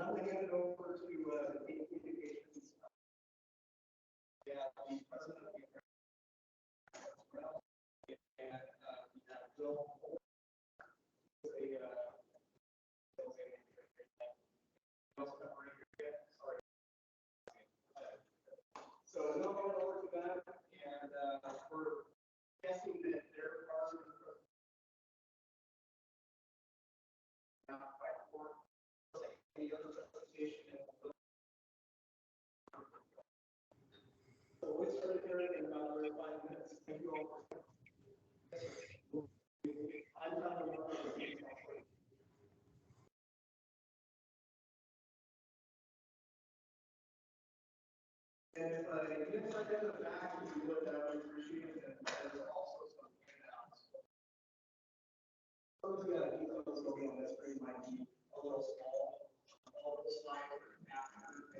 I'm going to hand it over to Tait Communications. Yeah, the president of the and we have Bill. So we'll go over to that, and we're guessing that their cars are not quite for any other presentation. So we started here in about 5 minutes. Thank you all for I'm not going to and if you didn't start in the back, you would appreciate it. And there's also some handouts. Some of the details going on this screen might be a little small. All the slides after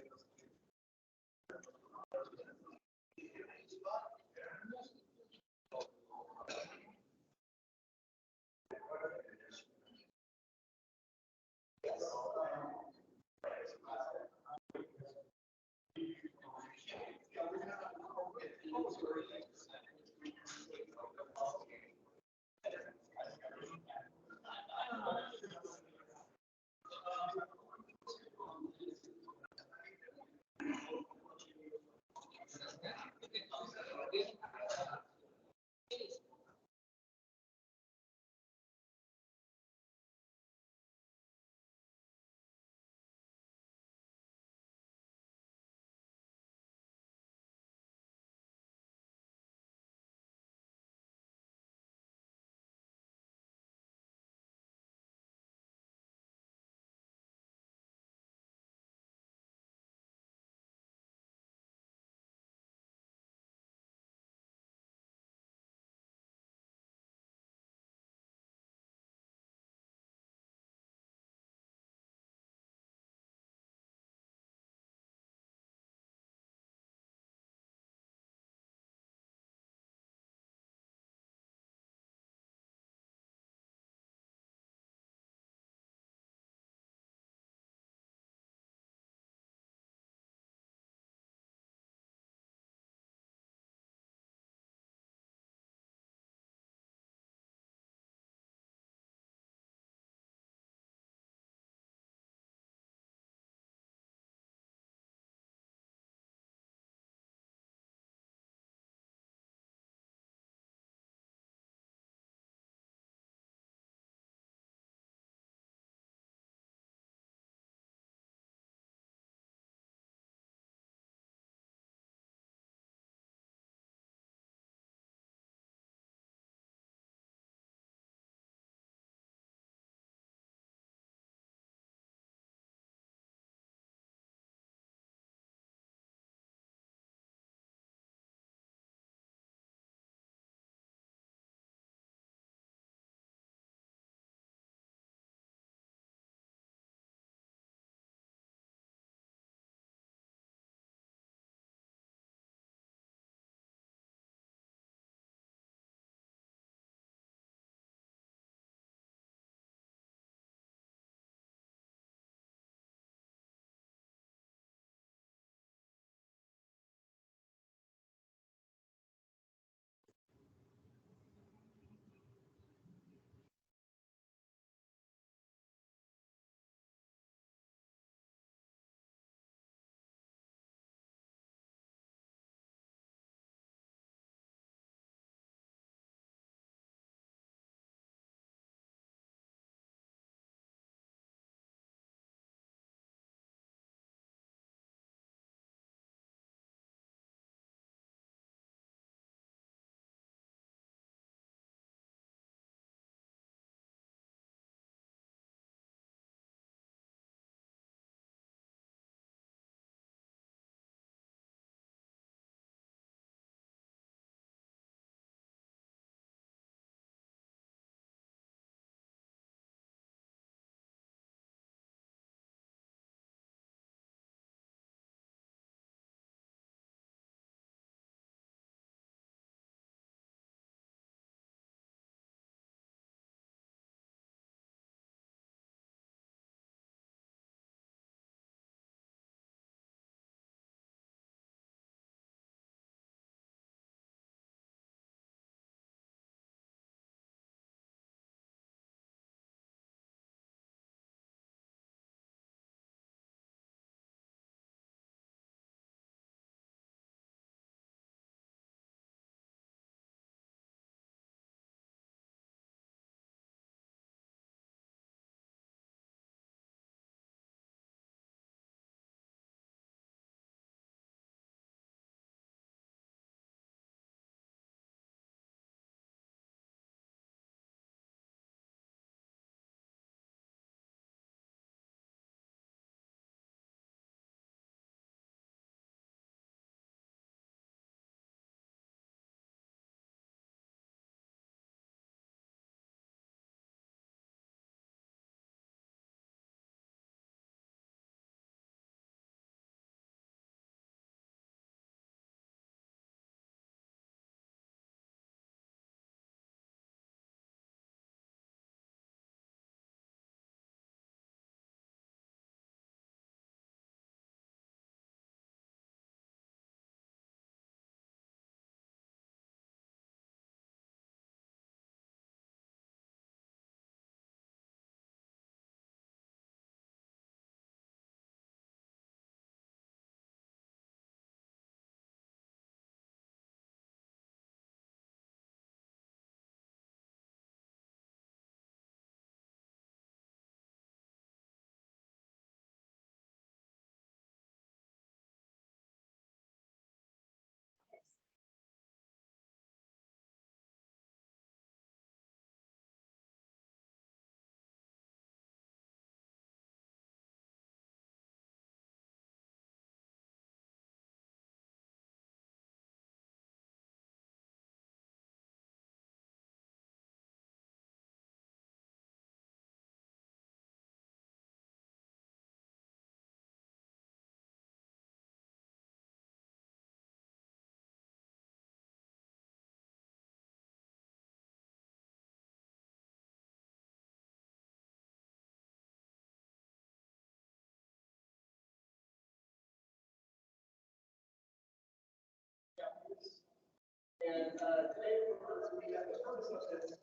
And today we have the purpose of this.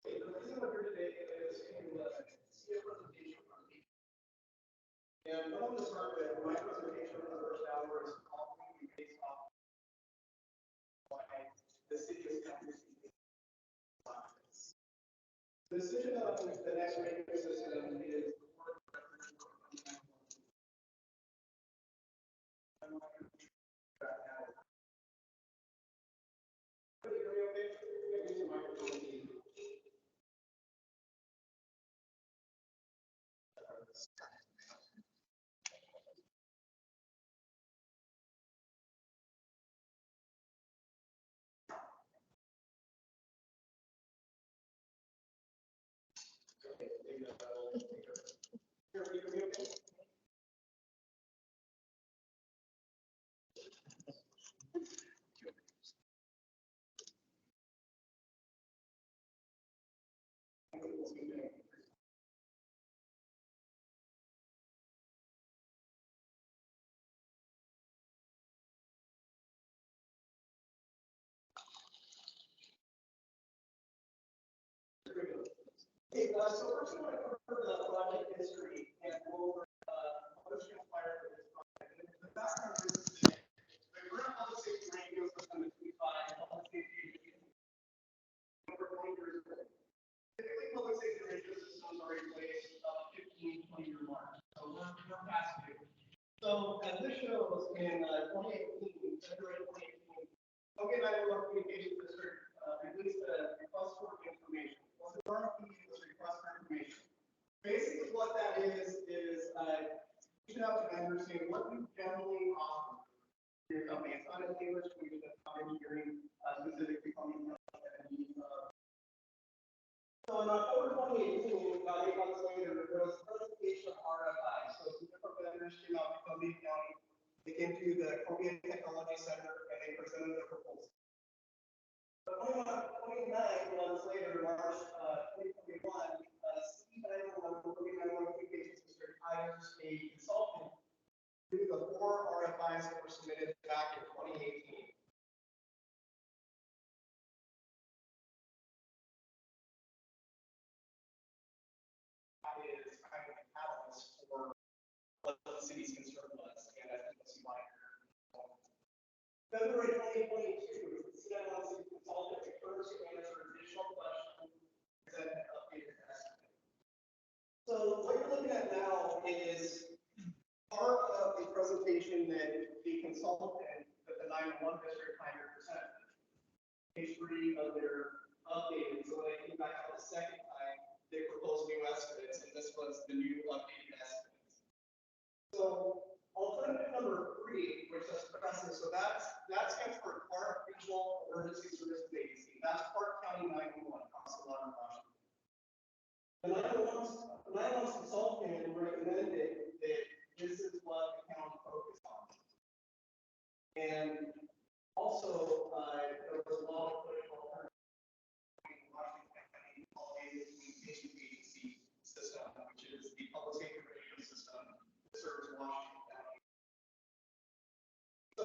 The reason we're here today is to see a presentation from me. And I want to start with my presentation for the first hour is probably based off why the city is coming to see this. The decision of the next radio system is the board of directors for 2021. I'm not going to track that. Can you hear me okay? Maybe the microphone. Hey, so first I want to cover the project history and go over what has transpired for this project. And the background is that the current public safety radio system is defined public safety over 20 years old. Typically, public safety radio systems are in place 15, 20-year mark. So we're past due. So as this shows, in 2018, February 2018, Oregon Iowa Communications District released a request for information. Well, the RFP was a request for information. Basically, what that is reaching out to vendors saying what you generally offer to your company. It's not in English, we just have engineering specifically coming from So in October 2018, about 8 months later, there was a presentation of RFI. So some different vendors came out to Columbia County. They came to the Columbia Technology Center and they presented their proposal. But 29 months later, March 2021, City 911 Communications District hires a consultant to do the 4 RFIs that were submitted back in 2018. That is kind of a catalyst for what the city's concern was, and I think we'll see why. February 2022, the CNLC consultant returns to answer additional questions and updated estimate. So what you're looking at now is part of the presentation that the consultant that the 911 district hired presented. Page 3 of their updated. So when they came back out the second time, they proposed new estimates, and this was the new updated estimates. So alternative number 3, which is present, so that stands for Clark Regional Emergency Services Agency. That's Clark County 911, Consulate, Washington. The 911 consultant recommended that this is what the county focused on. And also, there was a lot of political Washington County Communications Agency system, which is the public safety radio system that serves Washington County. So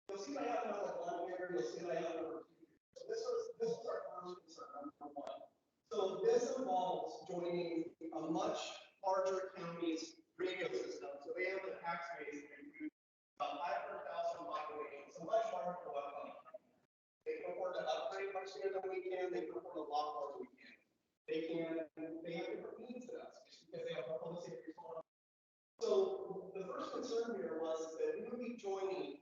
you'll see I have number 1 here, you'll see I have number 2. So this was our first concern, number 1. So this involves joining a much larger county's radio system. So they have a tax base that includes about 500,000 population. So much larger than what they can afford to upgrade much sooner than we can. They can afford a lot more than we can. They have different needs than us just because they have a public safety response. So the first concern here was that we would be joining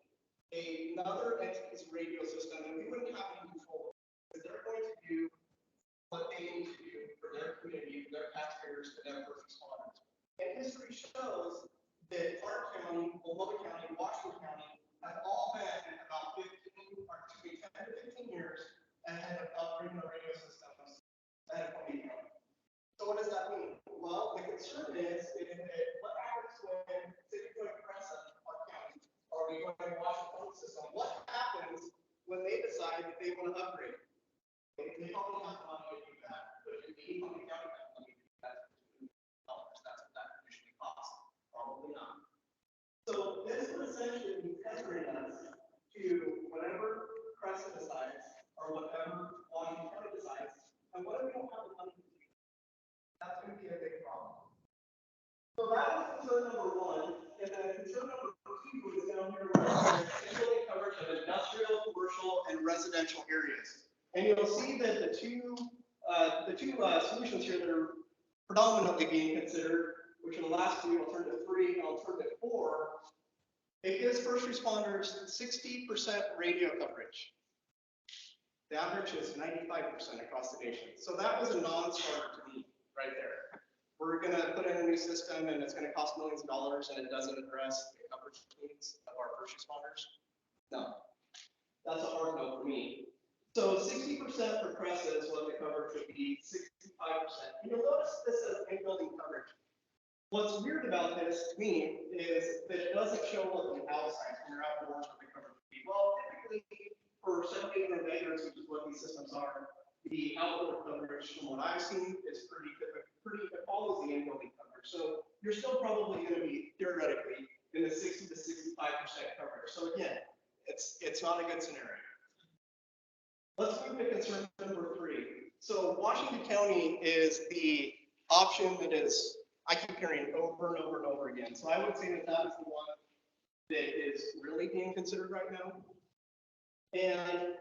another entity's radio system and we wouldn't have any control because they're going to do what they need to do for their community, for their taxpayers, and their first responders. And history shows that Clark County, Columbia County, Washington County have all been about 10 to 15 years ahead of upgrading the radio systems ahead of Columbia County. So what does that mean? Well, with the concern is that what happens when, say, you're going to Crescent, our county, or we go to Washington system, what happens when they decide that they want to upgrade? They probably have money to do that, but if the county has money to do that, $2 million, that's what that usually costs. Probably not. So this would essentially be tethering us to whatever Crescent decides, or whatever Washington County decides, and what if we don't have the money to do that? That's going to be a big problem. So that was concern number one, and then concern number two is down here where it says building coverage of industrial, commercial, and residential areas. And you'll see that the two solutions here that are predominantly being considered, which are the last two, alternative 3 and alternative 4, it gives first responders 60% radio coverage. The average is 95% across the nation. So that was a non-starter to me right there. We're going to put in a new system and it's going to cost millions of dollars and it doesn't address the coverage needs of our first responders. No, that's a hard no for me. So 60% for Cressa is what the coverage would be, 65%. And you'll notice this says in-building coverage. What's weird about this to me is that it doesn't show what the outside, when you're outdoors, what the coverage would be. Well, typically for 7,800 acres, which is what these systems are, the outdoor coverage, from what I've seen, is pretty it follows the in-building coverage. So you're still probably going to be theoretically in the 60 to 65% coverage. So again, it's not a good scenario. Let's move to concern number 3. So Washington County is the option that is, I keep hearing over and over and over again. So I would say that that is the one that is really being considered right now. And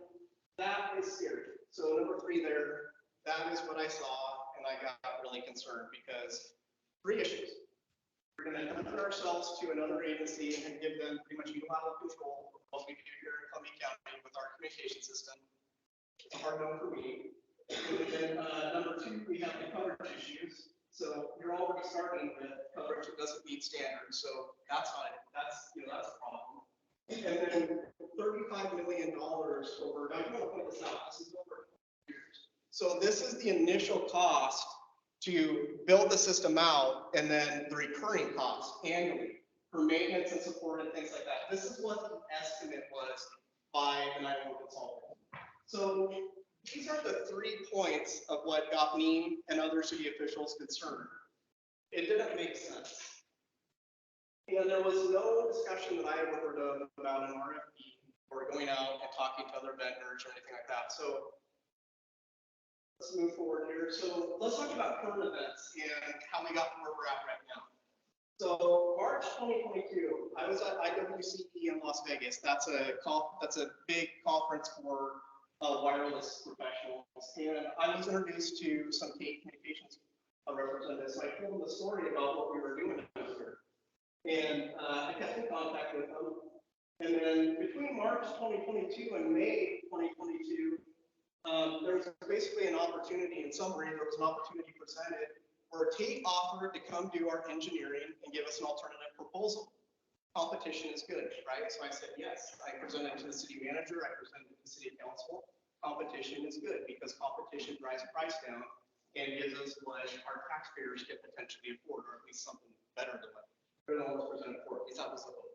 that is scary. So number 3 there, that is what I saw, and I got really concerned because 3 issues. We're going to put ourselves to another agency and give them pretty much unilateral control of what we do here in Columbia County with our communication system. It's a hard no for me. And then number 2, we have the coverage issues. So you're already starting with coverage that doesn't meet standards. So that's a problem. And then $35 million over, I want to point this out, this is over years. So this is the initial cost to build the system out, and then the recurring cost annually for maintenance and support and things like that. This is what the estimate was by the 911 consultant. So these are the 3 points of what got me and other city officials concerned. It didn't make sense. And there was no discussion that I ever heard of about an RFP or going out and talking to other vendors or anything like that. So let's move forward here. So let's talk about current events and how we got to where we're at right now. So March 2022, I was at IWCE in Las Vegas. That's a big conference for wireless professionals. And I was introduced to some Tait communications representatives. So I told them the story about what we were doing out here. And I kept in contact with them. And then between March 2022 and May 2022, there was basically an opportunity, in summary, there was an opportunity presented where Tait offered to come do our engineering and give us an alternative proposal. Competition is good, right? So I said yes. I presented to the city manager, I presented to the city council. Competition is good because competition drives price down and gives us what our taxpayers can potentially afford, or at least something better than what was presented for. At least that was the hope.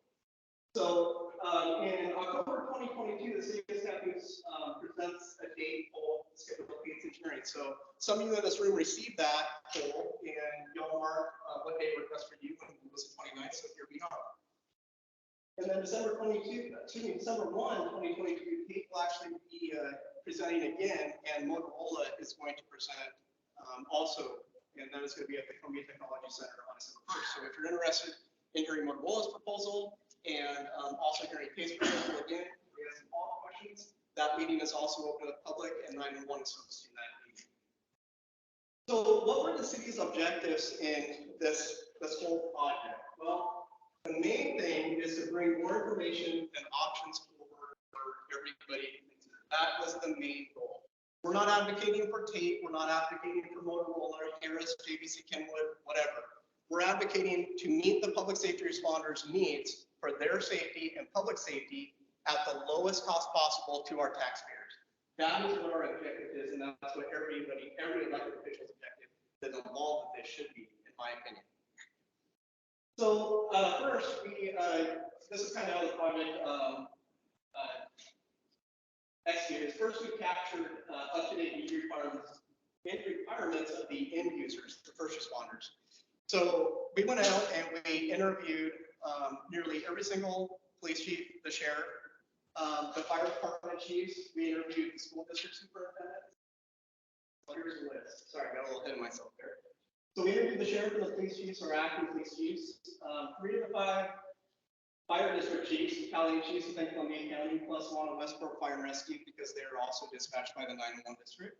So in October 2022, the city of Santa Cruz presents a date poll scheduled for Tait's engineering. So some of you in this room received that poll, and you'll mark what day worked best for you, and it was the 29th, so here we are. And then December 1, 2022, Tait will actually be presenting again, and Motorola is going to present also, and that is going to be at the Columbia Technology Center on December 1st. So if you're interested in hearing Motorola's proposal and also hearing Tait's proposal again, if you have some follow-up questions, that meeting is also open to the public, and 911 is hosting that meeting. So what were the city's objectives in this whole project? Well, the main thing is to bring more information and options forward for everybody to consider. That was the main goal. We're not advocating for Tait, we're not advocating for Motorola, Harris, JVC, Kenwood, whatever. We're advocating to meet the public safety responders' needs for their safety and public safety at the lowest cost possible to our taxpayers. That is what our objective is, and that's what every elected official's objective is involved with this should be, in my opinion. So first, this is kind of how the project executed. First, we captured up-to-date need requirements of the end users, the first responders. So we went out and we interviewed nearly every single police chief, the sheriff, the fire department chiefs. We interviewed the school district superintendent. So here's the list. Sorry, I got a little ahead of myself there. So we interviewed the sheriff and the police chiefs, or acting police chiefs, 3 of the 5 fire district chiefs, battalion chiefs within Columbia County, plus one of Westport Fire and Rescue, because they are also dispatched by the 911 district.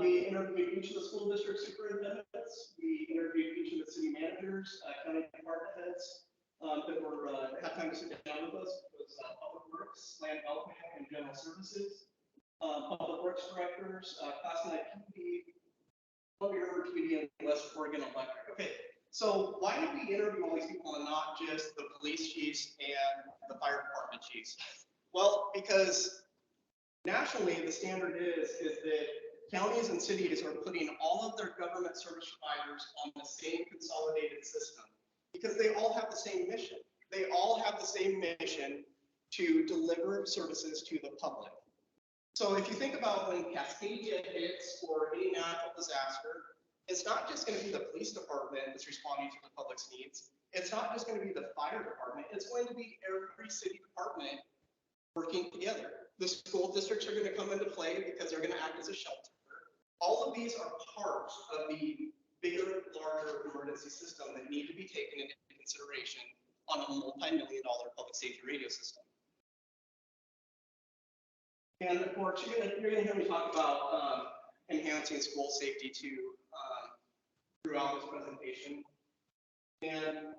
We interviewed each of the school district superintendents. We interviewed each of the city managers, county department heads that were had time to sit down with us. It was Public Works, Land Development, and General Services. Public Works directors, Class 9 PD, Columbia River PD, and West Oregon Electric. Okay, so why did we interview all these people and not just the police chiefs and the fire department chiefs? Well, because nationally the standard is that counties and cities are putting all of their government service providers on the same consolidated system because they all have the same mission. They all have the same mission to deliver services to the public. So if you think about when Cascadia hits or any natural disaster, it's not just going to be the police department that's responding to the public's needs. It's not just going to be the fire department. It's going to be every city department working together. The school districts are going to come into play because they're going to act as a shelter. All of these are parts of the bigger, larger emergency system that need to be taken into consideration on a multi-million-dollar public safety radio system. And of course, you're going to hear me talk about enhancing school safety too throughout this presentation. And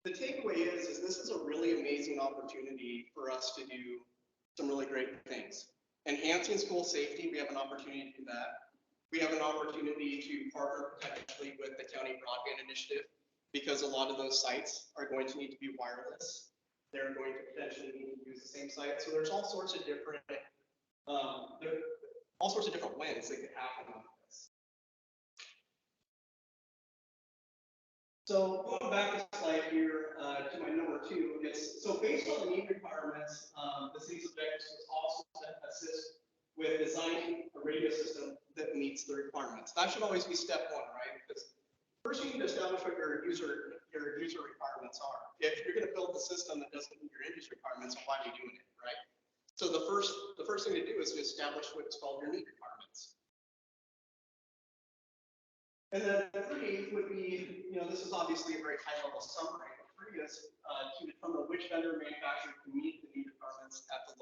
the takeaway is this is a really amazing opportunity for us to do some really great things. Enhancing school safety, we have an opportunity to do that. We have an opportunity to partner potentially with the county broadband initiative because a lot of those sites are going to need to be wireless. They're going to potentially need to use the same site. So there's all sorts of different wins that could happen on this. So going back a slide here to my number 2, so based on the need requirements, the city's objectives was also to assist with designing a radio system that meets the requirements. That should always be step 1, right? Because first you need to establish what your user requirements are. If you're going to build a system that doesn't meet your end user requirements, why are you doing it, right? So the first thing to do is to establish what's called your need requirements. And then 3 would be, this is obviously a very high-level summary. 3 is to determine which vendor manufacturer can meet the need requirements at the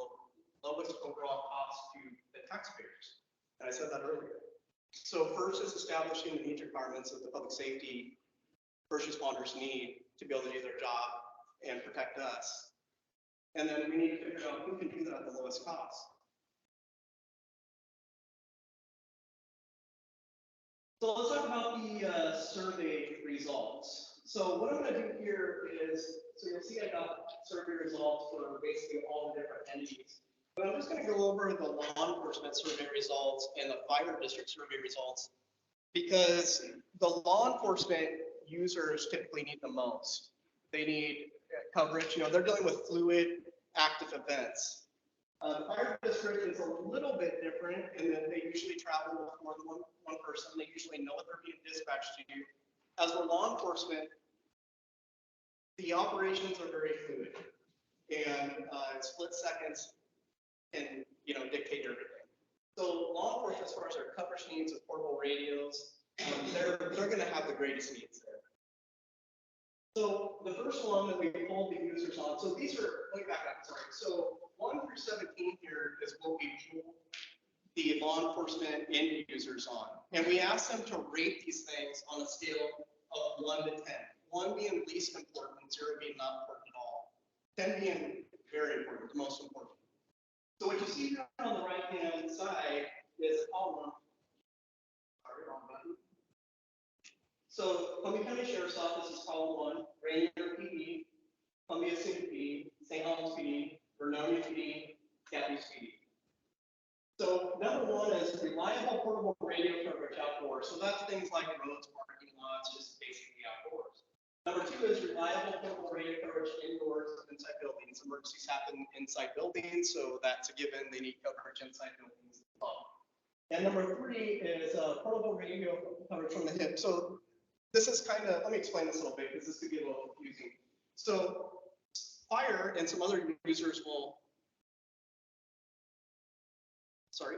lowest overall cost to the taxpayers. And I said that earlier. So first is establishing the needs requirements that the public safety first responders need to be able to do their job and protect us. And then we need to figure out who can do that at the lowest cost. So let's talk about the survey results. So what I'm going to do here is, so you'll see I got survey results for basically all the different entities. But I'm just going to go over the law enforcement survey results and the fire district survey results because the law enforcement users typically need the most. They need coverage. They're dealing with fluid, active events. The fire district is a little bit different in that they usually travel with more than one person. They usually know what they're being dispatched to do. As for law enforcement, the operations are very fluid, and split seconds can dictate everything. So law enforcement, as far as their coverage needs of portable radios, they're going to have the greatest needs there. So the first one that we pulled the users on, so these are, let me back up, sorry. So 1 through 17 here is what we pulled the law enforcement end users on. And we asked them to rate these things on a scale of 1 to 10. 1 being least important, 0 being not important at all. 10 being very important, the most important. So what you see here on the right-hand side is a column. Sorry, wrong button. So Columbia County Sheriff's Office is column 1, Rainier PD, Columbia City PD, St. Helens PD, Vernonia PD, Capital PD. So number 1 is reliable portable radio coverage outdoors. So that's things like roads, parking lots, just Number two is reliable portable radio coverage indoors and inside buildings. Emergencies happen inside buildings, so that's a given. They need coverage inside buildings as well. And number three is portable radio coverage from the hip. So this is kind of, let me explain this a little bit because this could be a little confusing. So fire and some other users will, sorry.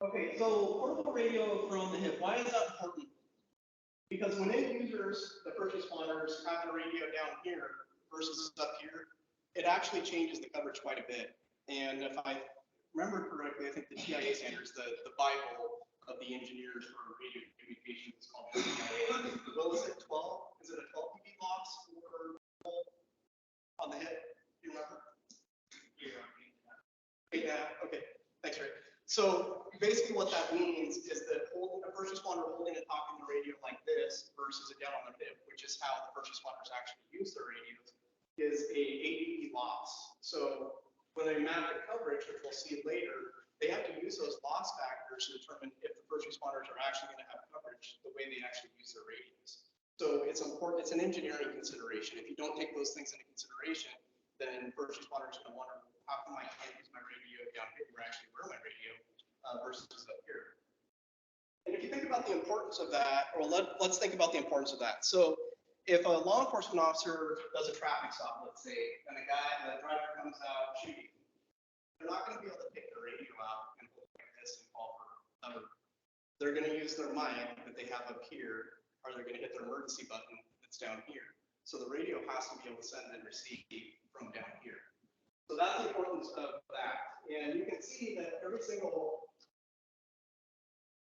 Okay, so portable radio from the hip, why is that important? Because when end users, the first responders, have the radio down here versus up here, it actually changes the coverage quite a bit. And if I remember correctly, I think the TIA standards, the Bible of the engineers for radio communication is called TIA. What was it, 12? Is it a 12 dB loss for on the hip? Do you remember? Yeah, okay, thanks, Ray. So basically what that means is that a first responder holding and talking the radio like this versus it down on their hip, which is how the first responders actually use their radios, is a 8 dB loss. So when they map the coverage, which we'll see later, they have to use those loss factors to determine if the first responders are actually going to have coverage the way they actually use their radios. So it's important, it's an engineering consideration. If you don't take those things into consideration, then first responders are going to wonder, how come I can't use my radio down here where I actually wear my radio versus up here? And if you think about the importance of that, or let's think about the importance of that. So if a law enforcement officer does a traffic stop, let's say, and the driver comes out shooting, they're not going to be able to take their radio out and hold like this and call for cover. They're going to use their mic that they have up here, or they're going to hit their emergency button that's down here. So the radio has to be able to send and receive from down here. So that's the importance of that. And you can see that every single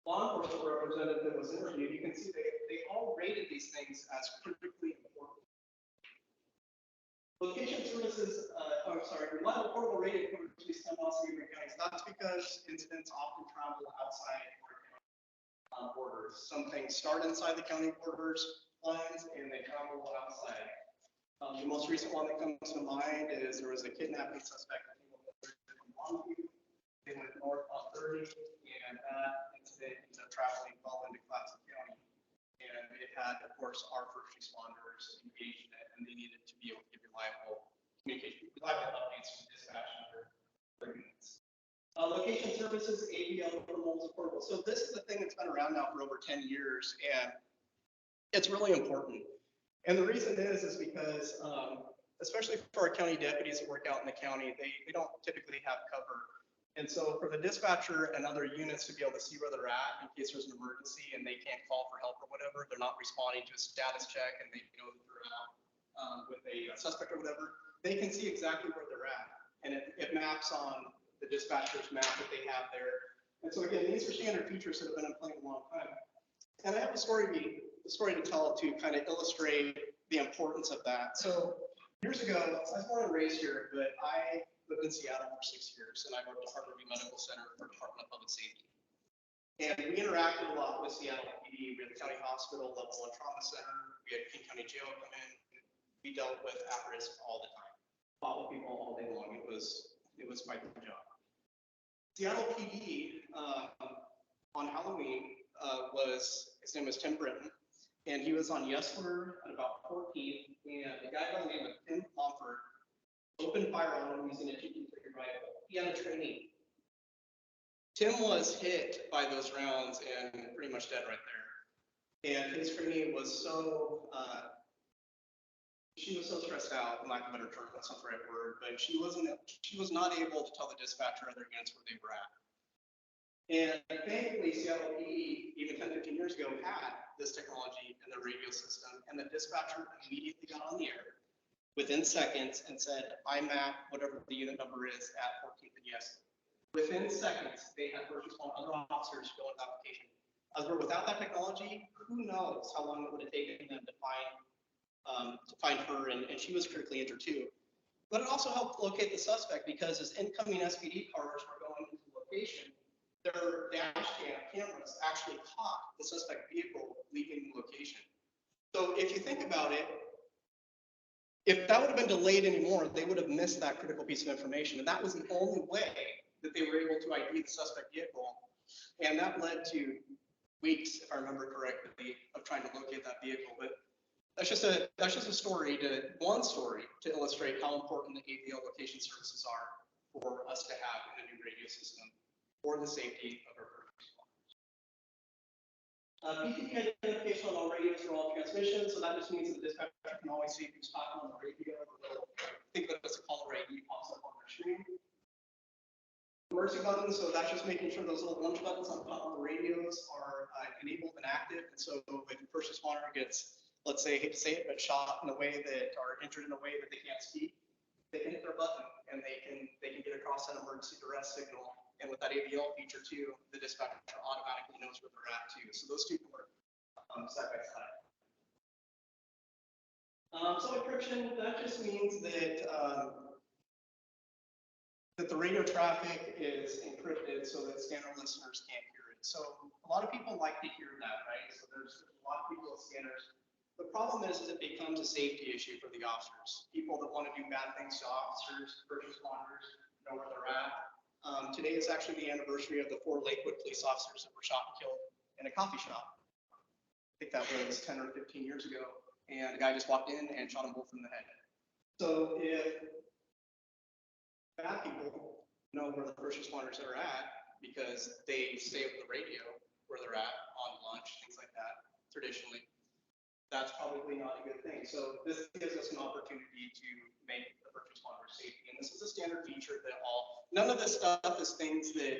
law enforcement representative that was interviewed, you can see they all rated these things as critically important. Location services, reliable portable radio coverage between 10 miles of neighboring counties. That's because incidents often travel outside our borders. Some things start inside the county borders lines and they travel outside. The most recent one that comes to mind is there was a kidnapping suspect from Longview. They went north on 30, and that incident ended up traveling well into Clatsop County. And it had, of course, our first responders engaged in it, and they needed to be able to give reliable communication, reliable updates from dispatch and other units. Location services, ABL, thermals, portable. So this is the thing that's been around now for over 10 years, and it's really important. And the reason is because, especially for our county deputies that work out in the county, they don't typically have cover. And so for the dispatcher and other units to be able to see where they're at in case there's an emergency and they can't call for help or whatever, they're not responding to a status check and they know that they're out with a suspect or whatever, they can see exactly where they're at. And it maps on the dispatcher's map that they have there. And so again, these are standard features that have been in play a long time. And I have a story to tell to kind of illustrate the importance of that. So years ago, I was born and raised here, but I lived in Seattle for 6 years, and I worked at Harborview Medical Center for Department of Public Safety. And we interacted a lot with Seattle PD. We had the county hospital, level 1 trauma center. We had King County Jail come in. We dealt with at-risk all the time. Fought with people all day long. It was quite the job. Seattle PD on Halloween his name was Tim Britton, and he was on Yesler at about 14th, and a guy by the name of Tim Mumford opened fire on him using a 223 rifle. He had a trainee. Tim was hit by those rounds and pretty much dead right there. And his trainee was she was so stressed out, for lack of a better term, that's not the right word, but she was not able to tell the dispatcher other units where they were at. And thankfully, Seattle PD, even 10, 15 years ago, had this technology in their radio system, and the dispatcher immediately got on the air within seconds and said, I map whatever the unit number is at 14th and Yes. Within seconds, they had first responder, other officers fill in the application. Without that technology, who knows how long it would have taken them to find her, and she was critically injured too. But it also helped locate the suspect because his incoming SPD cars were going into location, their dash cam cameras actually caught the suspect vehicle leaving the location. So if you think about it, if that would have been delayed anymore, they would have missed that critical piece of information. And that was the only way that they were able to ID the suspect vehicle. And that led to weeks, if I remember correctly, of trying to locate that vehicle. But that's just a story one story to illustrate how important the AVL location services are for us to have in a new radio system for the safety of our first responders. PTT identification on all radios for all transmissions. So that just means that the dispatcher can always see who's talking on the radio. Think of it as a caller ID pops up on their screen. Emergency buttons, so that's just making sure those little orange buttons on the top of the radios are enabled and active. And so if a first responder gets, let's say, I hate to say it, but shot in a way that, or injured in a way that they can't speak, they can hit their button and they can get across an emergency duress signal. And with that AVL feature too, the dispatcher automatically knows where they're at too. So those two are side by side. So encryption, that just means that that the radio traffic is encrypted so that scanner listeners can't hear it. So a lot of people like to hear that, right? So there's a lot of people with scanners. The problem is it becomes a safety issue for the officers. People that want to do bad things to officers, first responders, know where they're at. Today is actually the anniversary of the 4 Lakewood police officers that were shot and killed in a coffee shop. I think that was 10 or 15 years ago. And the guy just walked in and shot them both in the head. So if bad people know where the first responders are at because they stay with the radio where they're at on lunch, things like that, traditionally, that's probably not a good thing. So this gives us an opportunity to make the first responders safety. And this is a standard feature that none of this stuff is things that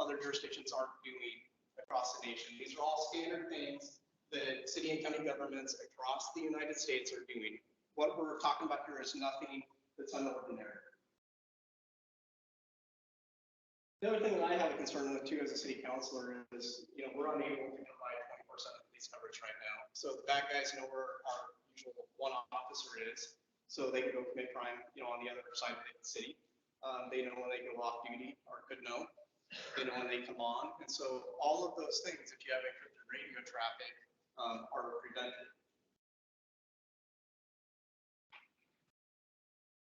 other jurisdictions aren't doing across the nation. These are all standard things that city and county governments across the United States are doing. What we're talking about here is nothing that's unordinary. The other thing that I have a concern with too as a city councilor is, we're unable to provide 24/7 police coverage right now. So the bad guys know where our usual one officer is, so they can go commit crime, on the other side of the city. They know when they go off duty or could know. They know when they come on, and so all of those things, if you have encrypted radio traffic, are prevented.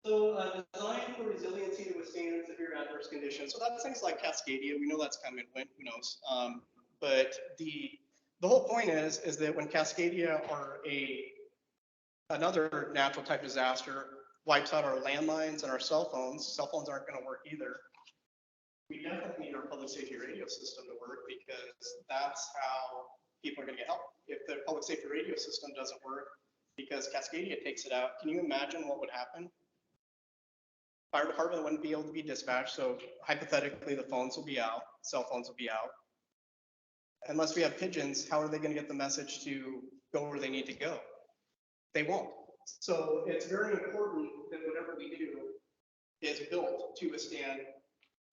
So design for resiliency to withstand severe adverse conditions. So that's things like Cascadia. We know that's coming. When, who knows? But the whole point is that when Cascadia or another natural type disaster wipes out our landlines and our cell phones aren't going to work either. We definitely need our public safety radio system to work because that's how people are going to get help. If the public safety radio system doesn't work because Cascadia takes it out, can you imagine what would happen? Fire department wouldn't be able to be dispatched, so hypothetically the phones will be out, cell phones will be out. Unless we have pigeons, how are they going to get the message to go where they need to go? They won't. So it's very important that whatever we do is built to withstand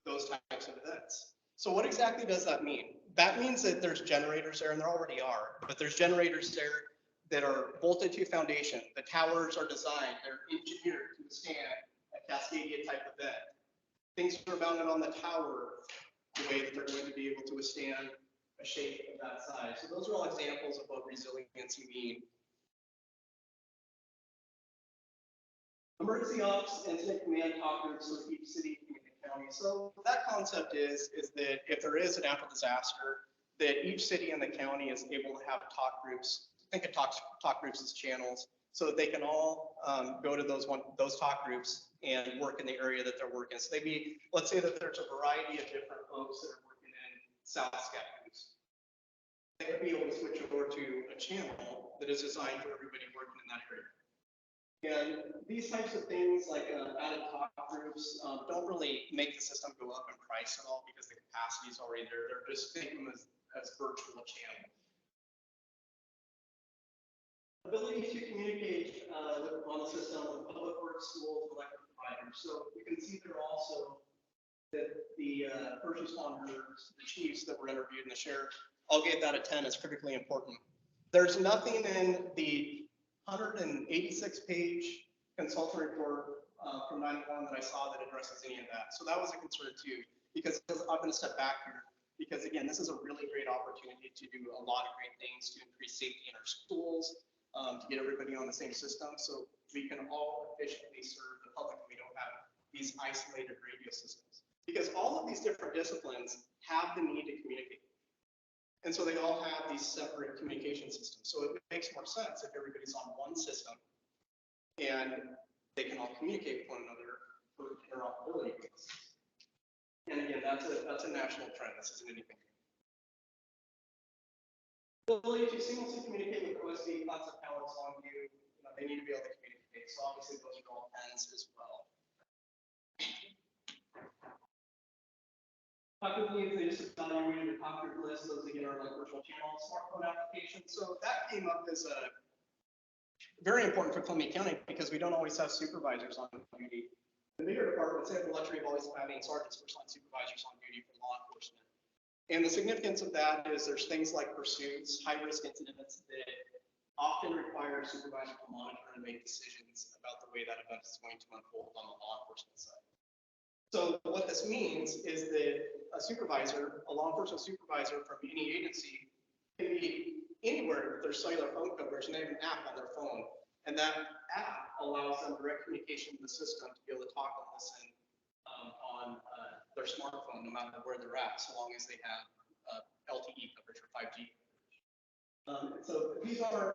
those types of events. So what exactly does that mean? That means that there's generators there, and there already are, but there's generators there that are bolted to foundation. The towers are designed, they're engineered to withstand a Cascadia type event. Things are mounted on the tower the way that they're going to be able to withstand a shake of that size. So those are all examples of what resiliency means. Emergency ops incident command talk groups for each city and county. So that concept is that if there is a natural disaster, that each city and the county is able to have talk groups. Think of talk groups as channels, so that they can all go to those talk groups and work in the area that they're working. So let's say that there's a variety of different folks that are working in South Scottsdale. They could be able to switch over to a channel that is designed for everybody working in that area. And these types of things, like added talk groups, don't really make the system go up in price at all because the capacity is already there. They're just thinking as virtual channels. Ability to communicate on the system with public works, schools, electric providers. So you can see there also that the first responders, the chiefs that were interviewed, and the sheriff, all gave that a 10 as critically important. There's nothing in the 186-page consultant report from 9/11 that I saw that addresses any of that. So that was a concern too. because I'm going to step back here, because again, this is a really great opportunity to do a lot of great things to increase safety in our schools, to get everybody on the same system, so we can all efficiently serve the public and we don't have these isolated radio systems. Because all of these different disciplines have the need to communicate. And so they all have these separate communication systems. So it makes more sense if everybody's on one system and they can all communicate with one another for interoperability. And again, that's a national trend. This isn't anything. The ability to seamlessly communicate with OSD, concept palettes, long view, they need to be able to communicate. So obviously those are all ends as well. Popular needs, they just evaluated the popular list. Those again are like virtual channel smartphone applications. So that came up as a very important for Columbia County because we don't always have supervisors on duty. The bigger departments have the luxury of always having sergeants, first line supervisors on duty for law enforcement. And the significance of that is there's things like pursuits, high risk incidents that often require a supervisor to monitor and make decisions about the way that event is going to unfold on the law enforcement side. So what this means is that a supervisor, a law enforcement supervisor from any agency, can be anywhere with their cellular phone coverage, and they have an app on their phone. And that app allows them direct communication with the system to be able to talk and listen on their smartphone, no matter where they're at, so long as they have LTE coverage or 5G. So these are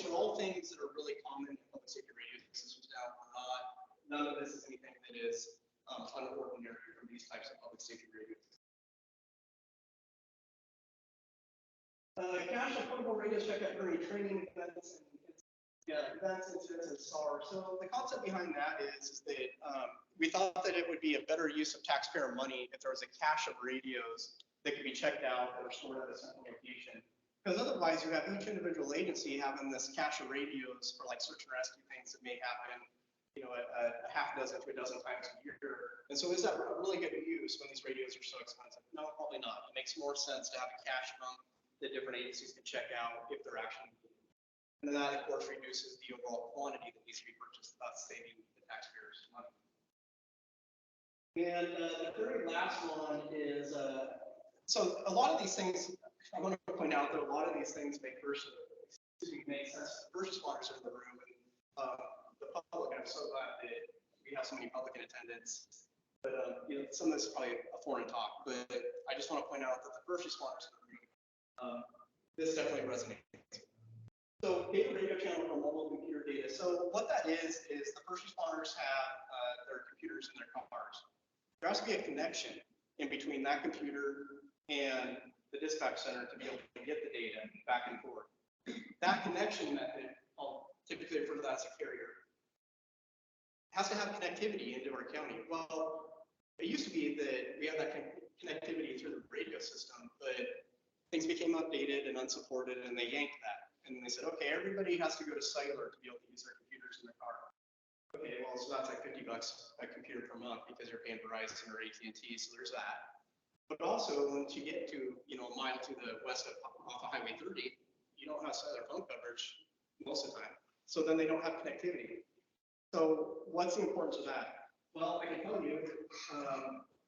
all things that are really common in public safety radio systems now. None of this is anything that is unordinary from these types of public safety radios. Cache and portable radios check out during training events events, incidents, and SAR. So the concept behind that is that we thought that it would be a better use of taxpayer money if there was a cache of radios that could be checked out or stored at a central location. Because otherwise, you have each individual agency having this cache of radios for like search and rescue things that may happen, a half dozen to a dozen times a year. And so is that a really good use when these radios are so expensive? No, probably not. It makes more sense to have a cache of them that different agencies can check out if they're actually needed. And that, of course, reduces the overall quantity that needs to be purchased, thus saving the taxpayers money. And the very last one is, so a lot of these things, I want to point out that a lot of these things make sense. First responders are in the room, and the public. I'm so glad that we have so many public in attendance. But some of this is probably a foreign talk, but I just want to point out that the first responders in the room, this definitely resonates. So data radio channel for mobile computer data. So what that is the first responders have their computers in their cars. There has to be a connection in between that computer and the dispatch center to be able to get the data back and forth. That connection method, I'll typically refer to that as a carrier, has to have connectivity into our county. Well, it used to be that we had that connectivity through the radio system, but things became outdated and unsupported, and they yanked that. And then they said, okay, everybody has to go to cellular to be able to use their computers in their car. Okay, well, so that's like $50 a computer per month because you're paying Verizon or AT&T, so there's that. But also, once you get to, a mile to the west off of Highway 30, you don't have cellular phone coverage most of the time. So then they don't have connectivity. So what's the importance of that? Well, I can tell you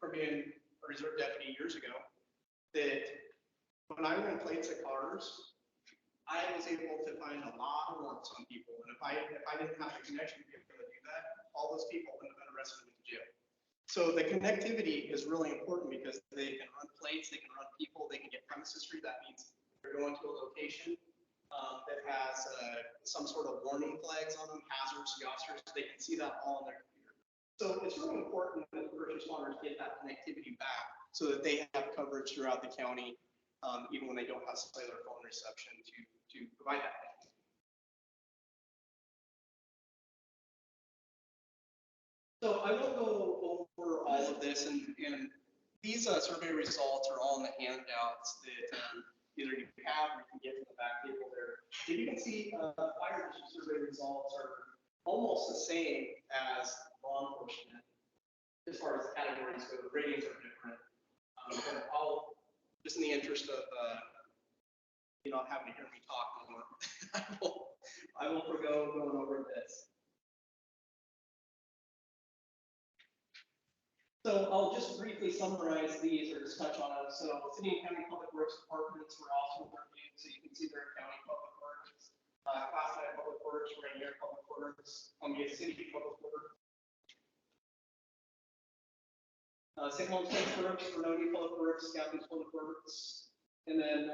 from being a reserve deputy years ago that when I ran plates at cars, I was able to find a lot of warrants on people, and if I didn't have the connection to be able to do that, all those people would have been arrested and went to jail. So the connectivity is really important because they can run plates, they can run people, they can get premise history. That means they're going to a location that has some sort of warning flags on them, hazards, yosters. They can see that all on their computer. So it's really important that the first responders get that connectivity back so that they have coverage throughout the county. Even when they don't have cellular phone reception to provide that. So I won't go over all of this, and these survey results are all in the handouts that either you have or you can get from the back table there. If you can see, fire district survey results are almost the same as law enforcement as far as the categories go. The ratings are different. But I'll, just in the interest of having to hear me talk more, I will forgo going over this. So I'll just briefly summarize these or just touch on them. So city and county public works departments were also reviewed, so you can see their county public works, class 9 public works, Rainier public works, Columbia City public works, St. Helens public works, Vernonia public works, Gaffney's public works, and then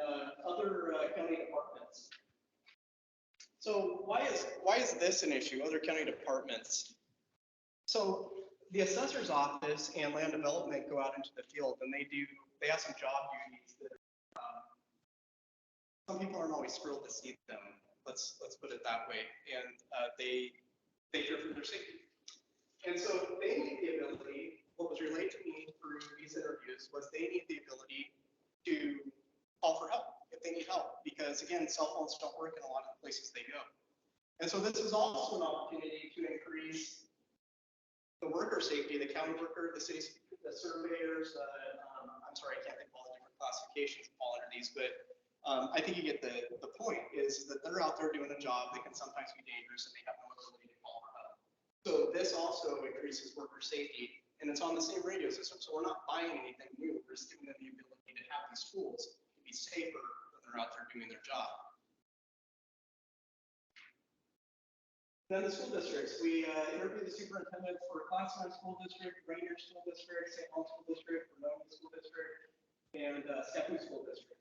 other county departments. So why is this an issue? Other county departments. So the assessor's office and land development go out into the field and they have some job duties that some people aren't always thrilled to see them. Let's put it that way. And they fear for their safety. And so they need the ability, what was relayed to me through these interviews was they need the ability to call for help if they need help. Because again, cell phones don't work in a lot of the places they go. And so this is also an opportunity to increase the worker safety, the county worker, the city, the surveyors, I'm sorry, I can't think of all the different classifications that fall under these, but I think you get the point is that they're out there doing a job that can sometimes be dangerous and they have no ability to call for help. So this also increases worker safety and it's on the same radio system. So we're not buying anything new. We're just giving them the ability to have these tools to be safer when they're out there doing their job. Then the school districts, we interviewed the superintendent for Class 9 School District, Rainier School District, St. Helens School District, Vernonia School District, and Stephanie School District.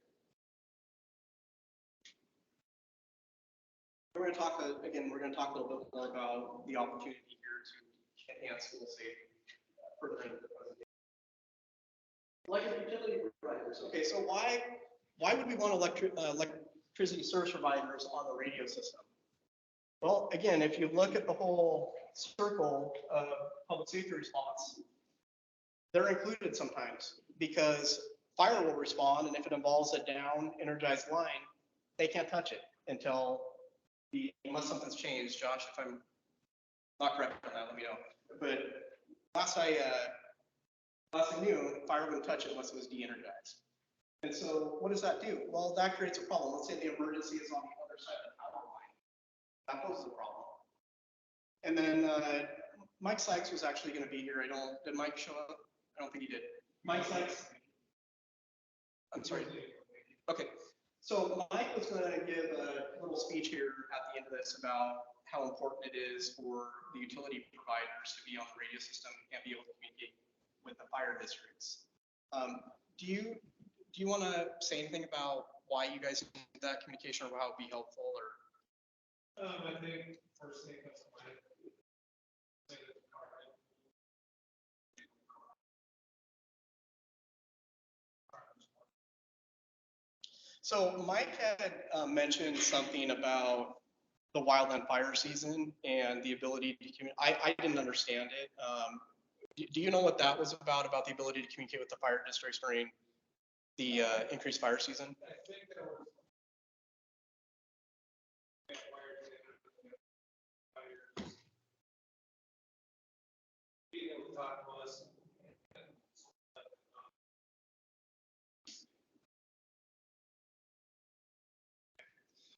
We're going to talk, again, we're going to talk a little bit more about the opportunity here to enhance school safety further into the presentation. Electric utility providers. Okay, so why would we want electricity service providers on the radio system? Well, again, if you look at the whole circle of public safety response, they're included sometimes because fire will respond, and if it involves a down energized line, they can't touch it until unless something's changed. Josh, if I'm not correct on that, let me know. But last I knew, fire wouldn't touch it unless it was de-energized. And so what does that do? Well, that creates a problem. Let's say the emergency is on the other side of the power line. That poses a problem. And then Mike Sykes was actually going to be here. Did Mike show up? I don't think he did. Mike Sykes? I'm sorry. Okay. So Mike was going to give a little speech here at the end of this about how important it is for the utility providers to be on the radio system and be able to communicate with the fire districts. Do you want to say anything about why you guys need that communication or how it would be helpful? Or I think first thing that's so Mike had mentioned something about the wildland fire season and the ability to communicate. I didn't understand it. Do you know what that was about the ability to communicate with the fire districts during the increased fire season? I think there was being able to talk to us.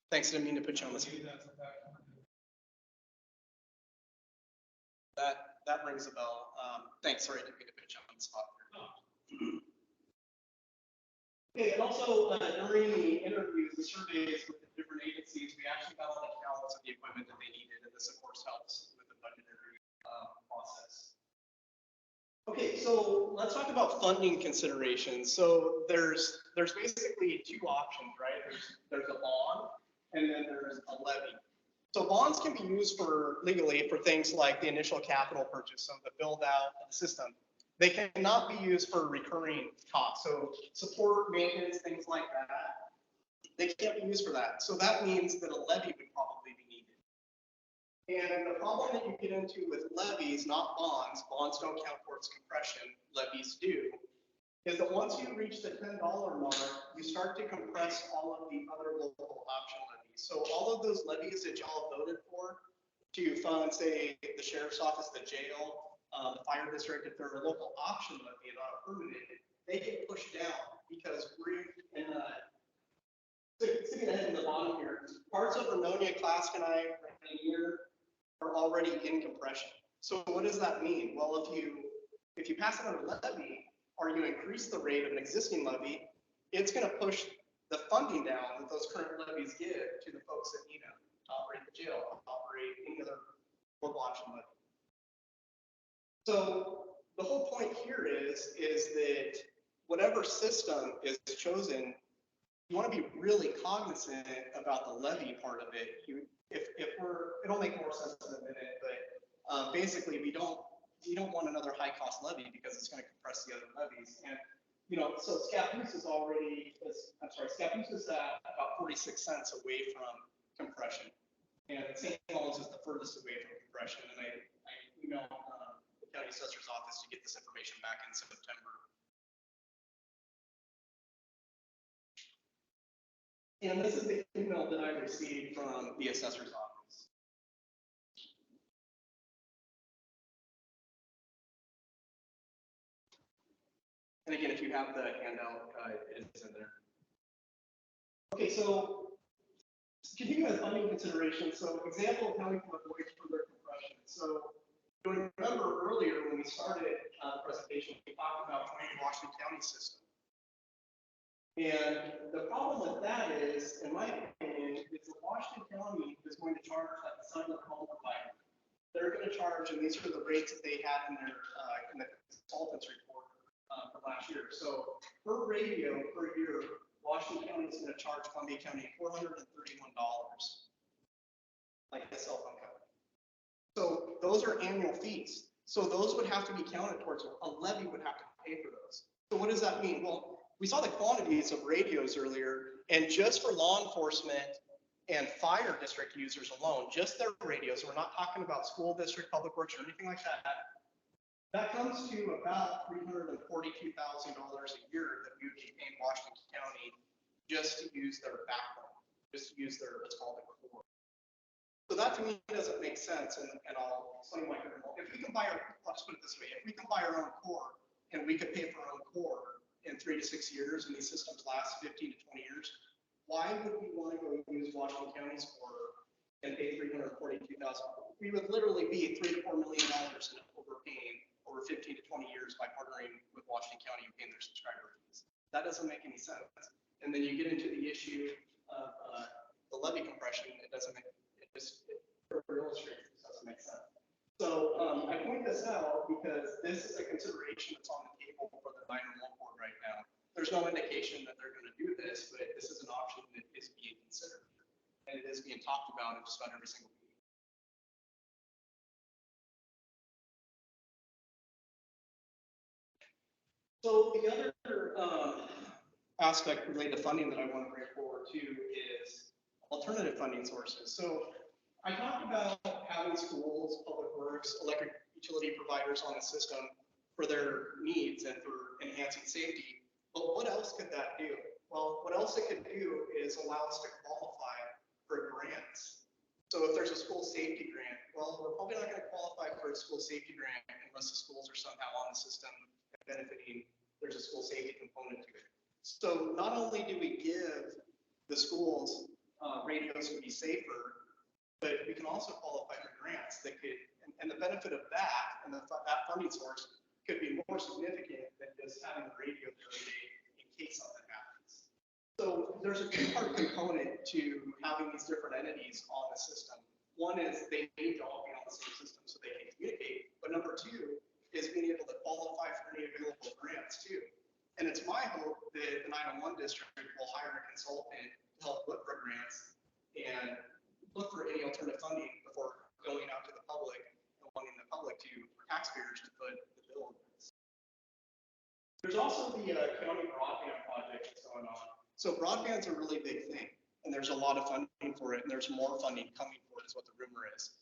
Thanks, didn't mean to put you on the spot. That rings a bell. Thanks, sorry, I didn't mean to put you on the spot. Okay, and also during the interviews, the surveys with the different agencies, we actually got all the counts of the equipment that they needed, and this of course helps with the budgetary process. Okay, so let's talk about funding considerations. So there's basically two options, right? There's a bond, and then there's a levy. So bonds can be used legally for things like the initial capital purchase, so the build out of the system. They cannot be used for recurring costs, so support, maintenance, things like that. They can't be used for that. So that means that a levy would probably be needed. And the problem that you get into with levies, not bonds don't count towards compression, levies do, is that once you reach the $10 mark, you start to compress all of the other local option levies. So all of those levies that y'all voted for to fund, say, the sheriff's office, the jail, the fire district, if they're a local option levy and not permitted, they get pushed down because we're in sitting ahead in the bottom here. Parts of Vernonia, Claskin, Rainier are already in compression. So what does that mean? Well, if you If you pass another levy, or you increase the rate of an existing levy, it's gonna push the funding down that those current levies give to the folks that need them to operate the jail, to operate any other local option levy. So the whole point here is that whatever system is chosen, you want to be really cognizant about the levy part of it. It'll make more sense in a minute, but basically we don't want another high cost levy because it's going to compress the other levies. And so Scappoose is Scappoose is at about 46 cents away from compression, and St. Helens is the furthest away from compression. And I emailed the county assessor's office to get this information back in September. And this is the email that I received from the assessor's office. And again, if you have the handout, it is in there. Okay, so continuing with funding considerations, so example of how we can avoid further compression. So you'll remember earlier when we started the presentation, we talked about joining Washington County system. And the problem with that is, in my opinion, is that Washington County is going to charge at the cellular home provider. They're going to charge, and these are the rates that they had in their in the consultants report from last year. So per radio per year, Washington County is going to charge Columbia County $431, like a cell phone company. So those are annual fees. So those would have to be counted towards a levy would have to pay for those. So what does that mean? Well, we saw the quantities of radios earlier, and just for law enforcement and fire district users alone, just their radios, we're not talking about school district, public works, or anything like that. That comes to about $342,000 a year that we would be paying Washington County just to use their backbone, just to use their, what's called a core. So that to me doesn't make sense, and I'll explain why. If we can buy I'll just put it this way, if we can buy our own core, and we could pay for our own core in 3 to 6 years, and these systems last 15 to 20 years, why would we want to go use Washington County's core and pay $342,000? We would literally be $3 to $4 million in overpaying over 15 to 20 years by partnering with Washington County and paying their subscriber fees. That doesn't make any sense. And then you get into the issue of the levy compression. It doesn't make it illustrates it doesn't make sense. So I point this out because this is a consideration that's on the table for the 911 board right now. There's no indication that they're going to do this, but this is an option that is being considered, and it is being talked about in just about every single meeting. So the other aspect related to funding that I want to bring forward too is alternative funding sources. So I talked about having schools, public works, electric utility providers on the system for their needs and for enhancing safety. But what else could that do? Well, what else it could do is allow us to qualify for grants. So if there's a school safety grant, well, we're probably not going to qualify for a school safety grant unless the schools are somehow on the system and benefiting. There's a school safety component to it. So not only do we give the schools radios to be safer, but we can also qualify for grants that could, and the benefit of that and that funding source could be more significant than just having the radio there every day in case something happens. So there's a two-part component to having these different entities on the system. One is they need to all be on the same system so they can communicate, but number two is being able to qualify for any available grants too. And it's my hope that the 911 district will hire a consultant to help look for grants and look for any alternative funding before going out to the public and wanting the public to, for taxpayers to put the bill on this. There's also the county broadband project that's going on. So broadband's a really big thing, and there's a lot of funding for it, and there's more funding coming for it is what the rumor is.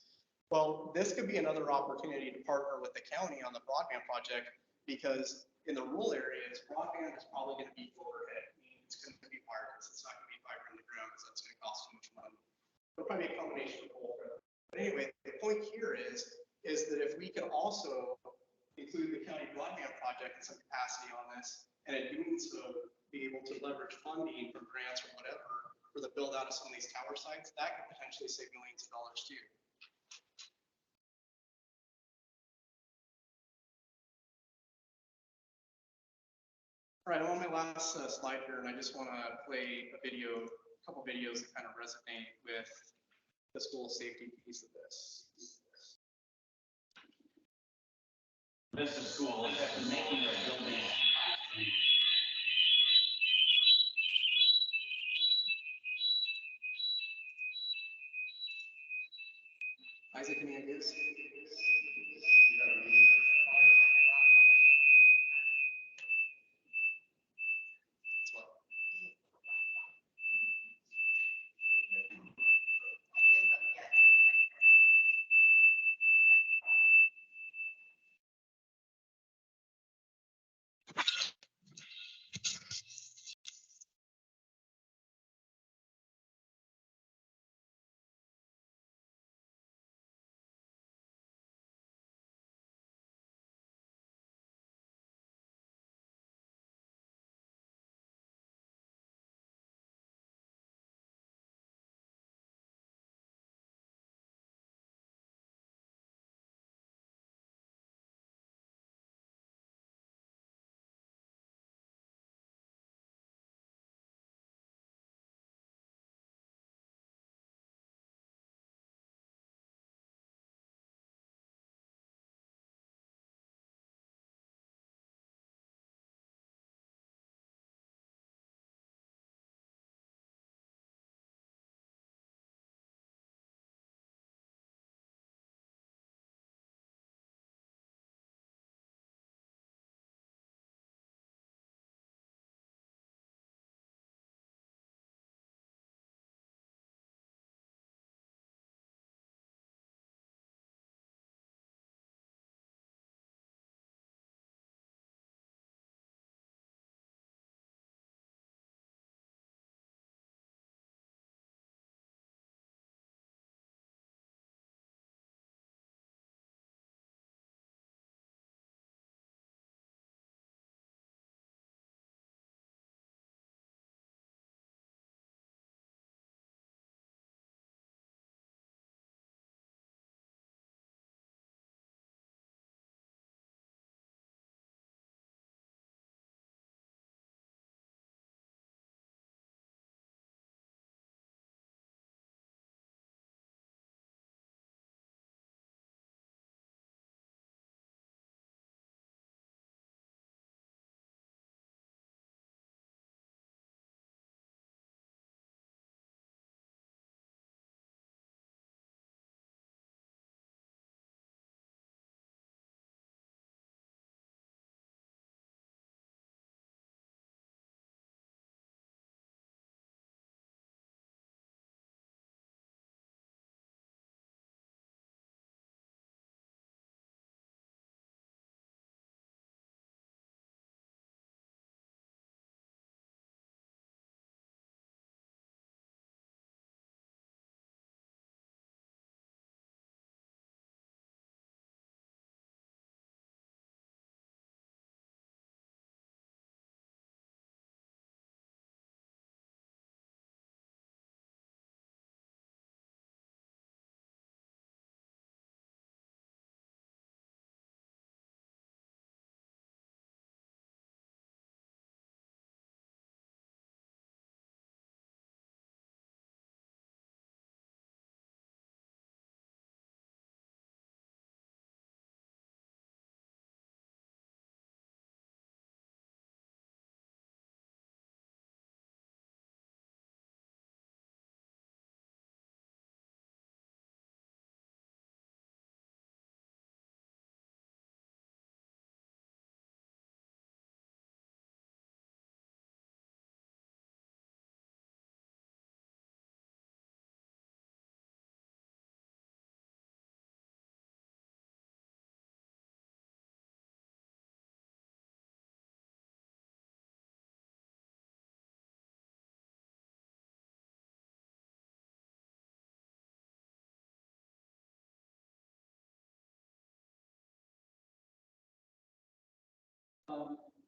Well, this could be another opportunity to partner with the county on the broadband project, because in the rural areas, broadband is probably going to be overhead. I mean, it's going to be wireless. It's not going to be fiber in the ground because that's going to cost too much money. It'll probably be a combination of both. But anyway, the point here is that if we can also include the county broadband project in some capacity on this, and in doing so, be able to leverage funding from grants or whatever for the build out of some of these tower sites, that could potentially save millions of dollars too. All right, I'm on my last slide here, and I just want to play a couple videos that kind of resonate with the school safety piece of this. This is school, it's the making of a building. Isaac, any ideas?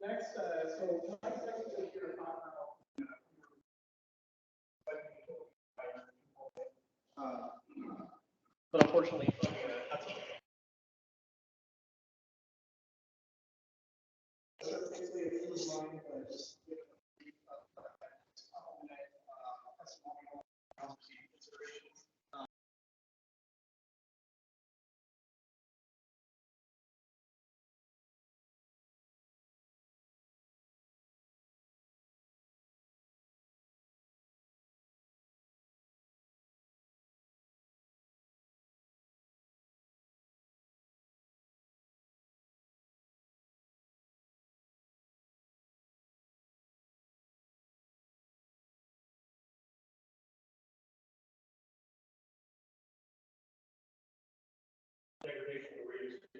Next, so my section is here to talk about. But unfortunately, that's okay. mind, just considerations. Degradation of reuse.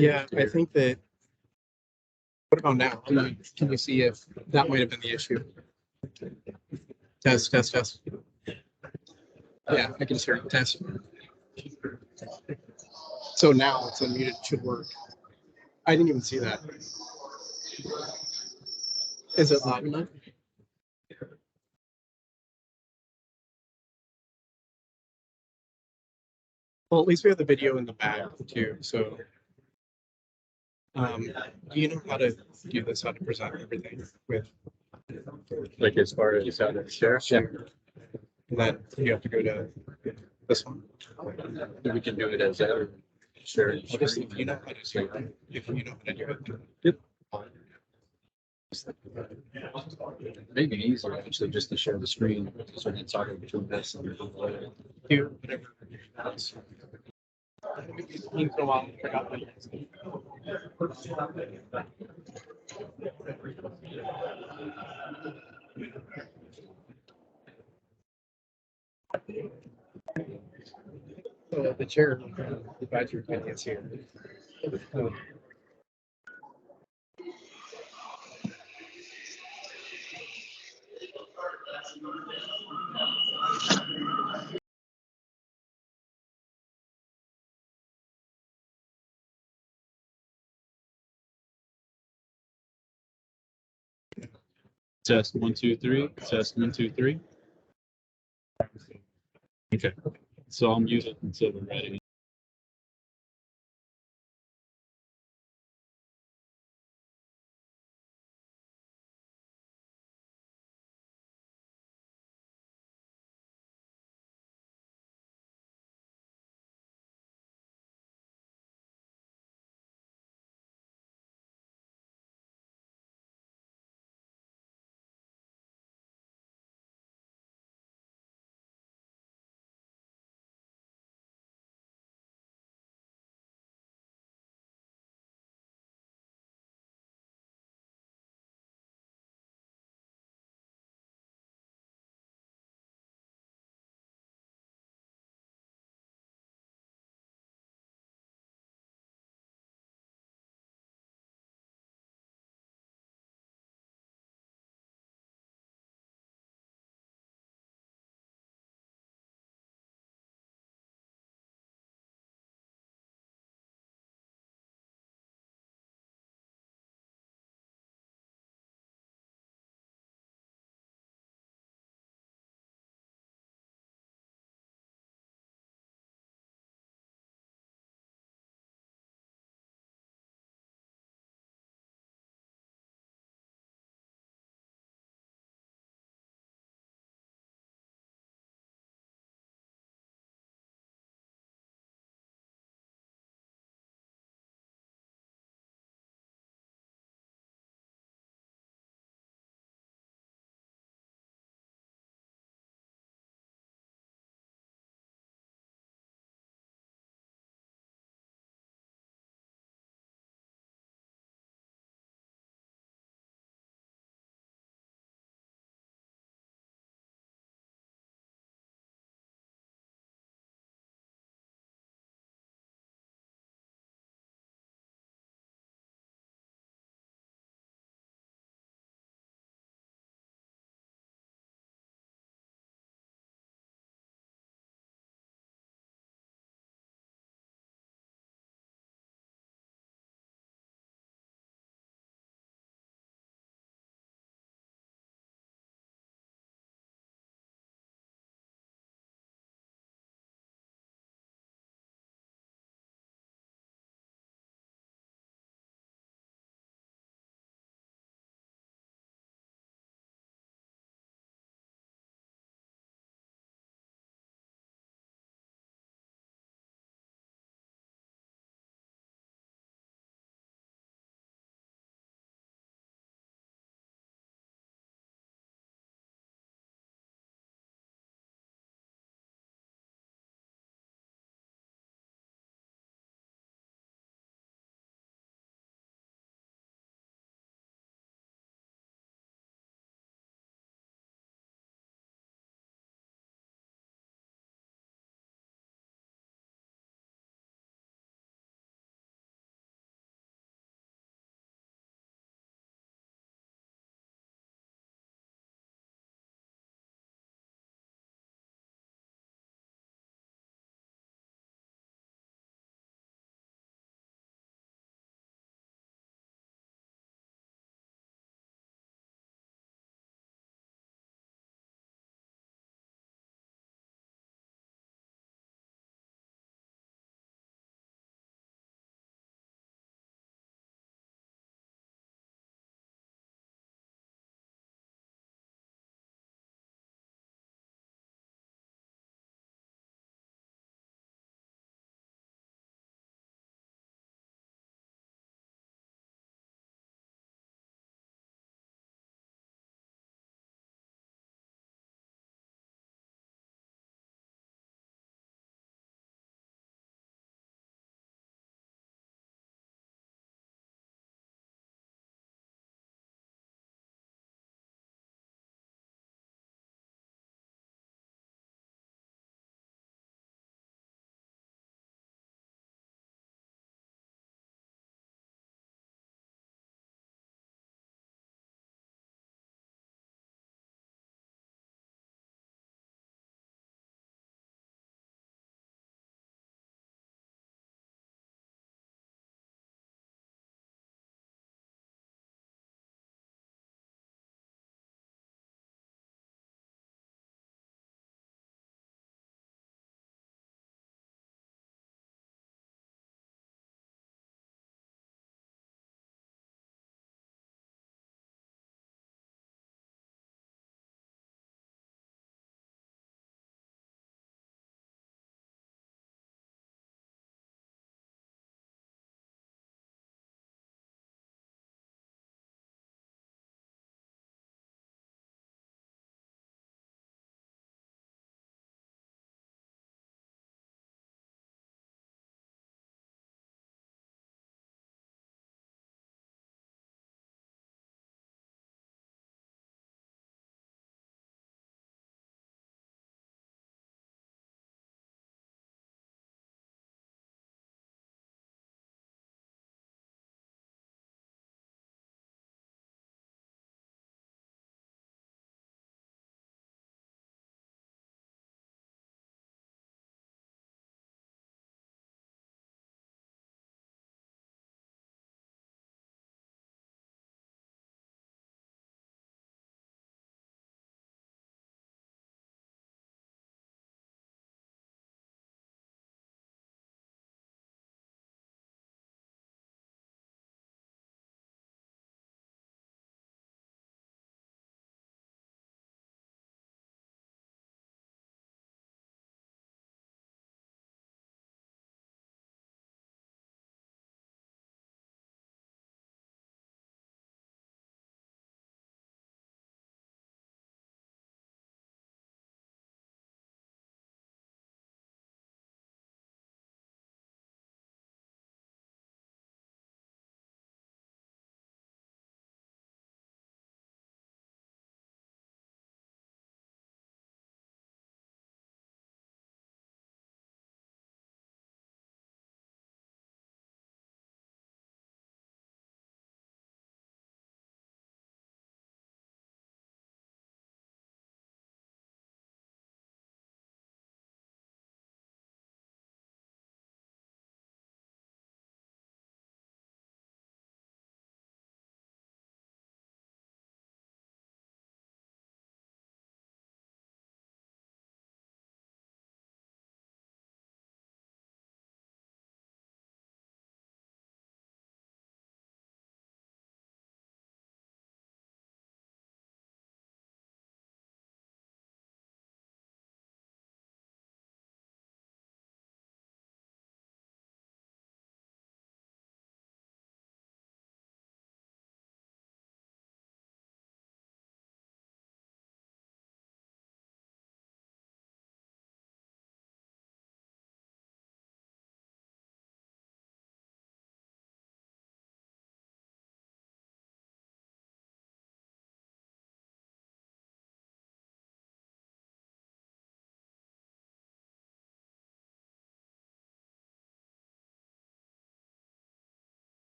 Yeah, I think that. What about now? Can you see if that might have been the issue? Test, test, test. Yeah, I can just hear it. Test. So now it's unmuted. It should work. I didn't even see that. Is it loud enough? Well, at least we have the video in the back too, so. Do you know how to do this, how to present everything with? Like as far as how to share? Yeah, And then you have to go to this one. we can do it as that. Share. Well, just if you know how to do it, if you know how to do it. Yep. Maybe easier actually just to share the screen. So it's already between this and Do whatever. Else. It's been a while, I forgot my next name. So the chair of the advisory committee is here. Test 1, 2, 3. Test 1, 2, 3. Okay. So I'll mute it until we're ready.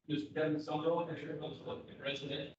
Just Kevin Summerall, I'm sure most of the resident.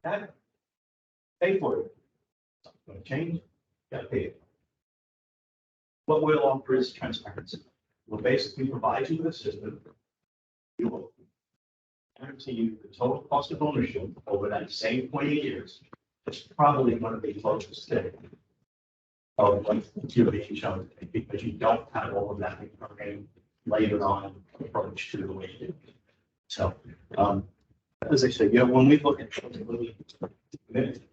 That, pay for it. Something's going to change, you gotta pay it. What we'll offer is transparency. We'll basically provide you with a system. You will guarantee you the total cost of ownership over that same 20 years. It's probably going to be close to what you're being shown today, because you don't have all of that recurring later on approach to the way you do. So, as I said, when we look at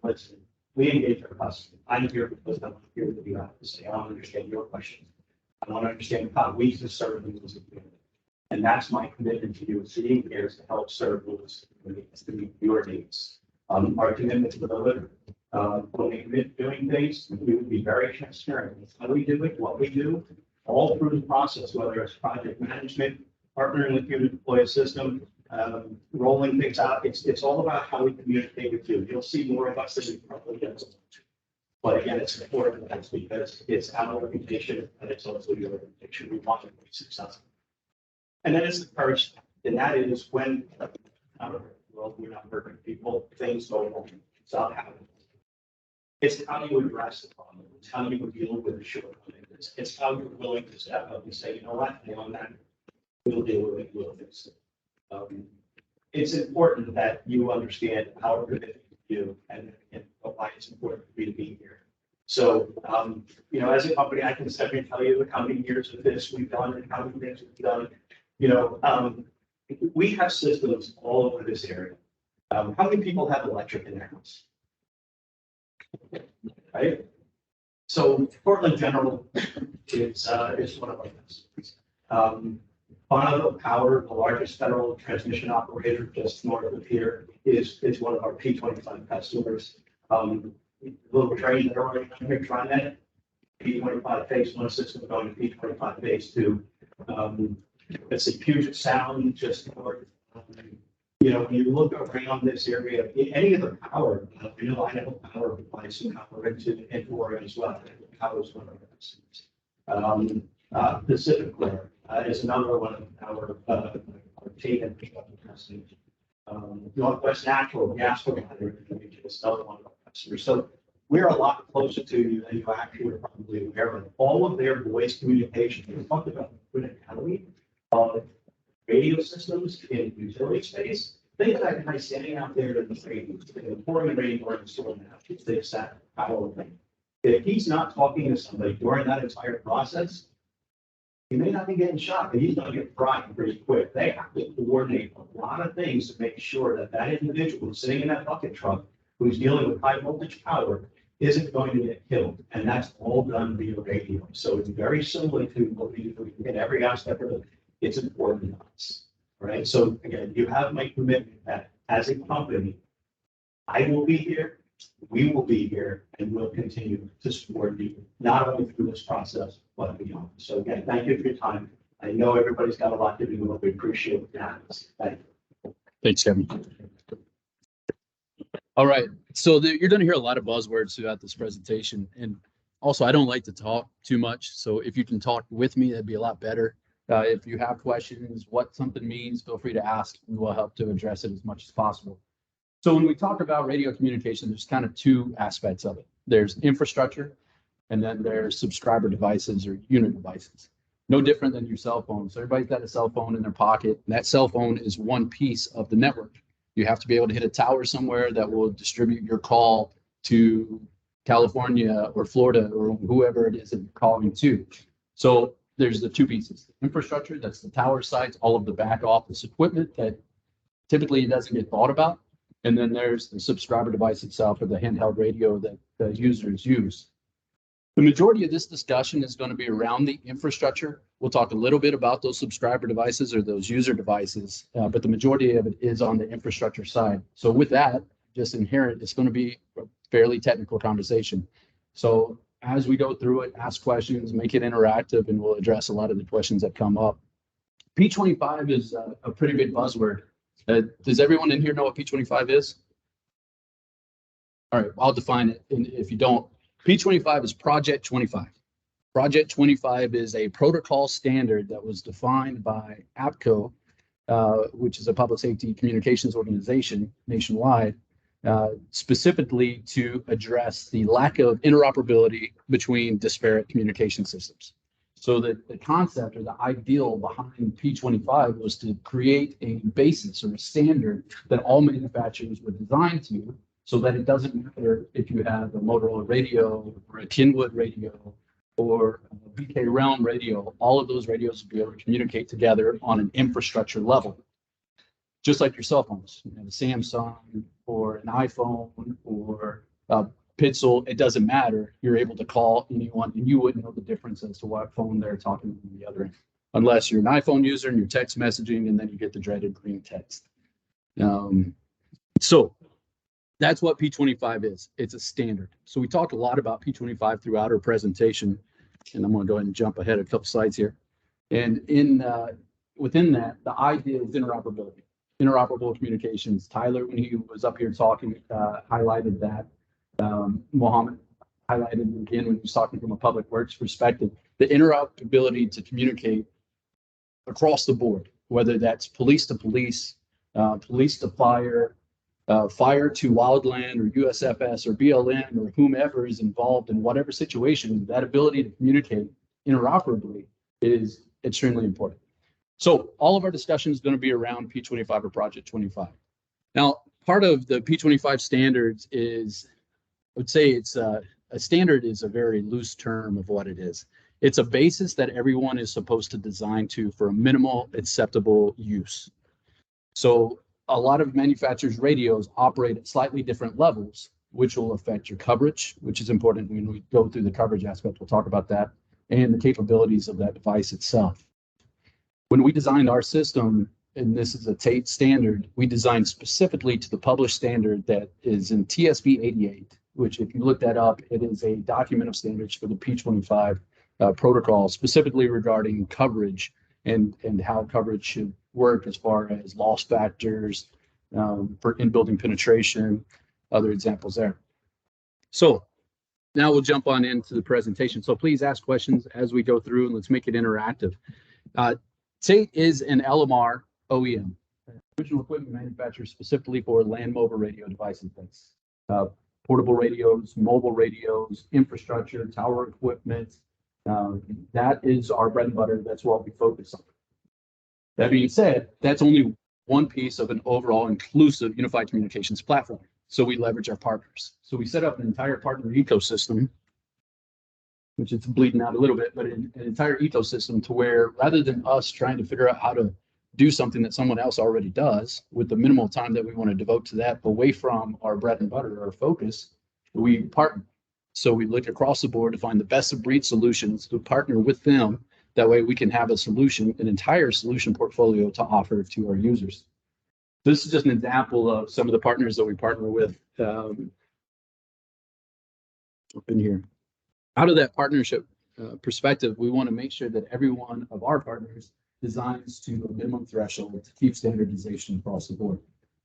listen, we engage our customers. I'm here because I'm here to be honest. I want to understand your questions. I want to understand how we can serve you as a community. And that's my commitment to you, sitting here, is to help serve those communities, to meet your needs. Our commitment to the delivery. When we commit to doing things, we will be very transparent with how we do it, what we do, all through the process, whether it's project management, partnering with you to deploy a system, rolling things out. It's all about how we communicate with you. You'll see more of us than you probably get. But again, it's important that's because it's our reputation and it's also your reputation. We want you to be successful. And then it's the first, and that is when, well, we're not perfect people, things go wrong. It's not happening. It's how you address the problem. It's how you deal with the shortcomings. It's how you're willing to step up and say, you know what, beyond that, we'll deal with it, we'll fix it. It's important that you understand our commitment to you and why it's important for me to be here. So, as a company, I can sit and tell you how many years of this we've done and how many things we've done. We have systems all over this area. How many people have electric in their house? Right? So Portland General is one of our customers. Bonneville Power, the largest federal transmission operator just north of here, is one of our P25 customers. Little train that are running on here, TriMet, P25 phase 1 system going to P25 phase 2. It's a Puget Sound just north. When you look around this area, any of the power, Idaho Power provides some power into Oregon as well. Power is one of our customers. Pacific Clear is another one of our Tait infrastructure customers. Northwest Natural Gas provider is another one of our customers. So we're a lot closer to you than you actually are probably aware of. All of their voice communication, we talked about criticality of radio systems in utility space. Think of that guy standing out there in the rain, pouring the rain or the storm now. They sat power thing. If he's not talking to somebody during that entire process, he may not be getting shot, but he's going to get fried pretty quick. They have to coordinate a lot of things to make sure that that individual sitting in that bucket truck who's dealing with high voltage power isn't going to get killed. And that's all done via radio. So it's very similar to what we do in every aspect of it. It's important to us. Right. So again, you have my commitment that as a company, I will be here, we will be here, and we'll continue to support you, not only through this process, but beyond. So again, thank you for your time. I know everybody's got a lot to do, but we appreciate that. Thank you. Thanks, Kevin. All right. So you're going to hear a lot of buzzwords throughout this presentation. And also, I don't like to talk too much. So if you can talk with me, that'd be a lot better. If you have questions, what something means, feel free to ask, and we'll help to address it as much as possible. So when we talk about radio communication, there's kind of two aspects of it. There's infrastructure, and then there's subscriber devices or unit devices. No different than your cell phone. So everybody's got a cell phone in their pocket, and that cell phone is one piece of the network. You have to be able to hit a tower somewhere that will distribute your call to California or Florida or whoever it is that you're calling to. So there's the two pieces. Infrastructure, that's the tower sites, all of the back office equipment that typically doesn't get thought about. And then there's the subscriber device itself, or the handheld radio that the users use. The majority of this discussion is going to be around the infrastructure. We'll talk a little bit about those subscriber devices or those user devices, but the majority of it is on the infrastructure side. So with that, just inherent, it's going to be a fairly technical conversation. So as we go through it, ask questions, make it interactive, and we'll address a lot of the questions that come up. P25 is a pretty big buzzword. Does everyone in here know what P25 is? All right, I'll define it. And if you don't, P25 is Project 25. Project 25 is a protocol standard that was defined by APCO, which is a public safety communications organization nationwide. specifically to address the lack of interoperability between disparate communication systems. So the concept or the ideal behind P25 was to create a basis or a standard that all manufacturers would design to, so that it doesn't matter if you have a Motorola radio or a Kenwood radio or a BK Realm radio, all of those radios will be able to communicate together on an infrastructure level. Just like your cell phones, you have a Samsung or an iPhone or a Pixel, it doesn't matter. You're able to call anyone and you wouldn't know the difference as to what phone they're talking on the other end, unless you're an iPhone user and you're text messaging and then you get the dreaded green text. So that's what P25 is. It's a standard. So we talked a lot about P25 throughout our presentation, and I'm going to go ahead and jump ahead a couple slides here. And within that, the idea is interoperability. Interoperable communications. Tyler, when he was up here talking, highlighted that. Mohammed highlighted again when he was talking from a public works perspective, the interoperability to communicate across the board, whether that's police to police, police to fire, fire to wildland or USFS or BLM or whomever is involved in whatever situation, that ability to communicate interoperably is extremely important. So all of our discussion is going to be around P25 or Project 25. Now, part of the P25 standards is, I would say it's a standard is a very loose term of what it is. It's a basis that everyone is supposed to design to for a minimal acceptable use. So a lot of manufacturers' radios operate at slightly different levels, which will affect your coverage, which is important when we go through the coverage aspect. We'll talk about that, and the capabilities of that device itself. When we designed our system, and this is a Tait standard, we designed specifically to the published standard that is in TSB 88, which if you look that up, it is a document of standards for the P25 protocol, specifically regarding coverage and how coverage should work as far as loss factors, for in-building penetration, other examples there. So now we'll jump on into the presentation. So please ask questions as we go through and let's make it interactive. Tait is an LMR OEM, original equipment manufacturer specifically for land mobile radio devices. That's portable radios, mobile radios, infrastructure, tower equipment. That is our bread and butter. That's what we focus on. That being said, that's only one piece of an overall inclusive unified communications platform. So we leverage our partners. So we set up an entire partner ecosystem, which is bleeding out a little bit, but an entire ecosystem to where rather than us trying to figure out how to do something that someone else already does with the minimal time that we want to devote to that away from our bread and butter, our focus, we partner. So we look across the board to find the best of breed solutions to partner with them. That way we can have a solution, an entire solution portfolio to offer to our users. This is just an example of some of the partners that we partner with up in here. Out of that partnership perspective, we want to make sure that every one of our partners designs to a minimum threshold to keep standardization across the board.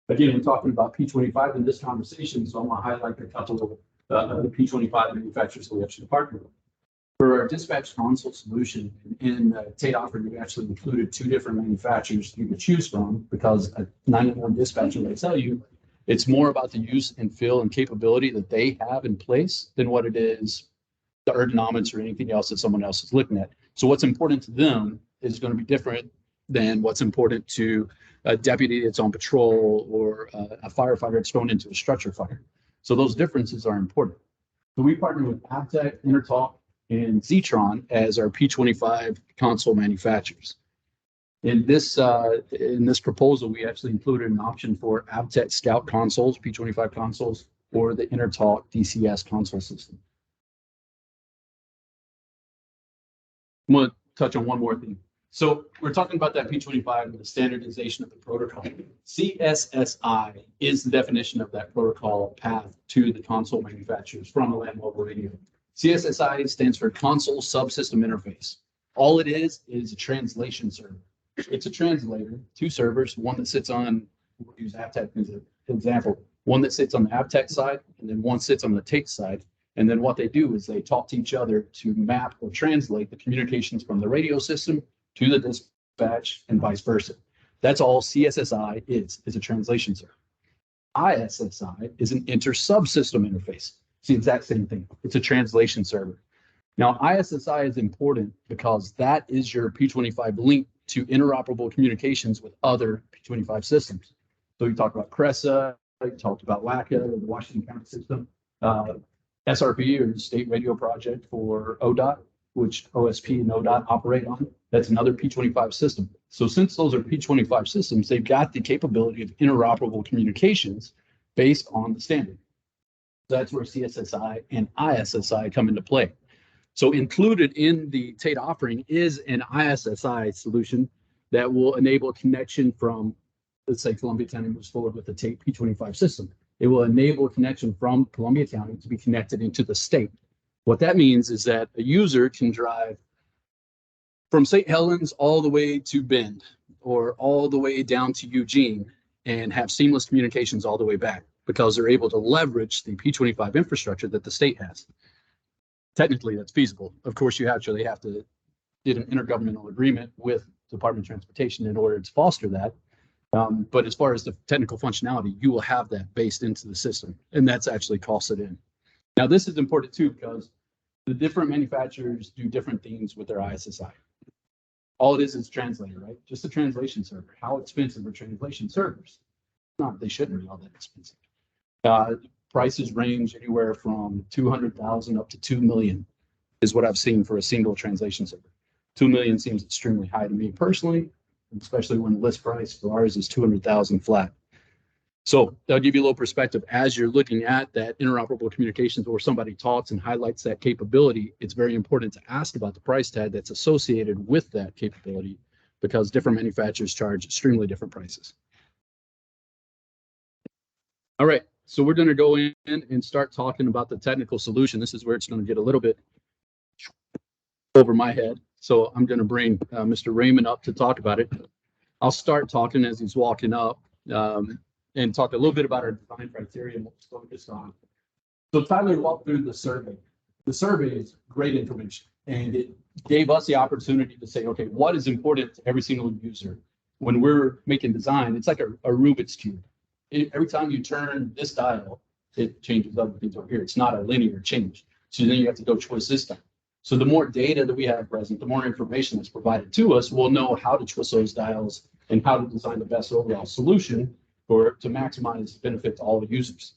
Again, we're talking about P25 in this conversation, so I'm going to highlight a couple of the P25 manufacturers that we actually partner with. For our dispatch console solution in Tait offering, we actually included two different manufacturers you can choose from because a 911 dispatcher will tell you it's more about the use and feel and capability that they have in place than what it is the ergonomics or anything else that someone else is looking at. So what's important to them is going to be different than what's important to a deputy that's on patrol or a firefighter that's thrown into a structure fire. So those differences are important. So we partner with Tait, Intertalk, and Zetron as our P25 console manufacturers. In this proposal, we actually included an option for Tait Scout consoles, P25 consoles, or the Intertalk DCS console system. I'm going to touch on one more thing. So we're talking about that P25 and the standardization of the protocol. CSSI is the definition of that protocol path to the console manufacturers from a land mobile radio. CSSI stands for Console Subsystem Interface. All it is a translation server. It's a translator, two servers, one that sits on, we'll use Tait as an example, one that sits on the Tait side, and then one sits on the Tait side. And then what they do is they talk to each other to map or translate the communications from the radio system to the dispatch and vice versa. That's all CSSI is a translation server. ISSI is an inter-subsystem interface. It's the exact same thing. It's a translation server. Now, ISSI is important because that is your P25 link to interoperable communications with other P25 systems. So you talked about CRESA, you talked about WACA, the Washington County system, SRP, or the State Radio Project for ODOT, which OSP and ODOT operate on. That's another P25 system. So since those are P25 systems, they've got the capability of interoperable communications based on the standard. That's where CSSI and ISSI come into play. So included in the Tait offering is an ISSI solution that will enable connection from, let's say Columbia County moves forward with the Tait P25 system. It will enable a connection from Columbia County to be connected into the state. What that means is that a user can drive from St. Helens all the way to Bend or all the way down to Eugene and have seamless communications all the way back because they're able to leverage the P25 infrastructure that the state has. Technically, that's feasible. Of course, you actually have to get an intergovernmental agreement with Department of Transportation in order to foster that. But as far as the technical functionality, you will have that based into the system, and that's actually costed in. Now, this is important too because the different manufacturers do different things with their ISSI. All it is translator, right? Just a translation server. How expensive are translation servers? Not, they shouldn't be all that expensive. Prices range anywhere from 200,000 up to 2 million is what I've seen for a single translation server. 2 million seems extremely high to me personally, especially when the list price for ours is 200,000 flat. So that'll give you a little perspective as you're looking at that interoperable communications or somebody talks and highlights that capability. It's very important to ask about the price tag that's associated with that capability because different manufacturers charge extremely different prices. All right, so we're going to go in and start talking about the technical solution. This is where it's going to get a little bit over my head. So I'm going to bring Mr. Raymond up to talk about it. I'll start talking as he's walking up. And talk a little bit about our design criteria and what we're focused on. So Tyler walked through the survey. The survey is great information, and it gave us the opportunity to say, okay, what is important to every single user? When we're making design, it's like a Rubik's Cube. Every time you turn this dial, it changes other things over here. It's not a linear change. So then you have to go twist this time. So the more data that we have present, the more information that's provided to us, we'll know how to twist those dials and how to design the best overall solution to maximize the benefit to all the users.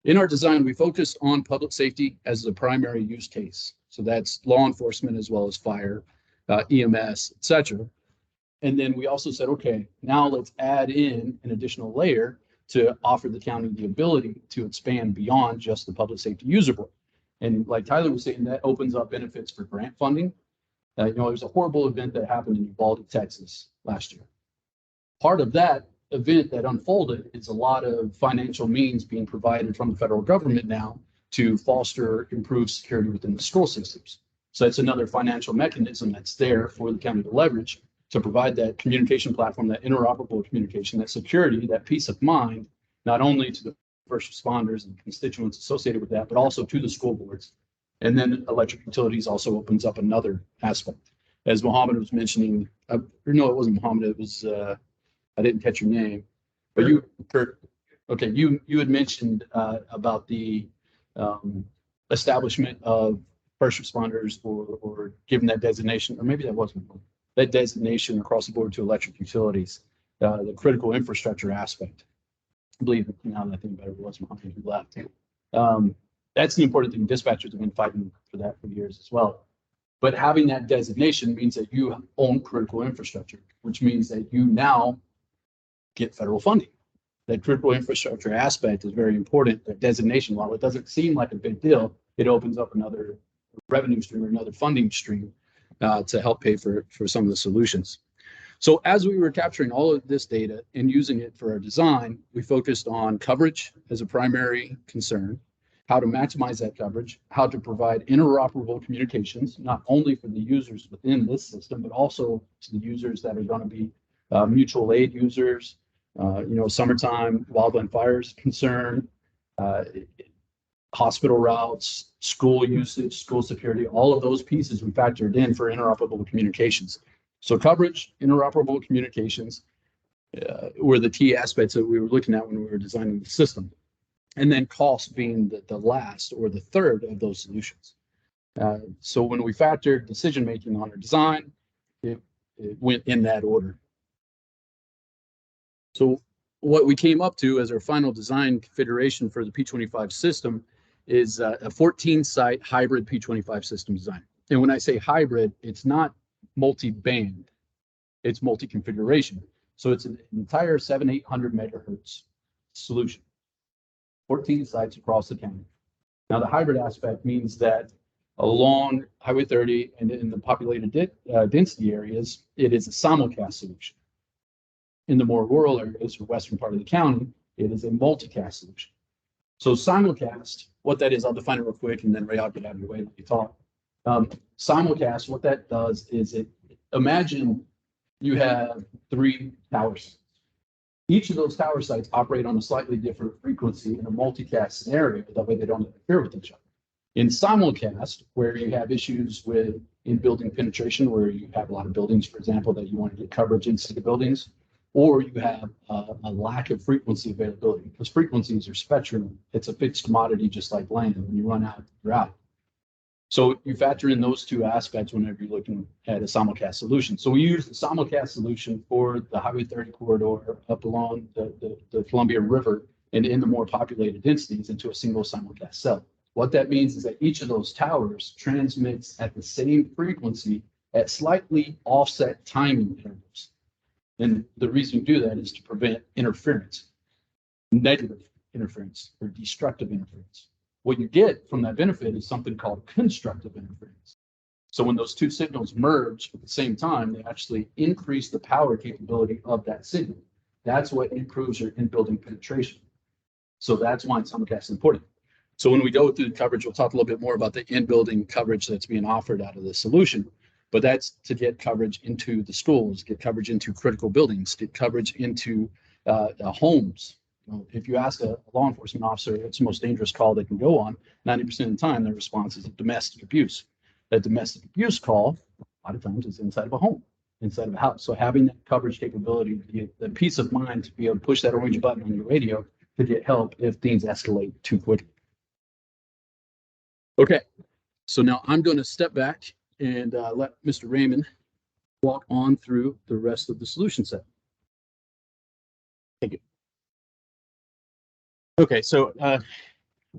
In our design, we focused on public safety as the primary use case. So that's law enforcement as well as fire, EMS, et cetera. And then we also said, okay, now let's add in an additional layer to offer the county the ability to expand beyond just the public safety user board. And like Tyler was saying, that opens up benefits for grant funding. There's a horrible event that happened in Uvalde, Texas last year. Part of that event that unfolded is a lot of financial means being provided from the federal government now to foster improved security within the school systems. So that's another financial mechanism that's there for the county to leverage to provide that communication platform, that interoperable communication, that security, that peace of mind, not only to the first responders and constituents associated with that, but also to the school boards. And then electric utilities also opens up another aspect. As Mohammed was mentioning, no, it wasn't Mohammed, it was, I didn't catch your name, but you, Kurt, okay, you had mentioned about the establishment of first responders or giving that designation, or maybe that wasn't that designation across the board to electric utilities, the critical infrastructure aspect. I believe now that I think about it, was Mohammed who left. That's the important thing. Dispatchers have been fighting for that for years as well. But having that designation means that you own critical infrastructure, which means that you now get federal funding. That critical infrastructure aspect is very important. That designation, while it doesn't seem like a big deal, it opens up another revenue stream or another funding stream to help pay for some of the solutions. So as we were capturing all of this data and using it for our design, we focused on coverage as a primary concern, how to maximize that coverage, how to provide interoperable communications, not only for the users within this system, but also to the users that are going to be mutual aid users, summertime wildland fires concern, hospital routes, school usage, school security, all of those pieces we factored in for interoperable communications. So coverage, interoperable communications, were the key aspects that we were looking at when we were designing the system. And then cost being the last or the third of those solutions. So when we factored decision-making on our design, it went in that order. So what we came up to as our final design configuration for the P25 system is a 14-site hybrid P25 system design. And when I say hybrid, it's not multi-band, it's multi-configuration. So it's an entire 700-800 megahertz solution, 14 sites across the county. Now the hybrid aspect means that along Highway 30 and in the populated density areas, it is a simulcast solution. In the more rural areas or western part of the county, it is a multicast solution. So simulcast, what that is, I'll define it real quick and then Ray, I'll get out of your way when you talk. Simulcast, what that does is imagine you have 3 tower sites. Each of those tower sites operate on a slightly different frequency in a multicast scenario, that way they don't interfere with each other. In simulcast, where you have issues with in-building penetration, where you have a lot of buildings, for example, that you want to get coverage inside the buildings, or you have a lack of frequency availability, because frequencies are spectrum. It's a fixed commodity, just like land. When you run out, you're out. So you factor in those 2 aspects whenever you're looking at a simulcast solution. So we use the simulcast solution for the Highway 30 corridor up along the Columbia River and in the more populated densities into a single simulcast cell. What that means is that each of those towers transmits at the same frequency at slightly offset timing intervals. And the reason we do that is to prevent interference, negative interference or destructive interference. What you get from that benefit is something called constructive interference. So when those 2 signals merge at the same time, they actually increase the power capability of that signal. That's what improves your in-building penetration. So that's why simulcast is important. So when we go through the coverage, we'll talk a little bit more about the in-building coverage that's being offered out of the solution. But that's to get coverage into the schools, get coverage into critical buildings, get coverage into homes. If you ask a law enforcement officer, it's the most dangerous call they can go on, 90% of the time, their response is domestic abuse. That domestic abuse call, a lot of times, is inside of a home, inside of a house. So having that coverage capability, the peace of mind to be able to push that orange button on your radio to get help if things escalate too quickly. Okay, so now I'm going to step back and let Mr. Raymond walk on through the rest of the solution set. Thank you. Okay, so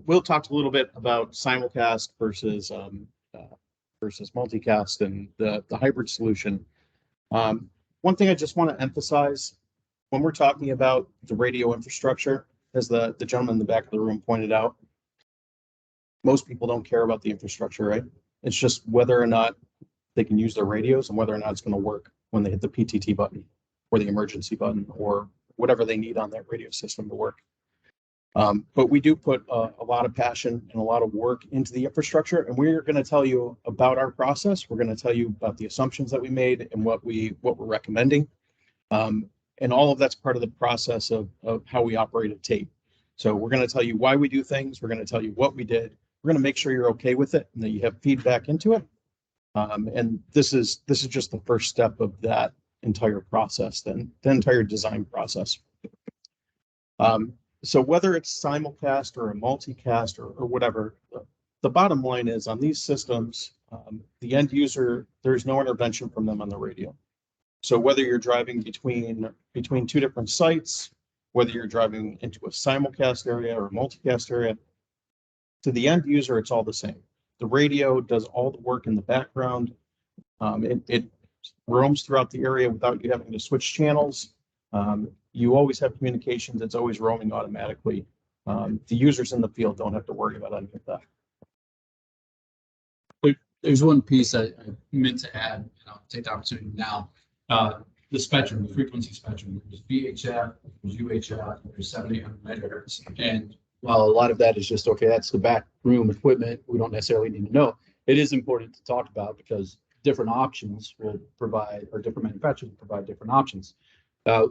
Will talked a little bit about simulcast versus multicast and the hybrid solution. One thing I just want to emphasize when we're talking about the radio infrastructure, as the gentleman in the back of the room pointed out, most people don't care about the infrastructure, right? It's just whether or not they can use their radios and whether or not it's going to work when they hit the PTT button or the emergency button or whatever they need on that radio system to work. But we do put a lot of passion and a lot of work into the infrastructure, and we're going to tell you about our process. We're going to tell you about the assumptions that we made and what we're recommending. And all of that's part of the process of how we operate at Tait. So we're going to tell you why we do things. We're going to tell you what we did. We're going to make sure you're okay with it and that you have feedback into it. And this is just the first step of that entire process, then the entire design process. So whether it's simulcast or a multicast or whatever, the bottom line is on these systems, the end user, there's no intervention from them on the radio. So whether you're driving between 2 different sites, whether you're driving into a simulcast area or a multicast area, to the end user, it's all the same. The radio does all the work in the background. It roams throughout the area without you having to switch channels. You always have communications. It's always roaming automatically. The users in the field don't have to worry about any of that. There's one piece I meant to add, and I'll take the opportunity now. The spectrum, the frequency spectrum, there's VHF, there's UHF, there's 700-800 megahertz. And while a lot of that is just, okay, that's the back room equipment, we don't necessarily need to know. It is important to talk about because different options will provide, or different manufacturers will provide different options.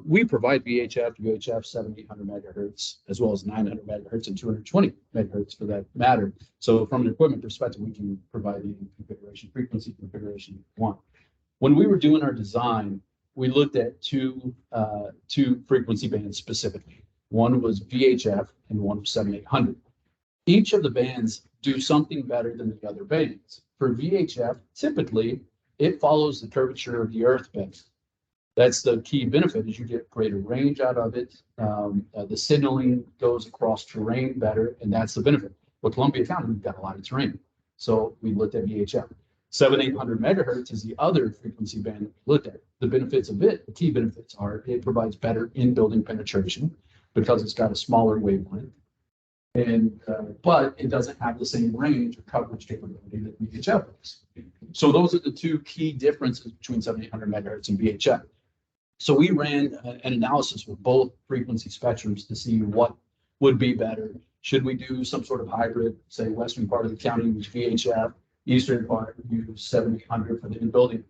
We provide VHF, UHF, 700-800 megahertz, as well as 900 megahertz and 220 megahertz for that matter. So from an equipment perspective, we can provide any configuration, frequency configuration you want. When we were doing our design, we looked at two frequency bands specifically. One was VHF and one was 7800. Each of the bands do something better than the other bands. For VHF, typically it follows the curvature of the earth bed. That's the key benefit, is you get greater range out of it. The signaling goes across terrain better, and that's the benefit. With Columbia County, we've got a lot of terrain. So we looked at VHF. 7,800 megahertz is the other frequency band that we looked at. The benefits of it, the key benefits are it provides better in-building penetration because it's got a smaller wavelength. And but it doesn't have the same range or coverage capability that VHF does. So those are the two key differences between 7,800 megahertz and VHF. So we ran an analysis with both frequency spectrums to see what would be better. Should we do some sort of hybrid, say western part of the county use VHF, eastern part use 7,800 for the in-building,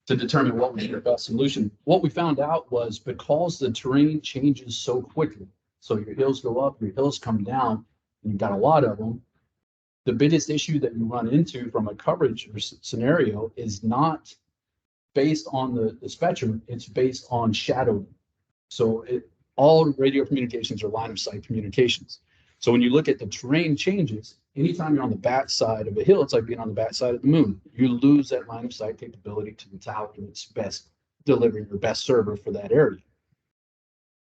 to determine what was the best solution. What we found out was, because the terrain changes so quickly, so your hills go up, your hills come down, and you've got a lot of them, the biggest issue that you run into from a coverage scenario is not based on the spectrum, it's based on shadowing. So all radio communications are line of sight communications. So when you look at the terrain changes, anytime you're on the back side of a hill, it's like being on the back side of the moon. You lose that line of sight capability to the tower and its best delivery or best server for that area.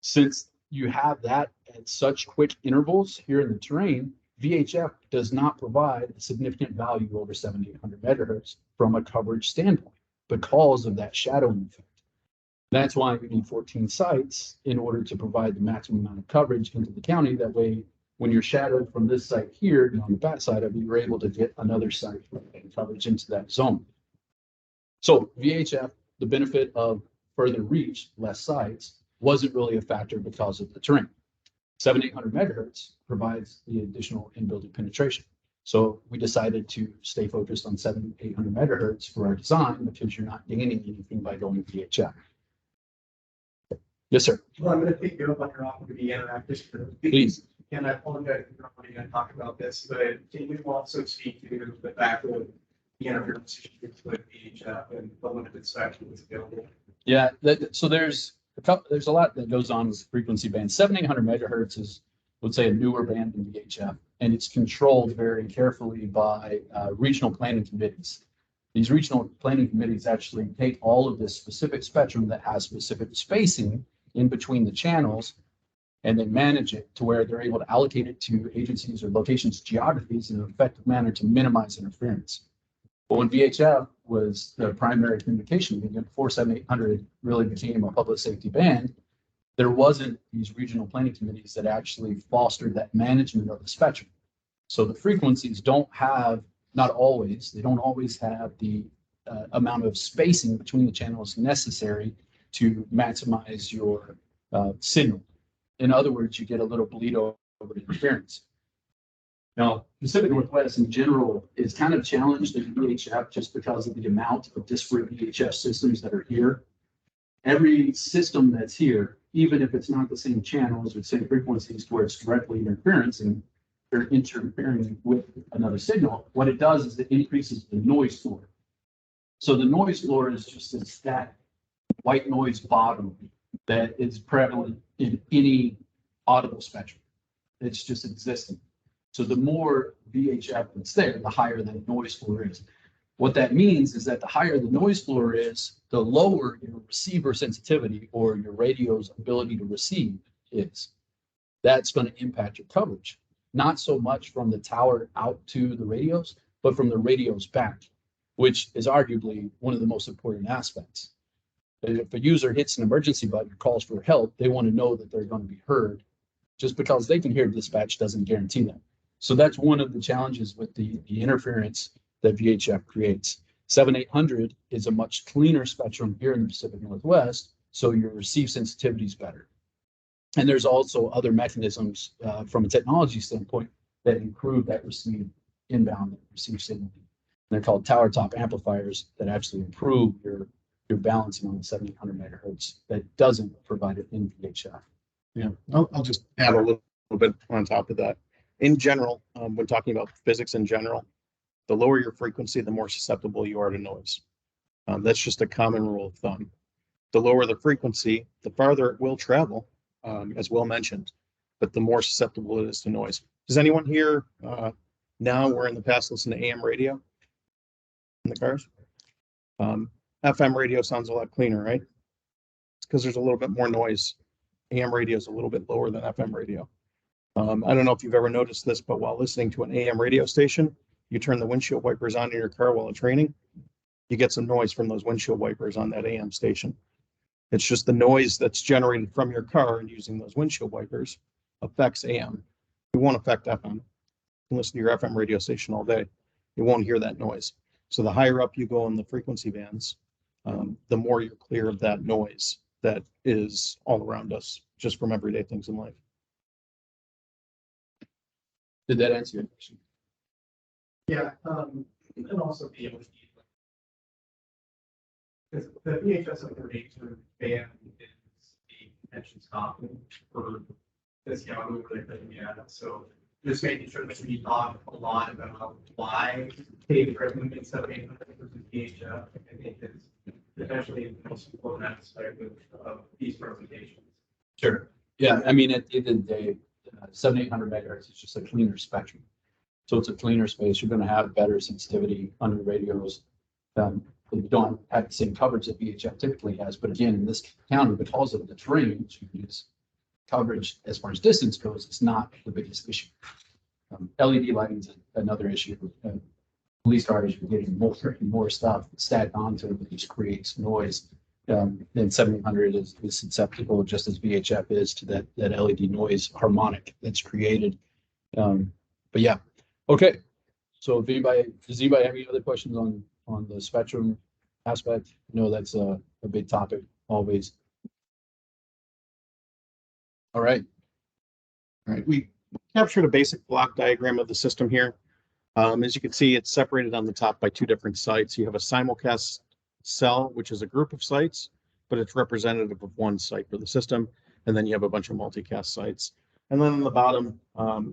Since you have that at such quick intervals here in the terrain, VHF does not provide a significant value over 7,800 megahertz from a coverage standpoint because of that shadowing effect. That's why we need 14 sites in order to provide the maximum amount of coverage into the county. That way, when you're shadowed from this site here, on the back side of it, you're able to get another site and coverage into that zone. So VHF, the benefit of further reach, less sites, wasn't really a factor because of the terrain. 7,800 megahertz provides the additional in-building penetration. So we decided to stay focused on 7,800 megahertz for our design, because you're not gaining anything by going VHF. Yes, sir. Well, I'm going to pick you up on your offer to be interactive. Please. And I apologize if you're not going to talk about this, but can you also speak to the fact of the interference issues with VHF and the limited spectrum that's available? Yeah, so there's a lot that goes on with frequency band. 7,800 megahertz is, let's say, a newer band than VHF, and it's controlled very carefully by regional planning committees. These regional planning committees actually take all of this specific spectrum that has specific spacing in between the channels, and they manage it to where they're able to allocate it to agencies or locations, geographies in an effective manner to minimize interference. But when VHF was the primary communication medium before 7,800 really became a public safety band, there wasn't these regional planning committees that actually fostered that management of the spectrum. So the frequencies don't have, not always, they don't always have the amount of spacing between the channels necessary to maximize your signal. In other words, you get a little bleed over interference. Now, Pacific Northwest in general is kind of challenged in VHF just because of the amount of disparate VHF systems that are here. Every system that's here, even if it's not the same channels with same frequencies to where it's directly interfering with another signal, what it does is it increases the noise floor. So the noise floor is just a static white noise bottom that is prevalent in any audible spectrum. It's just existing. So the more VHF that's there, the higher the noise floor is. What that means is that the higher the noise floor is, the lower your receiver sensitivity or your radio's ability to receive is. That's going to impact your coverage. Not so much from the tower out to the radios, but from the radios back, which is arguably one of the most important aspects. If a user hits an emergency button or calls for help, they want to know that they're going to be heard. Just because they can hear dispatch doesn't guarantee that. So that's one of the challenges with the interference that VHF creates. 7,800 is a much cleaner spectrum here in the Pacific Northwest, so your receive sensitivity is better. And there's also other mechanisms from a technology standpoint that improve that receive inbound and receive signal. They're called tower top amplifiers that actually improve your balancing on the 7,800 megahertz that doesn't provide it in VHF. Yeah, I'll just add a little bit on top of that. In general, when talking about physics in general, the lower your frequency, the more susceptible you are to noise. That's just a common rule of thumb. The lower the frequency, the farther it will travel, as Will mentioned, but the more susceptible it is to noise. Does anyone here now or in the past listen to AM radio in the cars? FM radio sounds a lot cleaner, right? It's because there's a little bit more noise. AM radio is a little bit lower than FM radio. I don't know if you've ever noticed this, but while listening to an AM radio station, you turn the windshield wipers on in your car while it's raining, you get some noise from those windshield wipers on that AM station. It's just the noise that's generated from your car and using those windshield wipers affects AM. It won't affect FM. You can listen to your FM radio station all day. You won't hear that noise. So the higher up you go in the frequency bands, the more you're clear of that noise that is all around us, just from everyday things in life. Did that answer your question? Yeah, and also be able to. Because the VHS information band is the pension stop for this young, yeah, so just making sure that we talk a lot about why Tait recommended 7,800 versus VHF. I think it's potentially the most important aspect of these presentations. Sure. Yeah, I mean, at the end of the day, 7,800 megahertz is just a cleaner spectrum. So it's a cleaner space. You're going to have better sensitivity under radios. You don't have the same coverage that VHF typically has. But again, in this county, because of the terrain, which is coverage as far as distance goes, it's not the biggest issue. LED lighting is another issue. Police cars are getting more and more stuff stacked onto it that just creates noise. Then 700 is susceptible, just as VHF is, to that LED noise harmonic that's created. But yeah, okay. So if does anybody have any other questions on the spectrum aspect? No, that's a big topic always. All right. All right, we captured a basic block diagram of the system here. As you can see, it's separated on the top by two different sites. You have a simulcast cell, which is a group of sites, but it's representative of one site for the system. And then you have a bunch of multicast sites. And then on the bottom,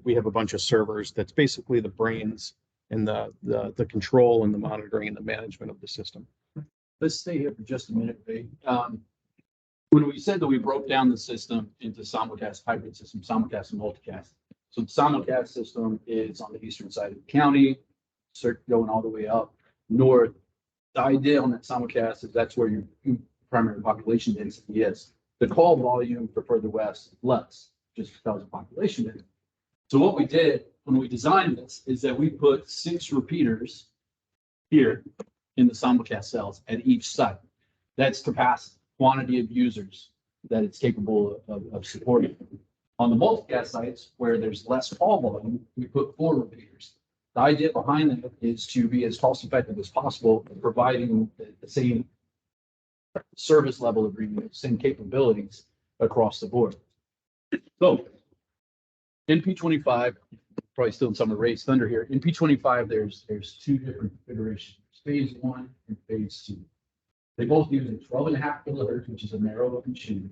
we have a bunch of servers. That's basically the brains and the control and the monitoring and the management of the system. Let's stay here for just a minute, Dave. When we said that we broke down the system into simulcast, hybrid system, simulcast, and multicast. So the simulcast system is on the eastern side of the county, going all the way up north. The idea on that simulcast is that's where your primary population density is. The call volume for further west is less, just because of population density. So what we did when we designed this is that we put 6 repeaters here in the simulcast cells at each site. That's capacity, quantity of users that it's capable of supporting. On the multicast sites where there's less call volume, we put 4 repeaters. The idea behind that is to be as cost effective as possible, providing the same service level agreement, same capabilities across the board. So in P25, probably still in some of Ray's thunder here. In P25, there's 2 different configurations, phase 1 and phase 2. They both use a 12.5 kilohertz, which is a narrow open channel.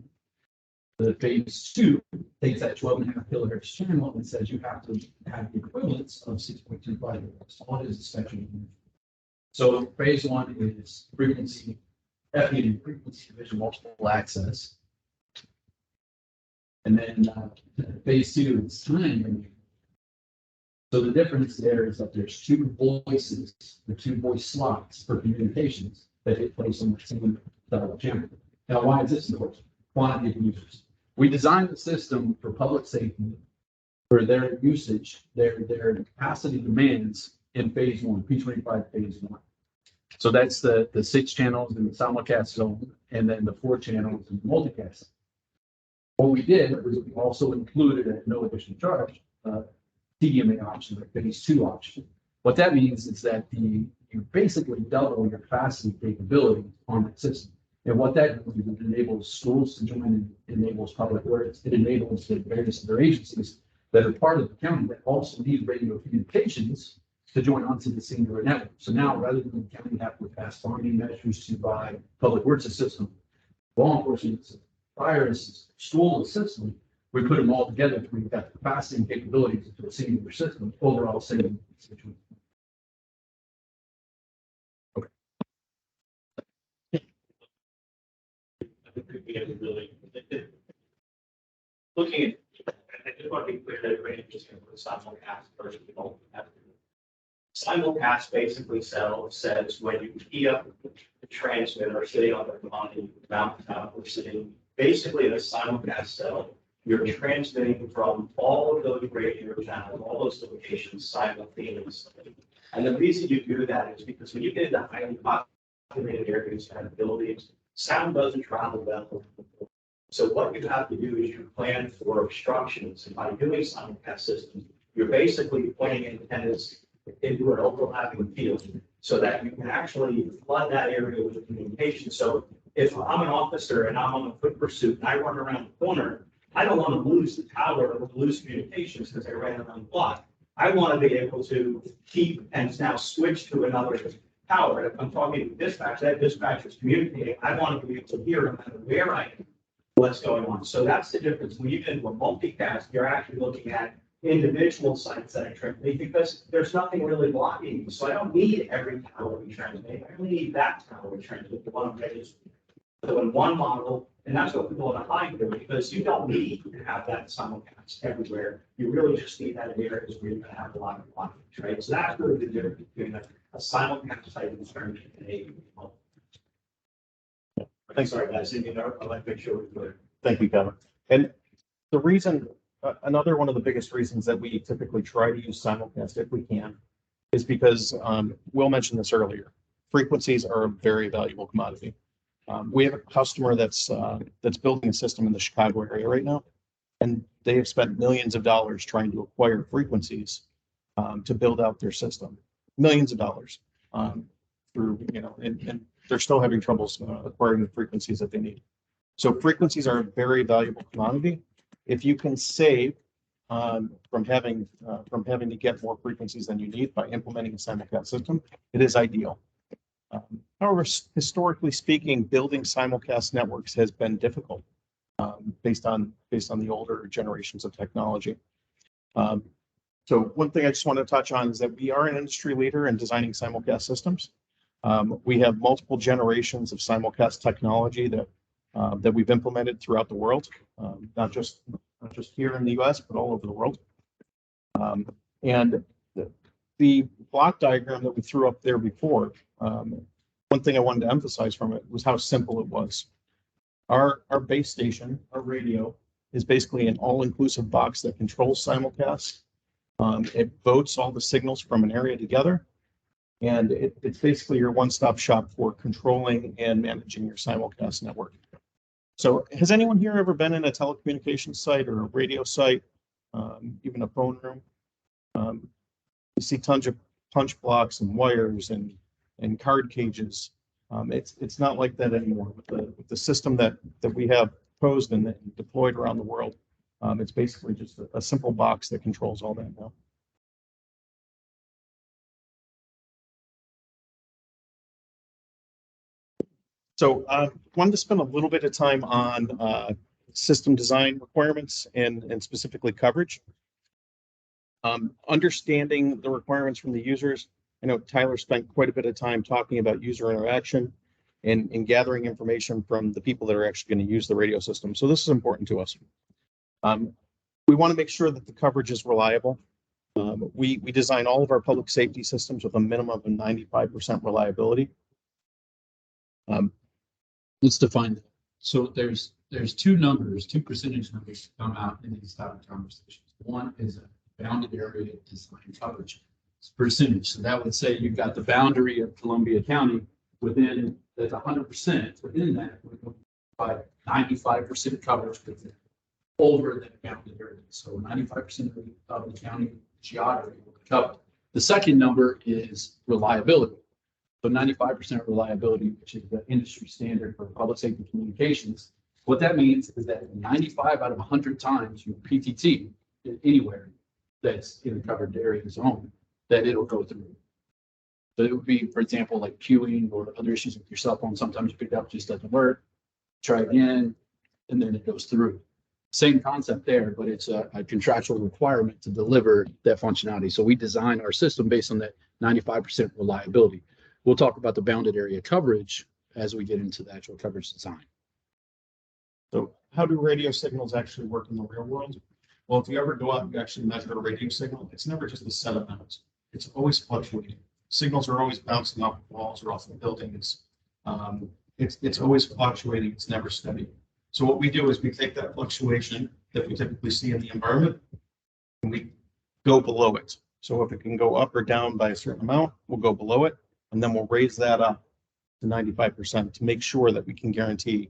The phase 2 takes that 12.5 kilohertz channel and says you have to have the equivalence of 6.25 kilohertz. All it is spectrum. So phase 1 is frequency, FED, frequency division, multiple access. And then phase 2 is time. So the difference there is that there's 2 voices, the 2 voice slots for communications that take place on the same channel. Now, why is this important? Quantity of users. We designed the system for public safety, for their usage, their capacity demands in phase 1, P25 phase 1. So that's the 6 channels in the simulcast zone, and then the 4 channels in the multicast. What we did was we also included at no additional charge, TDMA option, or phase 2 option. What that means is that you basically double your capacity capability on the system. And what that does is it enables schools to join, it enables public works, it enables the various other agencies that are part of the county that also need radio communications to join onto the singular network. So now, rather than the county have to pass bonding measures to buy public works system, law enforcement system, fire system, school system, we put them all together to bring that capacity and capabilities into a singular system, overall saving the situation. it really, looking at, I just want to be clear that everybody just going to put simulcast first. We don't have to. Simulcast basically says when you key up the transmitter sitting on the mountaintop or sitting basically in a simulcast cell, you're transmitting from all of those radio channels, all those locations simultaneously. And the reason you do that is because when you get into highly populated areas and buildings, sound doesn't travel well. So what you have to do is you plan for obstructions. And by doing simulcast systems, you're basically pointing antennas into an overlapping field so that you can actually flood that area with communication. So if I'm an officer and I'm on a foot pursuit and I run around the corner, I don't want to lose the tower or lose communications because I ran around the block. I want to be able to keep and now switch to another tower. If I'm talking to dispatch, that dispatcher is communicating. I want to be able to hear no matter where I am, what's going on. So that's the difference. When you get into a multicast, you're actually looking at individual sites that I transmit because there's nothing really blocking. So I don't need every tower we transmit. I only need that tower we transmit, the one I'm ready. So in one model, and that's what people want to hide there, because you don't need to have that simulcast everywhere. You really just need that in areas where you're going to have a lot of blockage, right? So that's really the difference between a simulcast type instrument and a model. Thanks. Sorry, guys. I'd like to make sure we're clear. Thank you, Kevin. And the reason, another one of the biggest reasons that we typically try to use simulcast if we can is because Will mentioned this earlier. Frequencies are a very valuable commodity. We have a customer that's building a system in the Chicago area right now, and they have spent millions of dollars trying to acquire frequencies to build out their system. Millions of dollars through, and they're still having troubles acquiring the frequencies that they need. So frequencies are a very valuable commodity. If you can save from having to get more frequencies than you need by implementing a simulcast system, it is ideal. However, historically speaking, building simulcast networks has been difficult based on the older generations of technology. So one thing I just want to touch on is that we are an industry leader in designing simulcast systems. We have multiple generations of simulcast technology that we've implemented throughout the world, not just here in the U.S., but all over the world. And the block diagram that we threw up there before, one thing I wanted to emphasize from it was how simple it was. Our base station, our radio, is basically an all-inclusive box that controls simulcast. It votes all the signals from an area together, and it's basically your one-stop shop for controlling and managing your simulcast network. So has anyone here ever been in a telecommunications site or a radio site, even a phone room? You see tons of punch blocks and wires and card cages. It's not like that anymore with the system that we have proposed and deployed around the world. It's basically just a simple box that controls all that now. So I wanted to spend a little bit of time on system design requirements and specifically coverage. Understanding the requirements from the users. I know Tyler spent quite a bit of time talking about user interaction and gathering information from the people that are actually going to use the radio system. So this is important to us. We want to make sure that the coverage is reliable. We design all of our public safety systems with a minimum of 95% reliability. Let's define that. So there's two percentage numbers that come out in these type of conversations. One is a bounded area design coverage. It's percentage. So that would say you've got the boundary of Columbia County within that's 100% within that, by 95% coverage within over that bounded area. So 95% of the county geography will be covered. The second number is reliability. So 95% reliability, which is the industry standard for public safety communications. What that means is that 95 out of 100 times you PTT anywhere that's in the covered area zone, that it'll go through. So it would be, for example, like queuing or other issues with your cell phone. Sometimes you pick it up, just doesn't work. Try again, and then it goes through. Same concept there, but it's a contractual requirement to deliver that functionality. So we design our system based on that 95% reliability. We'll talk about the bounded area coverage as we get into the actual coverage design. So how do radio signals actually work in the real world? Well, if you ever go out and actually measure a radio signal, it's never just a set amount. It's always fluctuating. Signals are always bouncing off the walls or off the buildings. It's always fluctuating. It's never steady. So what we do is we take that fluctuation that we typically see in the environment and we go below it. So if it can go up or down by a certain amount, we'll go below it, and then we'll raise that up to 95% to make sure that we can guarantee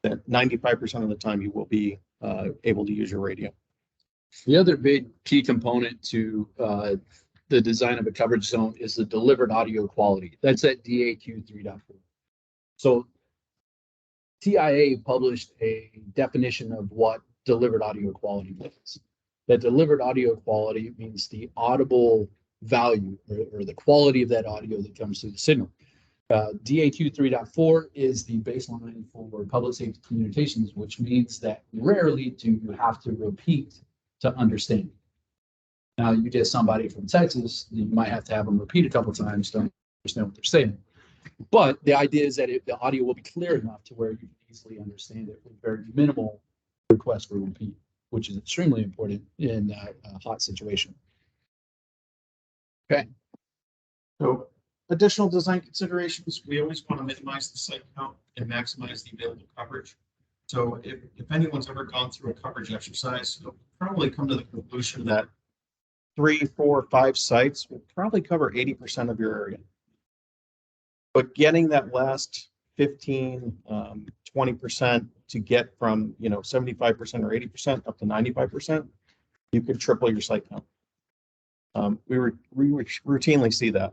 that 95% of the time you will be able to use your radio. The other big key component to the design of a coverage zone is the delivered audio quality. That's at DAQ 3.4. So TIA published a definition of what delivered audio quality means. That delivered audio quality means the audible value or the quality of that audio that comes through the signal. DAQ 3.4 is the baseline for public safety communications, which means that rarely do you have to repeat to understand. Now, you get somebody from Texas, you might have to have them repeat a couple times to understand what they're saying. But the idea is that the audio will be clear enough to where you can easily understand it with very minimal request for repeat, which is extremely important in a hot situation. Okay. So additional design considerations, we always want to minimize the site count and maximize the available coverage. So if anyone's ever gone through a coverage exercise, you'll probably come to the conclusion that 3, 4, 5 sites will probably cover 80% of your area. But getting that last 15, 20% to get from 75% or 80% up to 95%, you could triple your site count. We routinely see that.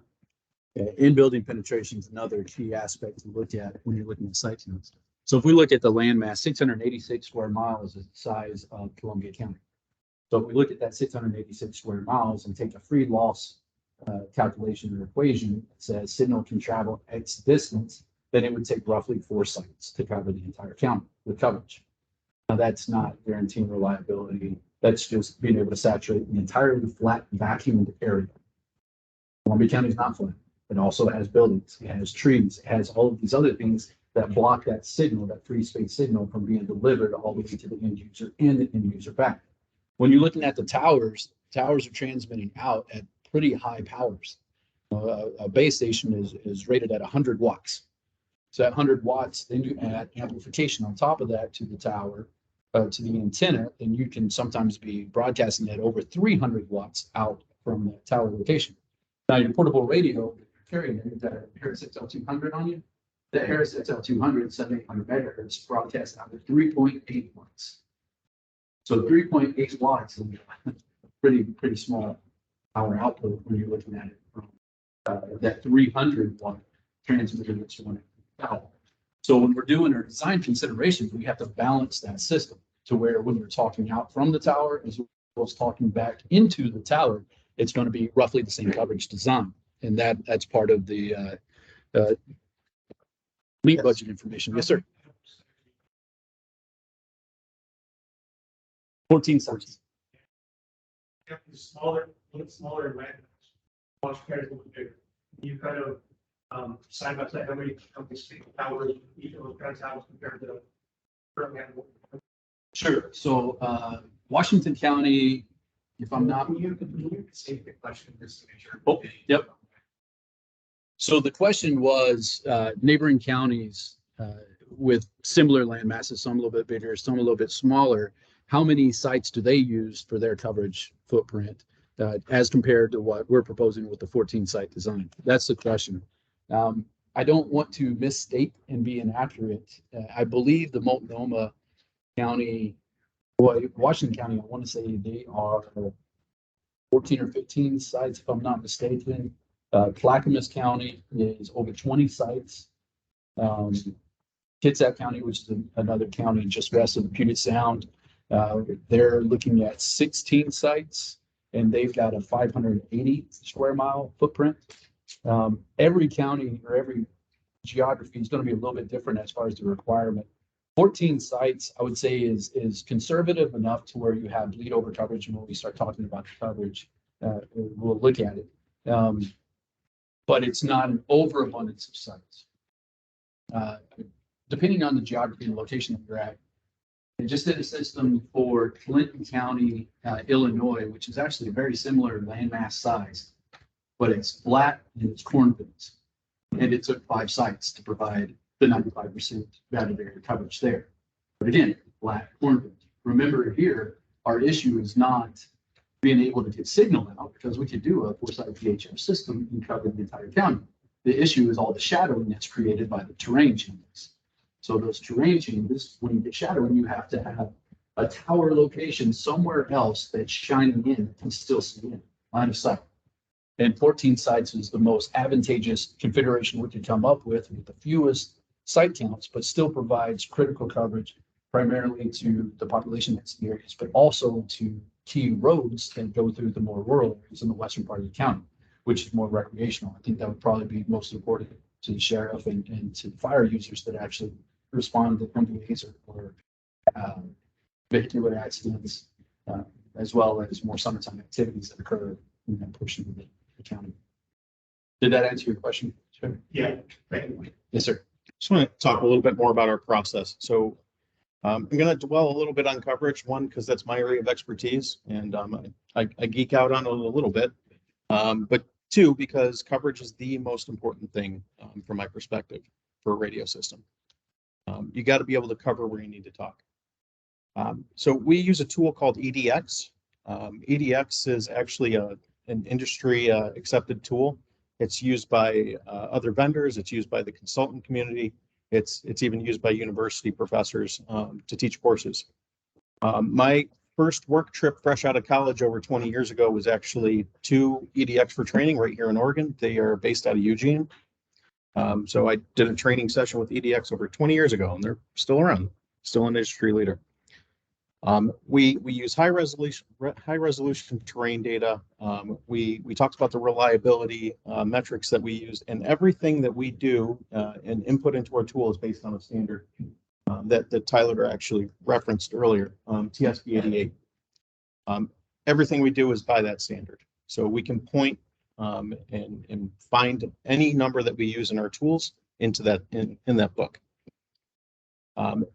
In-building penetration is another key aspect to look at when you're looking at site counts. So if we look at the landmass, 686 square miles is the size of Columbia County. So if we look at that 686 square miles and take a free loss calculation or equation that says signal can travel X distance, then it would take roughly 4 sites to cover the entire county with coverage. Now that's not guaranteeing reliability. That's just being able to saturate the entirely flat vacuumed area. Columbia County is not flat. It also has buildings, it has trees, it has all of these other things that block that signal, that free space signal from being delivered all the way to the end user and the end user back. When you're looking at the towers are transmitting out at pretty high powers. A base station is rated at 100 watts. So at 100 watts, then you add amplification on top of that to the tower, to the antenna, then you can sometimes be broadcasting at over 300 watts out from the tower location. Now your portable radio, carrying that Harris XL200 on you, that Harris XL200 7,800 megahertz broadcasts out at 3.8 watts. So 3.8 watts is pretty small power output when you're looking at it from that 300 watt transmitter that's running out. So when we're doing our design considerations, we have to balance that system to where when you're talking out from the tower as well as talking back into the tower, it's going to be roughly the same coverage design. And that's part of the lead budget information. Yes, sir. 14 sites. Have the smaller, a little smaller land, launch pad is a little bigger. You kind of side by side, how many companies towers each of those guys have compared to currently have. Sure. So Washington County, if I'm not. Can you say the question just to make sure? Oh, yep. So the question was neighboring counties with similar land masses, some a little bit bigger, some a little bit smaller. How many sites do they use for their coverage footprint as compared to what we're proposing with the 14 site design? That's the question. I don't want to misstate and be inaccurate. I believe the Multnomah County, Washington County, I want to say they are 14 or 15 sites, if I'm not mistaken. Clackamas County is over 20 sites. Kitsap County, which is another county just west of the Puget Sound, they're looking at 16 sites, and they've got a 580 square mile footprint. Every county or every geography is going to be a little bit different as far as the requirement. 14 sites, I would say, is conservative enough to where you have bleed over coverage. And when we start talking about the coverage, we'll look at it. But it's not an overabundance of sites. Depending on the geography and location that you're at, And just did a system for Clinton County, Illinois, which is actually a very similar landmass size, but it's flat and it's cornfields. And it took 5 sites to provide the 95% bounded area coverage there. But again, flat cornfield. Remember here, our issue is not being able to get signal out because we could do a 4-site VHF system and cover the entire county. The issue is all the shadowing that's created by the terrain changes. So those terrain changes, when you get shadowing, you have to have a tower location somewhere else that's shining in and still see in line of sight. And 14 sites is the most advantageous configuration we could come up with the fewest site counts, but still provides critical coverage primarily to the population density areas, but also to key roads that go through the more rural areas in the western part of the county, which is more recreational. I think that would probably be most important to the sheriff and to the fire users that actually respond to MVAs or vehicular accidents, as well as more summertime activities that occur in that portion of the county. Did that answer your question? Sure. Yeah, thank you. Yes, sir. Just want to talk a little bit more about our process. So I'm going to dwell a little bit on coverage, one, because that's my area of expertise, and I geek out on it a little bit. But 2, because coverage is the most important thing from my perspective for a radio system. You got to be able to cover where you need to talk. So we use a tool called EDX. EDX is actually an industry accepted tool. It's used by other vendors. It's used by the consultant community. It's even used by university professors to teach courses. My first work trip fresh out of college over 20 years ago was actually to EDX for training right here in Oregon. They are based out of Eugene. So I did a training session with EDX over 20 years ago, and they're still around, still an industry leader. We use high resolution terrain data. We talked about the reliability metrics that we use, and everything that we do and input into our tool is based on a standard that Tyler actually referenced earlier, TSP 88. Everything we do is by that standard. So we can point and find any number that we use in our tools into that in that book.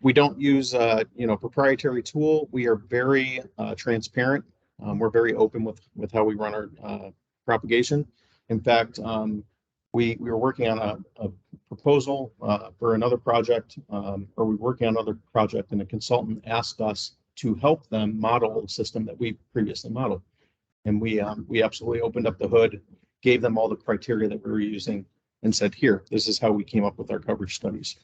We don't use proprietary tool. We are very transparent. We're very open with how we run our propagation. In fact, we were working on a proposal for another project, or we were working on another project, and a consultant asked us to help them model a system that we previously modeled. And we absolutely opened up the hood, gave them all the criteria that we were using, and said, here, this is how we came up with our coverage studies.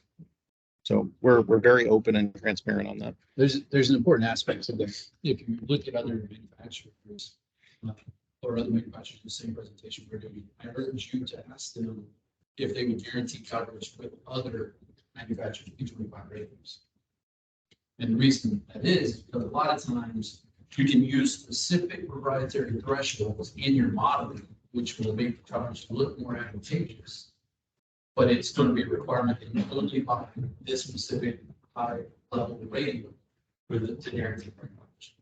So we're very open and transparent on that. There's an important aspect of this. If you look at other manufacturers or other manufacturers in the same presentation we're doing, I urge you to ask them if they would guarantee coverage with other manufacturers P25 radios. And the reason that is because a lot of times you can use specific proprietary thresholds in your modeling, which will make the coverage look more advantageous. But it's going to be a requirement that you only buy this specific high level radio for the to guarantee coverage.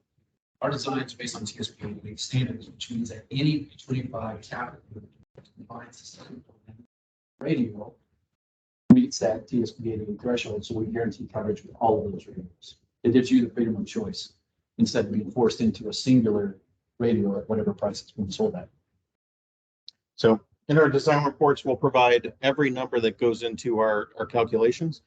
Our design is based on TSP standards, which means that any P25 cabinet combined system radio meets that TSP threshold, so we guarantee coverage with all of those radios. It gives you the freedom of choice instead of being forced into a singular radio at whatever price it's being sold at. So in our design reports, we'll provide every number that goes into our calculations.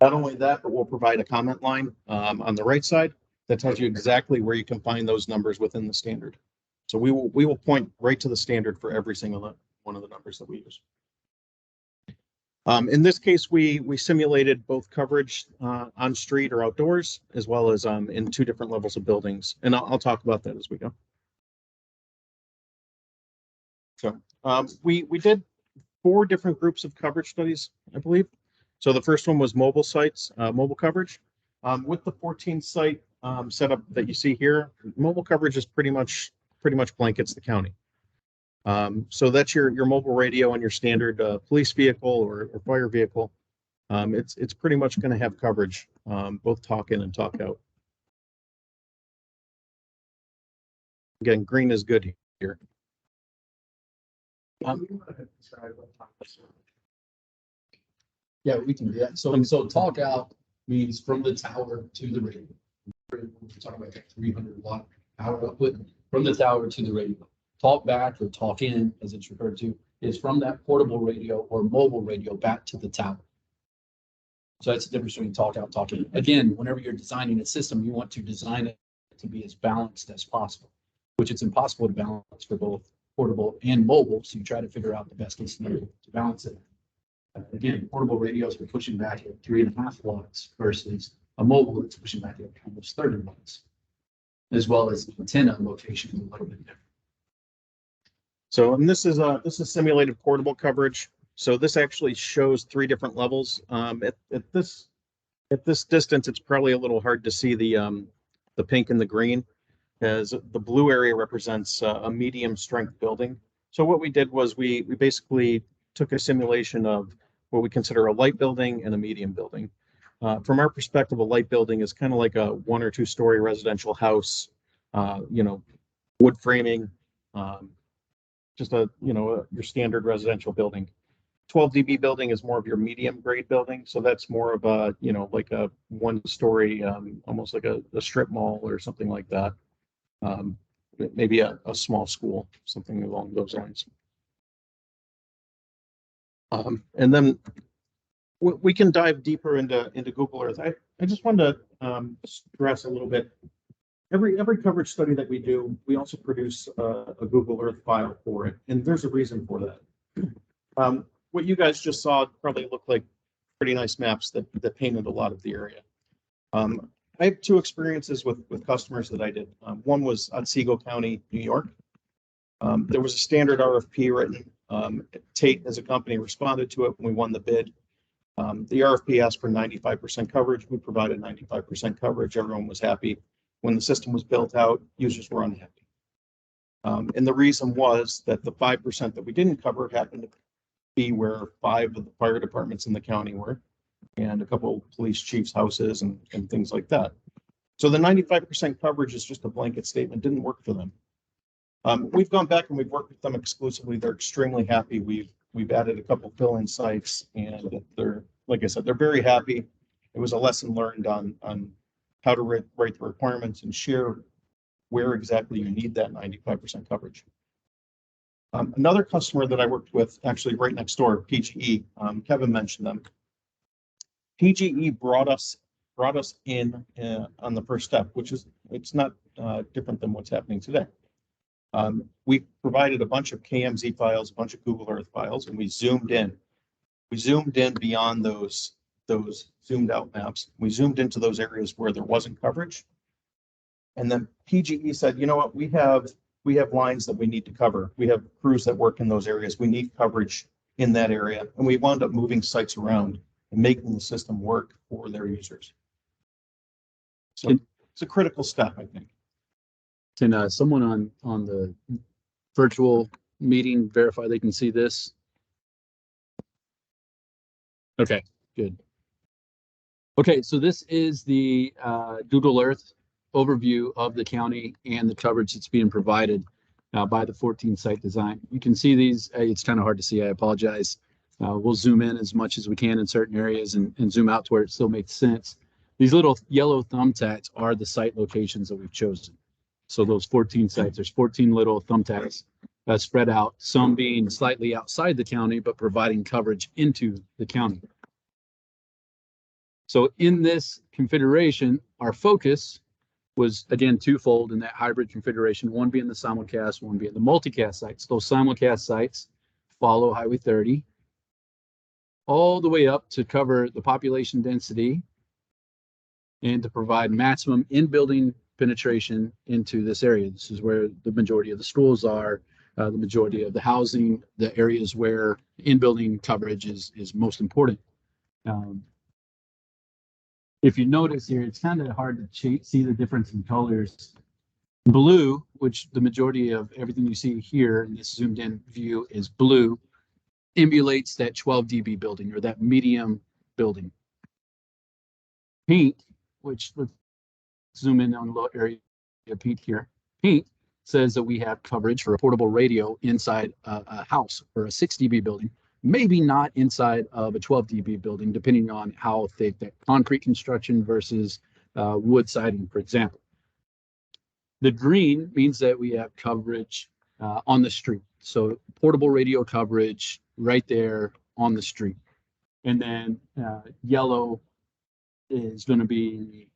Not only that, but we'll provide a comment line on the right side that tells you exactly where you can find those numbers within the standard. So we will point right to the standard for every single one of the numbers that we use. In this case, we simulated both coverage on street or outdoors, as well as in 2 different levels of buildings. And I'll talk about that as we go. So we did 4 different groups of coverage studies, I believe. So the first one was mobile sites, mobile coverage. With the 14 site setup that you see here, mobile coverage is pretty much blankets the county. So that's your mobile radio and your standard police vehicle or fire vehicle. It's pretty much going to have coverage, both talk in and talk out. Again, green is good here. Yeah, we can do that. So talk out means from the tower to the radio. we're talking about that 300-watt power output from the tower to the radio. Talk back or talk in, as it's referred to, is from that portable radio or mobile radio back to the tower. So that's the difference between talk out, talk in. Again, whenever you're designing a system, you want to design it to be as balanced as possible, which it's impossible to balance for both portable and mobile. So you try to figure out the best case scenario to balance it. Again, portable radios are pushing back at 3.5 watts versus a mobile that's pushing back at almost 30 watts, as well as the antenna location is a little bit different. So, and this is simulated portable coverage. So this actually shows 3 different levels. At this distance, it's probably a little hard to see the pink and the green, as the blue area represents a medium strength building. So what we did was we basically took a simulation of what we consider a light building and a medium building. From our perspective, a light building is kind of like a 1 or 2 story residential house, wood framing, just your standard residential building. 12 dB building is more of your medium grade building. So that's more of a, like a 1 story, almost like a strip mall or something like that. Maybe a small school, something along those lines. And then we can dive deeper into Google Earth. I just wanted to stress a little bit. Every coverage study that we do, we also produce a Google Earth file for it, and there's a reason for that. What you guys just saw probably looked like pretty nice maps that painted a lot of the area. I have 2 experiences with customers that I did. One was Otsego County, New York. There was a standard RFP written. Tait as a company responded to it when we won the bid. The RFP asked for 95% coverage. We provided 95% coverage. Everyone was happy. When the system was built out, users were unhappy. And the reason was that the 5% that we didn't cover happened to be where 5 of the fire departments in the county were, and a couple of police chiefs' houses and things like that. So the 95% coverage is just a blanket statement, didn't work for them. We've gone back and we've worked with them exclusively. They're extremely happy. We've added a couple fill-in sites, and they're, like I said, they're very happy. It was a lesson learned on how to write the requirements and share where exactly you need that 95% coverage. Another customer that I worked with, actually right next door, PGE, Kevin mentioned them. PGE brought us in on the first step, which is, it's not different than what's happening today. We provided a bunch of KMZ files, a bunch of Google Earth files, and we zoomed in. We zoomed in beyond those zoomed out maps. We zoomed into those areas where there wasn't coverage. And then PGE said, you know what, we have lines that we need to cover. We have crews that work in those areas. We need coverage in that area. And we wound up moving sites around and making the system work for their users. So it's a critical step, I think. Can someone on the virtual meeting verify they can see this? Okay, good. Okay, so this is the Google Earth overview of the county and the coverage that's being provided by the 14 site design. You can see these. It's kind of hard to see. I apologize. We'll zoom in as much as we can in certain areas and zoom out to where it still makes sense. These little yellow thumbtacks are the site locations that we've chosen. So those 14 sites, there's 14 little thumbtacks spread out, some being slightly outside the county, but providing coverage into the county. So in this configuration, our focus was, again, twofold in that hybrid configuration, one being the simulcast, one being the multicast sites. Those simulcast sites follow Highway 30 all the way up to cover the population density and to provide maximum in-building penetration into this area. This is where the majority of the schools are, the majority of the housing, the areas where in-building coverage is most important. If you notice here, it's kind of hard to see the difference in colors. Blue, which the majority of everything you see here in this zoomed in view is blue, emulates that 12 dB building or that medium building. Pink, which let's zoom in on a little area of pink here. Pink says that we have coverage for a portable radio inside a house or a 6 dB building. Maybe not inside of a 12 dB building, depending on how thick that concrete construction versus wood siding, for example. The green means that we have coverage on the street. So portable radio coverage right there on the street. And then yellow is going to be,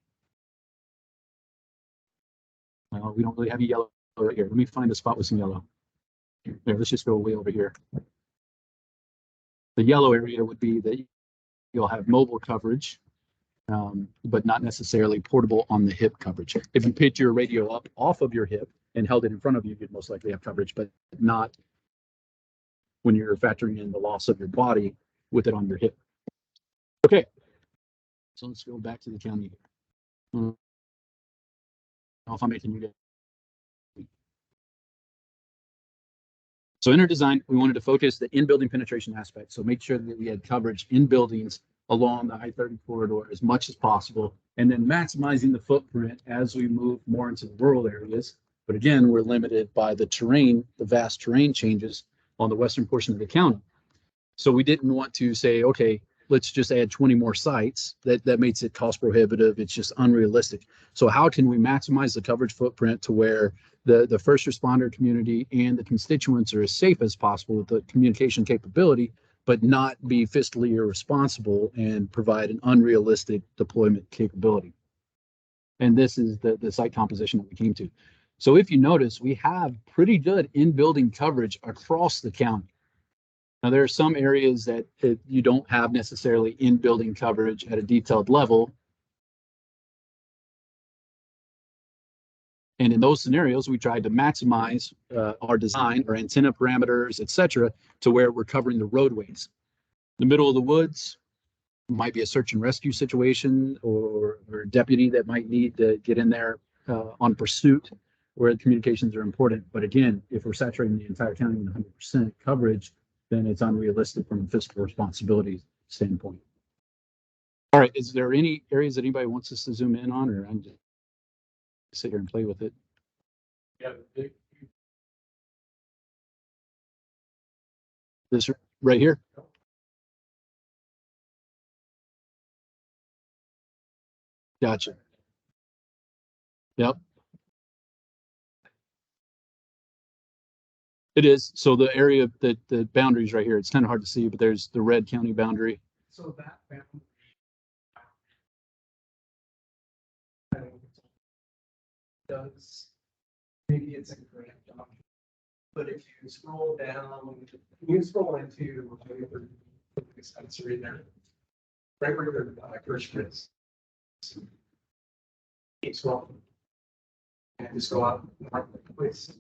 well, we don't really have a yellow right here. Let me find a spot with some yellow. There, let's just go way over here. The yellow area would be that you'll have mobile coverage, but not necessarily portable on the hip coverage. If you picked your radio up off of your hip and held it in front of you, you'd most likely have coverage, but not when you're factoring in the loss of your body with it on your hip. Okay, so let's go back to the county. I don't know if I'm making you guys. So in our design, we wanted to focus the in-building penetration aspect. So make sure that we had coverage in buildings along the I-30 corridor as much as possible, and then maximizing the footprint as we move more into the rural areas. But again, we're limited by the terrain, the vast terrain changes on the western portion of the county. So we didn't want to say, okay, let's just add 20 more sites. That makes it cost prohibitive. It's just unrealistic. So how can we maximize the coverage footprint to where the first responder community and the constituents are as safe as possible with the communication capability, but not be fiscally irresponsible and provide an unrealistic deployment capability? And this is the site composition that we came to. So if you notice, we have pretty good in-building coverage across the county. Now, there are some areas that you don't have necessarily in-building coverage at a detailed level. And in those scenarios, we tried to maximize our design, our antenna parameters, et cetera, to where we're covering the roadways. The middle of the woods might be a search and rescue situation, or a deputy that might need to get in there on pursuit where the communications are important. But again, if we're saturating the entire county with 100% coverage, then it's unrealistic from a fiscal responsibility standpoint. All right, is there any areas that anybody wants us to zoom in on, or I'm just sit here and play with it? Yeah, This right here? Gotcha. Yep. It is. So the area that the boundaries right here, it's kind of hard to see, but there's the red county boundary. So that boundary, does, maybe it's a grant document, but if you scroll down, you scroll into the dispensary there, right where your first is. Keep scrolling. And just go out, please.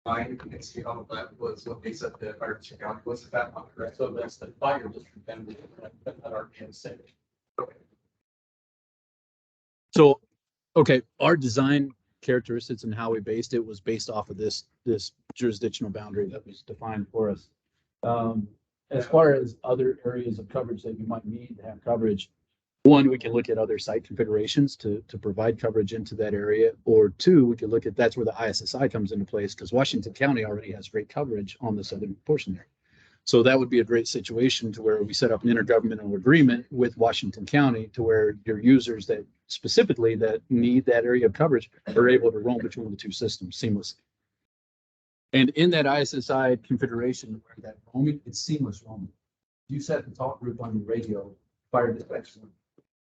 You can see how that was what they said the fire district county was at that one, correct? so that's the fire district boundary that are in city. So, okay, our design characteristics and how we based it was based off of this jurisdictional boundary that was defined for us. As far as other areas of coverage that you might need to have coverage, one, we can look at other site configurations to provide coverage into that area, or two, we could look at, that's where the ISSI comes into place, because Washington County already has great coverage on the southern portion there. So that would be a great situation to where we set up an intergovernmental agreement with Washington County to where your users that specifically that need that area of coverage are able to roam between the two systems seamlessly. And in that ISSI configuration where that roaming, it's seamless roaming. You set the talk group on your radio, fire dispatch.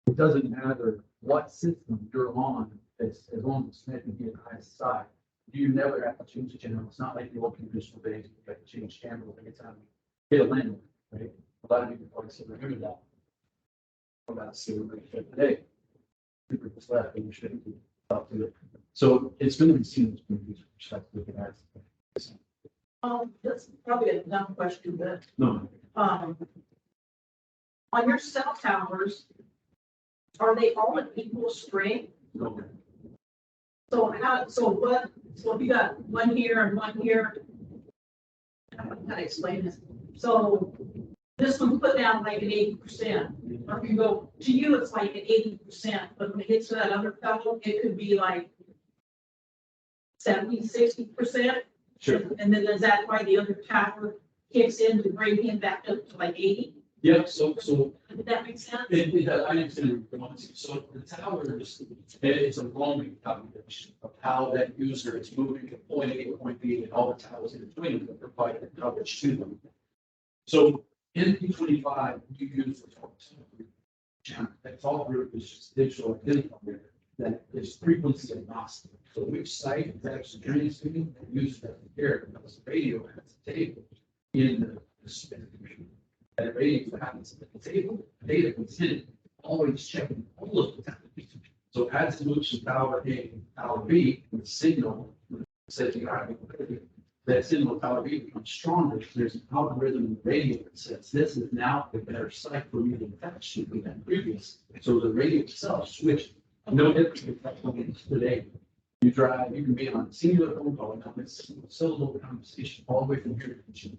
It doesn't matter what system you're on, as long as it's connected via ISSI. You never have to change the channel. It's not like the old conditional days, you have to change channel every time you hit a landing, right? A lot of people probably still remember that. About today. People just left and you shouldn't be up to it. So it's going to be seamless from user perspective. That's probably a dumb question, but, No. on your cell towers, are they all at equal strength? No. So so if you got one here and one here, I don't know how to explain this. So this one put down like an 80%, or if you go to you, it's like an 80%, but when it gets to that other fellow, it could be like 70, 60%. Sure. And then is that why the other tower kicks in to bring him back up to like 80? Yeah, so Did that make sense? I understand. So the towers, it's a roaming calculation of how that user is moving from point A to point B and all the towers in between that provide coverage to them. So in P25, you use the channel. That call group is just digital identifier that is frequency agnostic. So which site is actually transmitting and uses that here because the radio has a table in the spectrum. That radio happens at the table, data is hidden, always checking all of the time. So as it moves from tower A to tower B, the signal says you have that signal tower B becomes stronger. There's an algorithm in the radio that says this is now a better site for me to attach to than previous. So the radio itself switches. No different from today. You drive, you can be on a singular phone call and have this syllable conversation all the way from here to you.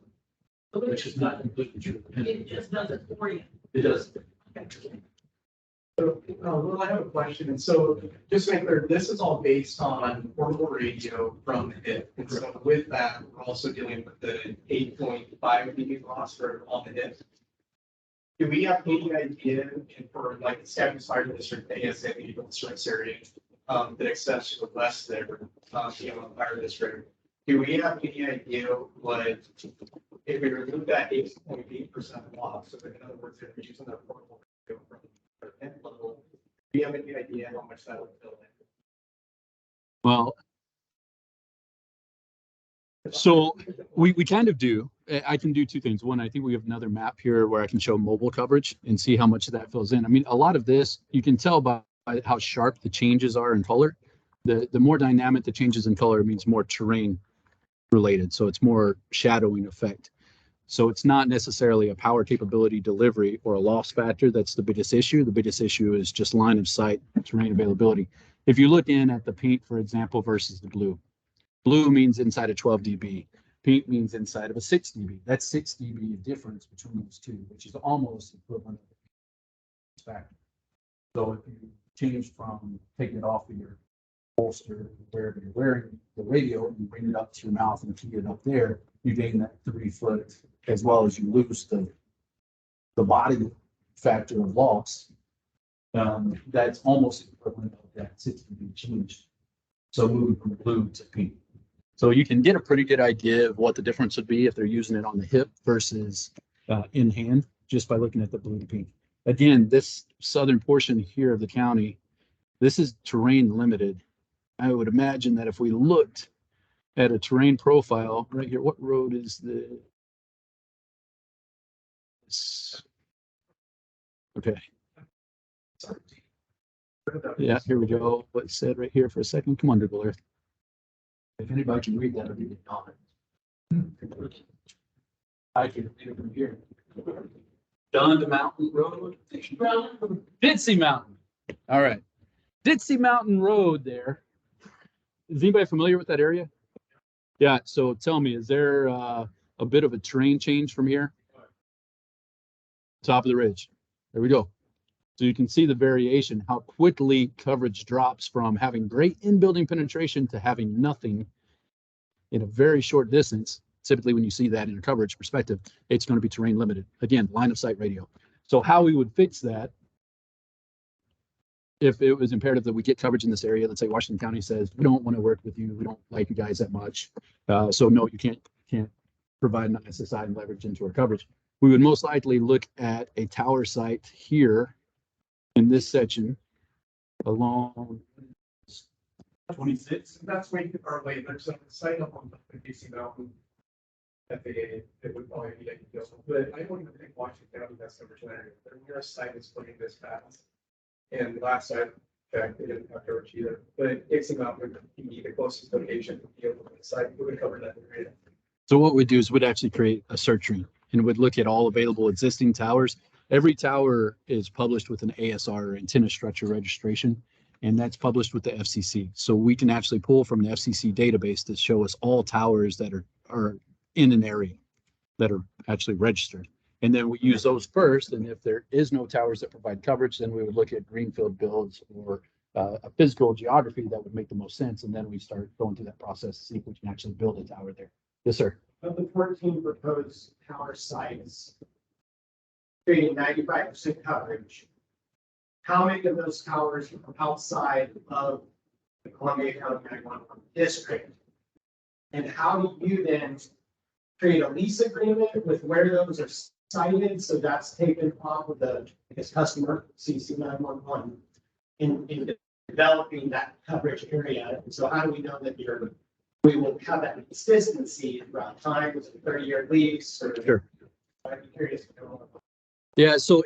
Which is not completely true. It just does it for you. It does. So, well, I have a question. And so just to make clear, this is all based on portable radio from the hip. And so with that, we're also dealing with the 8.5 dB loss for on the hip. Do we have any idea for like the Scottish Fire District, ASA, service area, that extends to the west there, fire district? Do we have any idea what, if we remove that 8.8% loss, so in other words, if we're using that portable radio from the hip level, do you have any idea how much that would fill in? Well, so we kind of do. I can do two things. One, I think we have another map here where I can show mobile coverage and see how much of that fills in. I mean, a lot of this, you can tell by how sharp the changes are in color. The more dynamic the changes in color means more terrain related. So it's more shadowing effect. So it's not necessarily a power capability delivery or a loss factor. That's the biggest issue. The biggest issue is just line of sight, terrain availability. If you look in at the paint, for example, versus the blue, blue means inside of 12 dB. Pink means inside of a 6 dB. That's 6 dB difference between those two, which is almost equivalent of the factor. So if you change from taking it off of your holster, wherever you're wearing the radio, and you bring it up to your mouth and keep it up there, you gain that 3 foot, as well as you lose the body factor of loss. That's almost equivalent of that 6 dB change. So moving from blue to pink. So you can get a pretty good idea of what the difference would be if they're using it on the hip versus in hand, just by looking at the blue to pink. Again, this southern portion here of the county, this is terrain limited. I would imagine that if we looked at a terrain profile right here, what road is this? Okay. Yeah, here we go. What's said right here for a second? Come on, Google Earth. If anybody can read that, I'll read it on. I can read it from here. Dund Mountain Road. Ditsy Mountain. All right. Ditsy Mountain Road there. Is anybody familiar with that area? Yeah, so tell me, is there a bit of a terrain change from here? Top of the ridge. There we go. So you can see the variation, how quickly coverage drops from having great in-building penetration to having nothing in a very short distance. Typically, when you see that in a coverage perspective, it's going to be terrain limited. Again, line of sight radio. So how we would fix that, if it was imperative that we get coverage in this area, let's say Washington County says, we don't want to work with you, we don't like you guys that much. So no, you can't provide an SSI and leverage into our coverage. We would most likely look at a tower site here in this section along 26. That's way too far away. There's a site up on the DC Mountain FAA that would probably be ideal, but I don't even think Washington County has coverage in that area. Their nearest site is putting this fast. And the last site, in fact, they didn't have coverage either, but Dixie Mountain would be the closest location to be able to site, we would cover that area. So what we'd do is we'd actually create a search tree and would look at all available existing towers. Every tower is published with an ASR, or antenna structure registration, and that's published with the FCC. So we can actually pull from the FCC database to show us all towers that are in an area that are actually registered. And then we use those first. And if there is no towers that provide coverage, then we would look at greenfield builds or a physical geography that would make the most sense. And then we start going through that process to see if we can actually build a tower there. Yes, sir. Of the 14 proposed tower sites, creating 95% coverage. How many of those towers are outside of the Columbia County 911 district? And how do you then create a lease agreement with where those are sited? So that's taken off of the, I guess, customer CC 911 in developing that coverage area. And so how do we know that we will have that consistency throughout time? Was it a 30-year lease or? Sure. I'd be curious to know. Yeah, so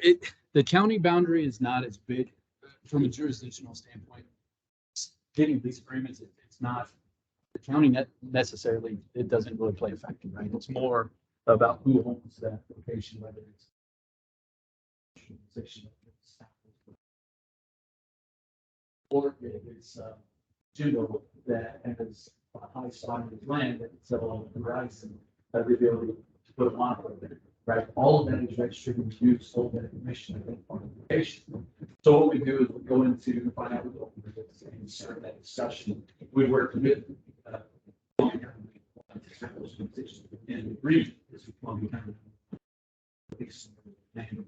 the county boundary is not as big from a jurisdictional standpoint. Getting lease agreements, it's not, the county necessarily, it doesn't really play a factor, right? It's more about who owns that location, whether it's or if it's Jimbo that has a high spot of land that it's on the horizon, that the ability to put a monitor there, right? All of that is registered and used, all that information, I think, on the location. So what we do is we go into find out and start that discussion. We work with and agree is Columbia County. And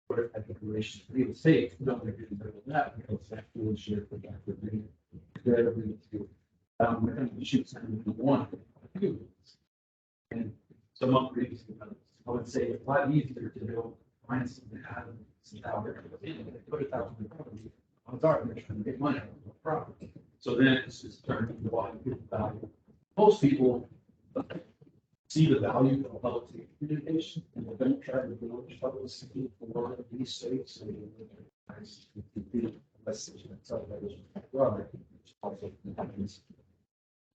whatever that declaration of real estate, we don't agree with that, because that will share for that agreement. We're going to shoot something we want. And some upgrades, I would say it's a lot easier to build, find something to have some power. Put it out in the property. It's our mission to get money out of the property. So then it's just turning into why we get the value. Most people see the value of public safety communication and they don't try to build public safety for one of these states. So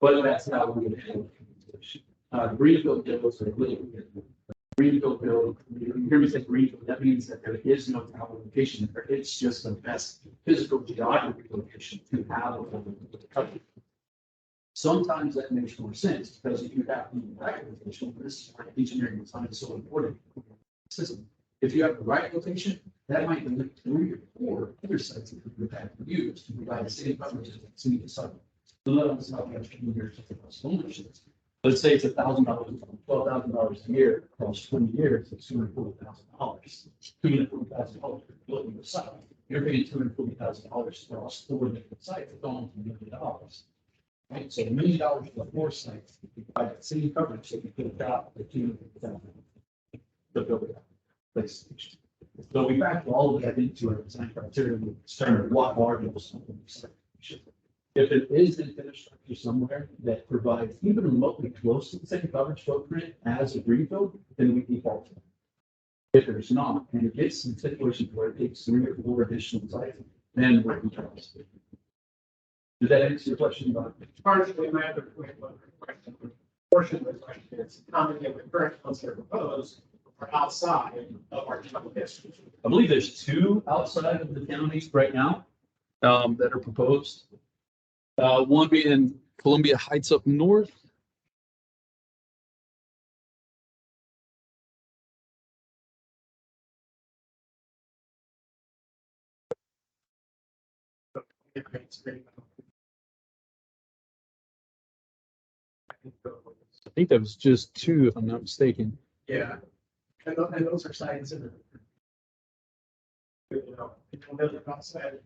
but that's how we would handle it. Greenfield bills are really good. Greenfield bill, you hear me say greenfield, that means that there is no tower location there. It's just the best physical geography location to have the country. Sometimes that makes more sense because if you have the right location, this is why engineering design is so important. System. If you have the right location, that might be 3 or 4 other sites that you have used to provide the same coverage as the city site. So let us know how much years of ownership. Let's say it's $1,000, $12,000 a year across 20 years. It's $240,000. $240,000 for building the site. You're paying $240,000 across 4 different sites. It's almost $1 million. Right, so $1 million for 4 sites, by the city coverage, so you could adopt the 200,000 to build it. Place station. So we factor all of that into our design criteria, we determine what margins something. If it is an infrastructure somewhere that provides even remotely close to the same coverage footprint as a greenfield, then we default to it. If there's not, and it gets in situations where it takes 3 or 4 additional sites, then we're interested. Did that answer your question about? Partially, my other question, portion of the question is how many of the current ones that are proposed are outside of our county district? I believe there's 2 outside of the counties right now that are proposed. One being Columbia Heights up north. I think that was just 2, if I'm not mistaken. Yeah, and those are sites in people live outside.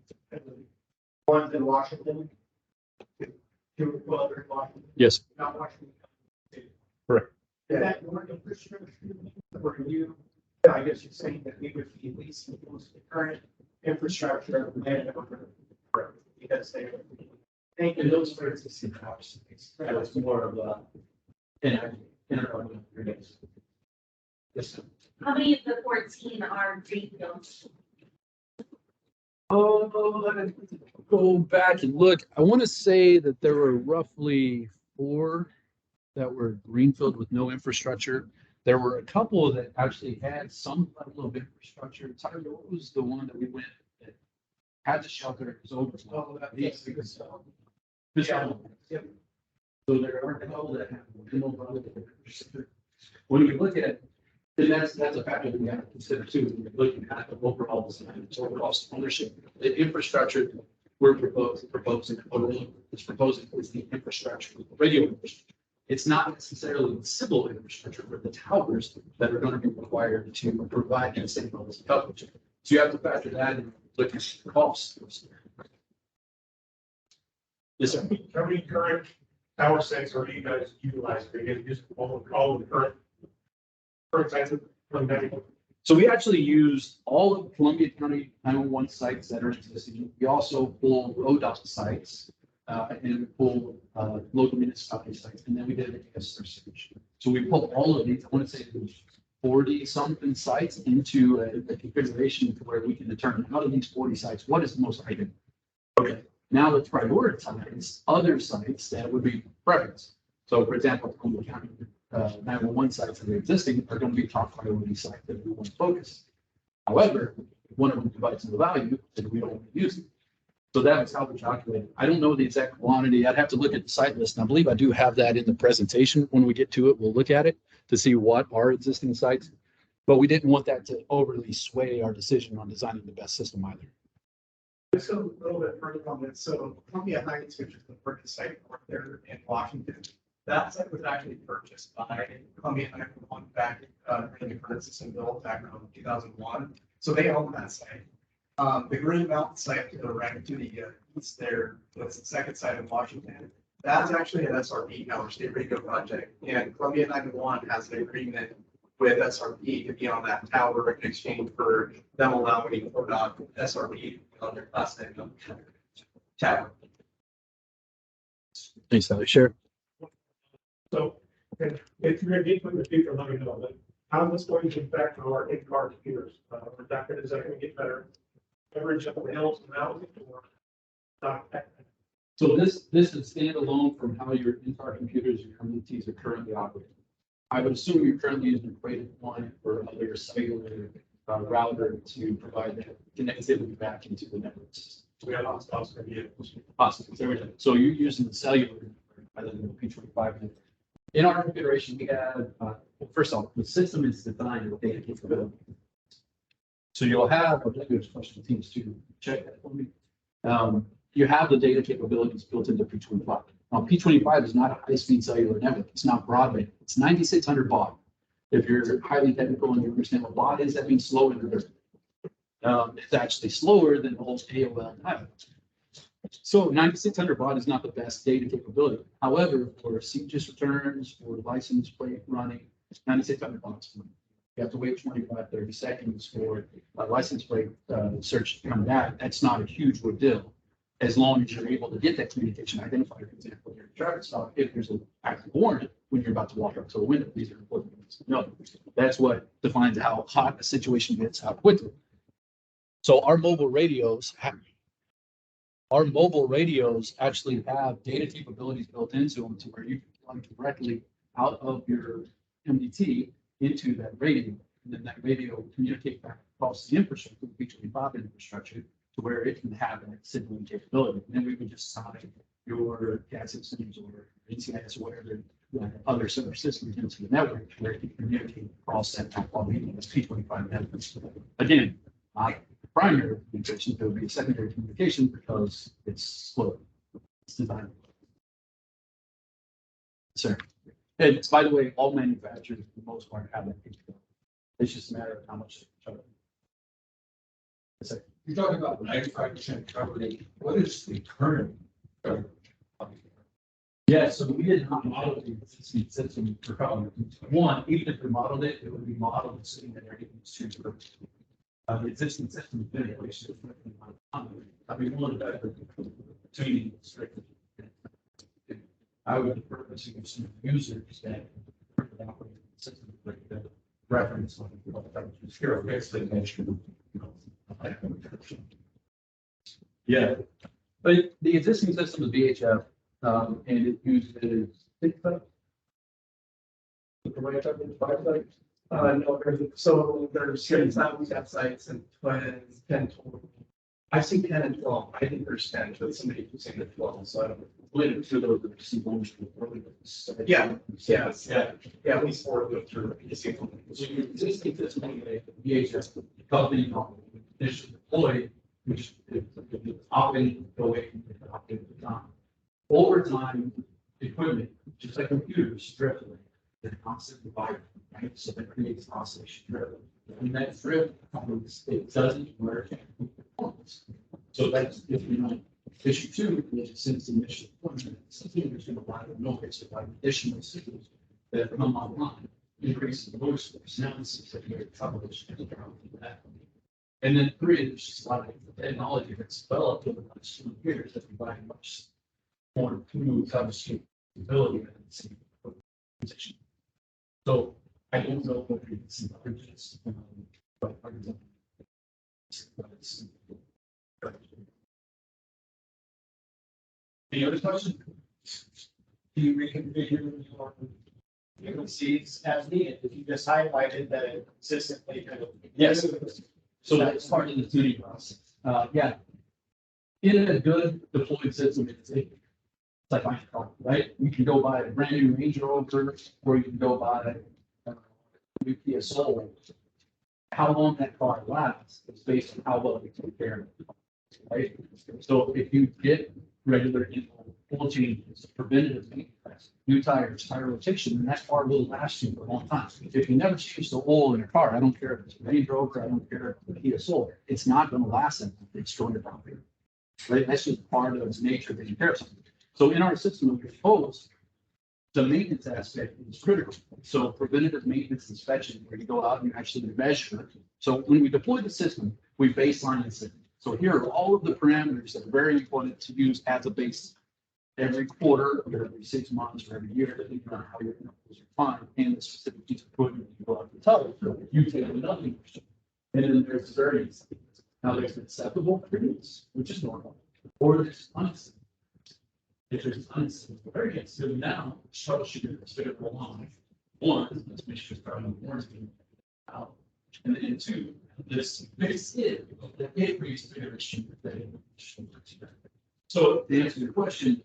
One's in Washington. 2 other in Washington. Yes. Not Washington. Correct. Is that more infrastructure? Or you, I guess you're saying that we would be leasing the current infrastructure of land over because they are. Thank you. Those are existing powers. It's more of a intergovernmental. Yes. How many of the 14 are greenfields? Oh, go back and look. I want to say that there were roughly 4 that were greenfield with no infrastructure. There were a couple that actually had some level of infrastructure. Tyler, what was the one that we went that had the shelter? It was over. Yep. So there are a couple that have minimal level of infrastructure. When we look at, and that's a factor that we have to consider too. When we're looking at the overall design, the total cost of ownership, the infrastructure we're proposing is the infrastructure, radio infrastructure. It's not necessarily the civil infrastructure for the towers that are going to be required to provide the same levels of coverage. So you have to factor that in, look at the costs. Yes, sir. How many current tower sites are you guys utilizing? Are you guys using all of the current sites from that? So we actually use all of Columbia County 911 sites that are existing. We also pull ODOT sites and we pull local municipality sites, and then we did an ASR search. So we pulled all of these, I want to say it was 40 something sites into a configuration where we can determine out of these 40 sites, what is the most ideal. Okay, now let's prioritize other sites that would be preference. So for example, Columbia County 911 sites that are existing are going to be top priority sites that we want to focus. However, if one of them provides no value, then we don't want to use it. So that is how we calculate it. I don't know the exact quantity. I'd have to look at the site list. And I believe I do have that in the presentation. When we get to it, we'll look at it to see what are existing sites. But we didn't want that to overly sway our decision on designing the best system either. Just a little bit further on this. So Columbia Heights, which is the first site right there in Washington, that site was actually purchased by Columbia Heights back in the current system built back around 2001. So they own that site. The Green Mountain site to the right to the east there, that's the second site in Washington. That's actually an SRP tower, state radio project. And Columbia 911 has an agreement with SRP to be on that tower in exchange for them allowing ODOT SRP on their class 9 tower. Thanks, Sally. Sure. So if you're deep in the future, let me know. But how is this going to impact our in-car computers? Is that going to get better? Coverage up the hills and mountains or not? So this is standalone from how your in-car computers, your MDTs are currently operating. I would assume you're currently using a Tait line or other cellular router to provide that connectivity back into the network system. We have hotspots for you. Possibly. So you're using the cellular rather than the P25. In our configuration, we have, well, first off, the system is designed with data capability. So you'll have, I believe there's question teams to check that for me. You have the data capabilities built into P25. Now, P25 is not a high-speed cellular network. It's not broadband. It's 9600 baud. If you're highly technical and you understand what baud is, that means slow internet. It's actually slower than the whole AOL network. So 9600 baud is not the best data capability. However, for CGIS returns, for license plate running, 9600 baud is fine. You have to wait 25, 30 seconds for a license plate search to come back. That's not a huge ordeal, as long as you're able to get that communication identifier, for example, your traffic stop. If there's an active warrant when you're about to walk up to a window, these are important things to know. That's what defines how hot a situation gets, how quickly. So our mobile radios actually have data capabilities built into them to where you can plug directly out of your MDT into that radio, and then that radio will communicate back across the infrastructure, the P25 infrastructure, to where it can have that signaling capability. And then we would just sign your gas systems or NCIS or whatever other server systems into the network where it can communicate across that P25 network. Again, not the primary communication, there would be a secondary communication because it's slow. It's designed. Sir. And it's, by the way, all manufacturers for the most part have that capability. It's just a matter of how much. You're talking about 95% coverage. What is the current coverage? Yeah, so we did not model the existing system for coverage. One, even if we modeled it, it would be modeled assuming that everything was too perfect. The existing system has been in place for a long time. I mean, one of the tuning restricted. I would purpose to some users that operate the system like the reference on yeah, but the existing system is VHF, and it uses 6 sites. No, so there's 7 sites and 10 total. I've seen 10 and 12. I think there's 10, but somebody keeps saying 12, so I don't know. To those that receive loans. Yeah, at least 4 of them through. So your existing system, VHS, company, is deployed, which is operating away from the time. Over time, equipment, just like computers, drift. They're constantly vibrating, right? So that creates oscillation drift. And that drift, it doesn't work. So that's, if you know, issue two, is since the initial deployment, something there's been a lot of noise, like additional signals that come online, increasing the noise source. Now this is a very troublesome that. And then three, there's just a lot of technology that's developed over the last 2 years that provide much more improved cybersecurity ability than the same position. So I don't know what it's but any other questions? Do you reconfigure your frequencies as needed? If you just highlighted that it consistently kind of. Yes. So that's part of the tuning process. Yeah. In a good deployed system, it's like my car, right? You can go buy a brand new Range Rover, or you can go buy a new Kia Soul. How long that car lasts is based on how well you take care of it, right? So if you get regular oil changes, preventative maintenance, new tires, tire rotation, then that car will last you for a long time. If you never change the oil in your car, I don't care if it's a Range Rover, I don't care if it's a Kia Soul, it's not going to last that long. It's going to property. Right? That's just part of its nature of taking care of something. So in our system of controls, the maintenance aspect is critical. So preventative maintenance inspection, where you go out and you actually measure. So when we deploy the system, we baseline the system. So here are all of the parameters that are very important to use as a base every quarter, or every 6 months, or every year, depending on how your numbers are defined and the specific piece of equipment you go out to tell. You take another. And then there's variance. Now there's acceptable variance, which is normal, or there's unacceptable. If there's unacceptable variance, so now troubleshooting is figured along. One, let's make sure it's part of the warranty out. And then two, this fix it, the increase figuration. So to answer your question,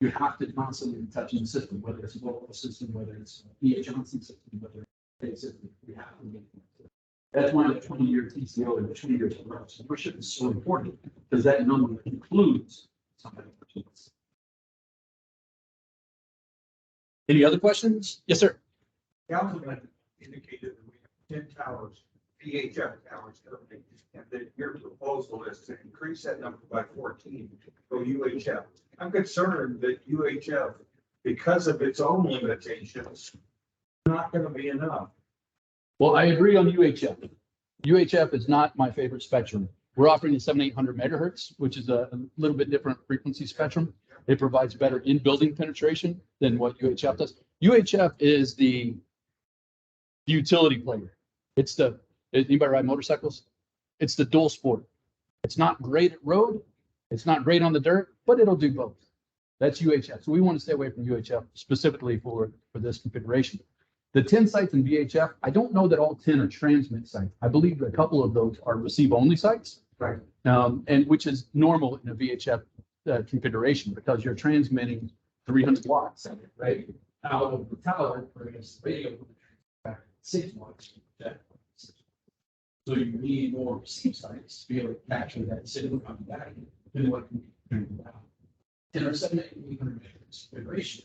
you have to constantly be touching the system, whether it's a local system, whether it's a E.A. Johnson system, whether it's a system, we have to make it. That's why the 20-year TCO and the 20 years of membership is so important, because that number includes somebody. Any other questions? Yes, sir. Councilman indicated that we have 10 towers, VHF towers currently, and that your proposal is to increase that number by 14 for UHF. I'm concerned that UHF, because of its own limitations, is not going to be enough. Well, I agree on UHF. UHF is not my favorite spectrum. We're offering the 7,800 megahertz, which is a little bit different frequency spectrum. It provides better in-building penetration than what UHF does. UHF is the utility player. It's anybody ride motorcycles? It's the dual sport. It's not great at road. It's not great on the dirt, but it'll do both. That's UHF. So we want to stay away from UHF specifically for this configuration. The 10 sites in VHF, I don't know that all 10 are transmit sites. I believe that a couple of those are receive-only sites. Right. And which is normal in a VHF configuration, because you're transmitting 300 watts, right, out of the tower, whereas the radio 6 watts. So you need more receive sites to be able to capture that signal coming back than what can be turned out. In our 7,800 megahertz configuration,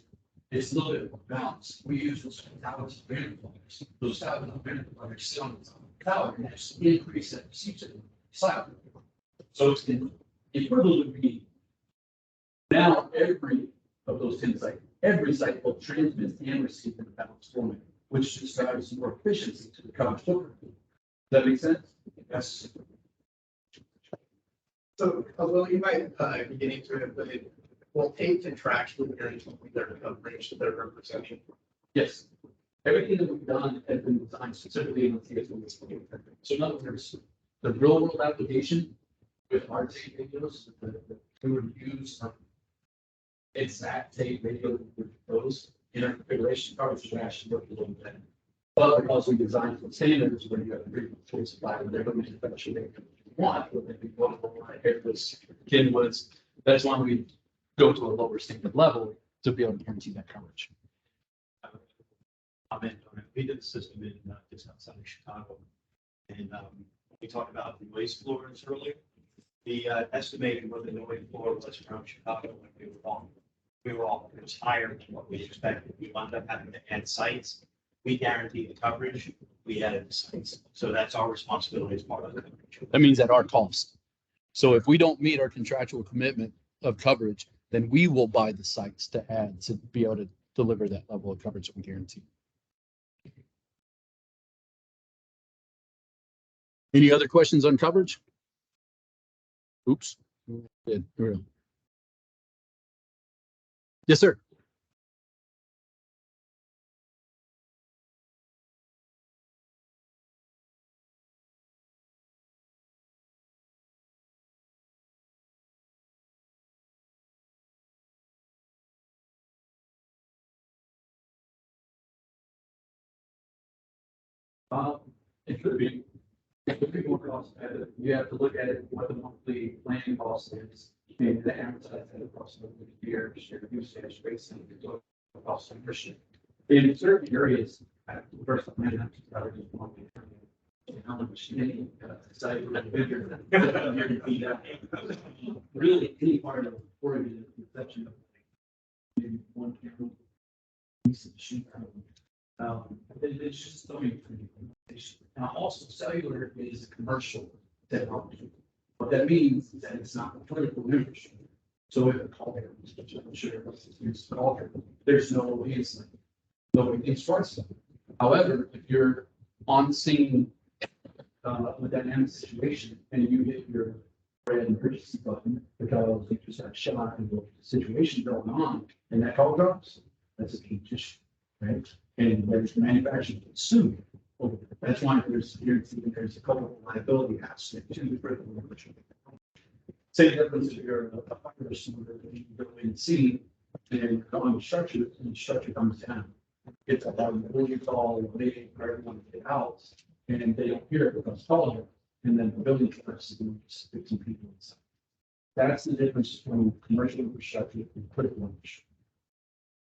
it's a little bit more balanced. We use those towers of amplifiers. Those towers of amplifiers sit on the top of the tower and actually increase that receive signal slightly. So it's the equivalent would be now every of those 10 sites, every site will transmit and receive in a balanced format, which just drives more efficiency to the coverage footprint. Does that make sense? Yes. So, well, you might be getting to it, but it will Tait contractually guarantee their coverage that they're representing. Yes. Everything that we've done has been designed specifically in the TS1. So in other words, the real world application with our Tait radios, we would use exact Tait radio with those in our configuration coverage would actually work a little bit. But because we designed some standards where you have a frequent choice of line, they're going to manufacture they want, but they'd be one of the areas Kenwoods. That's why we go to a lower standard level to be able to guarantee that coverage. Comment on it. We did the system in just outside of Chicago, and we talked about the noise floors earlier. The estimated what the noise floor was around Chicago when we were on we were all, it was higher than what we expected. We wound up having to add sites. We guarantee the coverage, we added the sites. So that's our responsibility as part of the coverage. That means at our cost. So if we don't meet our contractual commitment of coverage, then we will buy the sites to add to be able to deliver that level of coverage that we guarantee. Any other questions on coverage? Oops. Good. Here we go. Yes, sir. It could be. It could be more cost effective. You have to look at it, what the monthly planning cost is. Maybe the amortize that across the year, share usage, basically, the total cost of mission. In certain areas, first, I might have to cover just one thing. How much any site really any part of Oregon, with the exception of maybe one county, piece of sheet. It's just so many communication. Now, also cellular is commercial technology. What that means is that it's not political membership. So if a call there, I'm sure it's call there, there's no insight, no instructs them. However, if you're on scene with that dynamic situation and you hit your red emergency button because you just have shot and the situation going on and that call drops, that's a key issue, right? And there's manufacturing consumed over there. That's why there's a couple of liability aspect to the critical membership. Say difference if you're a fire responder, you go in and see and go on the structure and the structure comes down. It's a lot of what you call waiting for everyone to get out and they don't hear it because it's taller. And then the building starts to do 15 people inside. That's the difference between commercial infrastructure and critical infrastructure.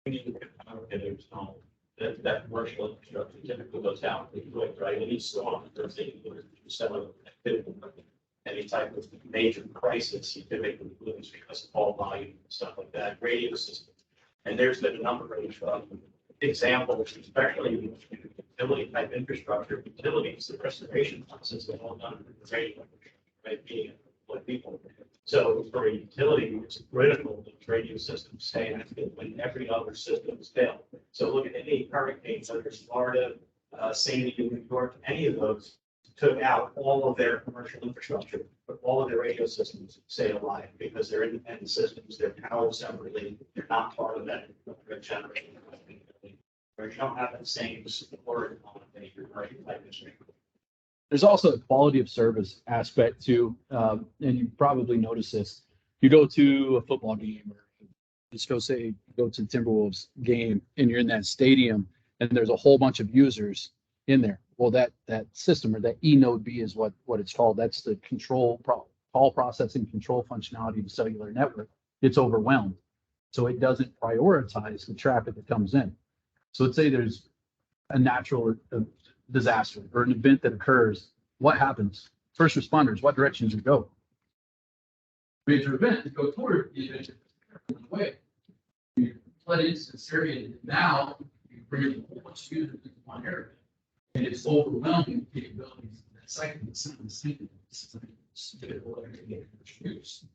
We need to get out of it, that commercial infrastructure typically goes down, right? Any storm, there's any type of major crisis, you typically lose because of fall volume and stuff like that, radio system. And there's been a number of examples, especially in utility type infrastructure, utilities, the restoration process is all done with the radio, right? Being what people. So for a utility, it's critical that radio systems stay active when every other system is failed. So look at any hurricanes, whether it's Florida, Sandy, New York, any of those took out all of their commercial infrastructure, but all of their radio systems stay alive because they're independent systems, they're powered separately, they're not part of that generation. Where you don't have that same support on a major type industry. There's also a quality of service aspect too, and you probably notice this. You go to a football game, or just go to the Timberwolves game, and you're in that stadium, and there's a whole bunch of users in there. Well, that system, or that eNode B is what it's called. That's the call processing control functionality of the cellular network. It's overwhelmed, so it doesn't prioritize the traffic that comes in. So let's say there's a natural disaster or an event that occurs. What happens? First responders, what direction do you go? Major event, you go toward the event way. You flood into this area. Now you bring a whole bunch of users into one area. And it's overwhelming capabilities of that cycle. It's not the same. It's typical area use.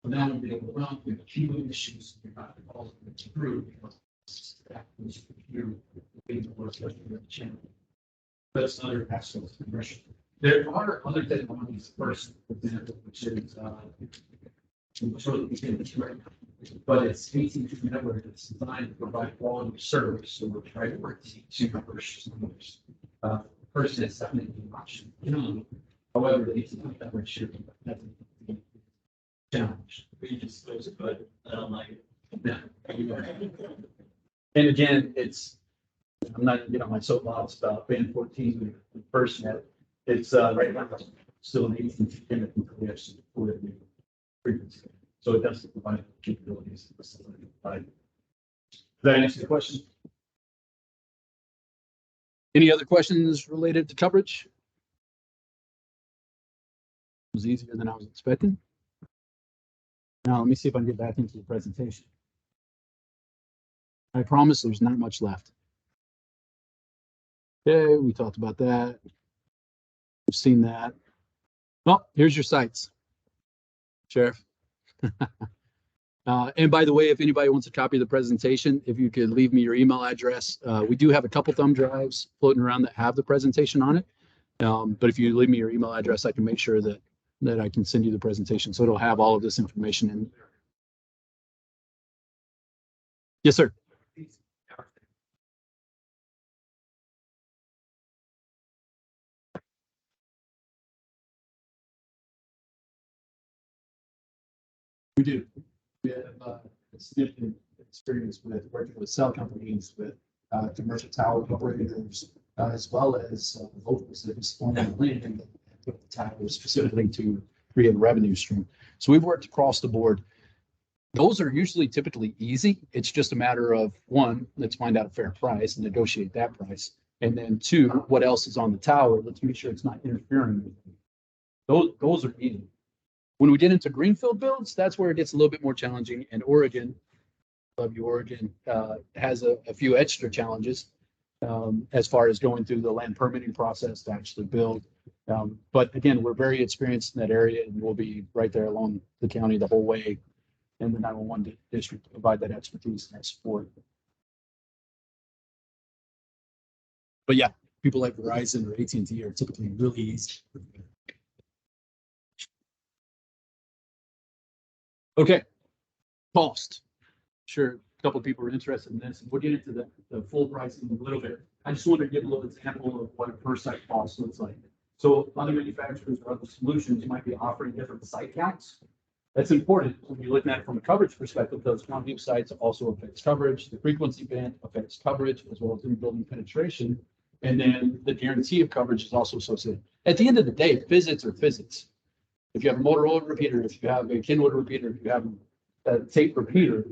But now we'll be overwhelmed with accumulating issues. You're not all through because that was here. Channel. That's another aspect of commercial. There are other technologies first, for example, which is but it's AT&T network that's designed to provide quality of service. So we're trying to work to versus numbers. First, it's definitely an option. However, the AT&T network should be challenge. We just lose it, but I don't like it. Yeah. And again, I'm not getting on my soapbox about band 14 with FirstNet. It's right now still an AT&T until we have supported new frequency. So it does provide capabilities. Does that answer the question? Any other questions related to coverage? It was easier than I was expecting. Now let me see if I can get back into the presentation. I promise there's not much left. Okay, we talked about that. We've seen that. Well, here's your sites, Sheriff. And by the way, if anybody wants a copy of the presentation, if you could leave me your email address, we do have a couple thumb drives floating around that have the presentation on it. But if you leave me your email address, I can make sure that I can send you the presentation. So it'll have all of this information in. Yes, sir. We do. We have significant experience with working with cell companies, with commercial tower operators, as well as locals that just own the land and put the towers specifically to create a revenue stream. So we've worked across the board. Those are usually typically easy. It's just a matter of one, let's find out a fair price and negotiate that price. And then two, what else is on the tower? Let's make sure it's not interfering with them. Those are easy. When we get into greenfield builds, that's where it gets a little bit more challenging. And Oregon, love you, Oregon, has a few extra challenges as far as going through the land permitting process to actually build. But again, we're very experienced in that area, and we'll be right there along the county the whole way in the 911 district to provide that expertise and that support. But yeah, people like Verizon or AT&T are typically really easy. Okay, cost. Sure, a couple of people are interested in this. We'll get into the full pricing in a little bit. I just wanted to give a little example of what a per site cost looks like. So other manufacturers or other solutions might be offering different site counts. That's important when you're looking at it from a coverage perspective. Those quantity of sites also affects coverage. The frequency band affects coverage as well as in-building penetration. And then the guarantee of coverage is also associated. At the end of the day, visits are visits. If you have a Motorola repeater, if you have a Kenwood repeater, if you have a Tait repeater,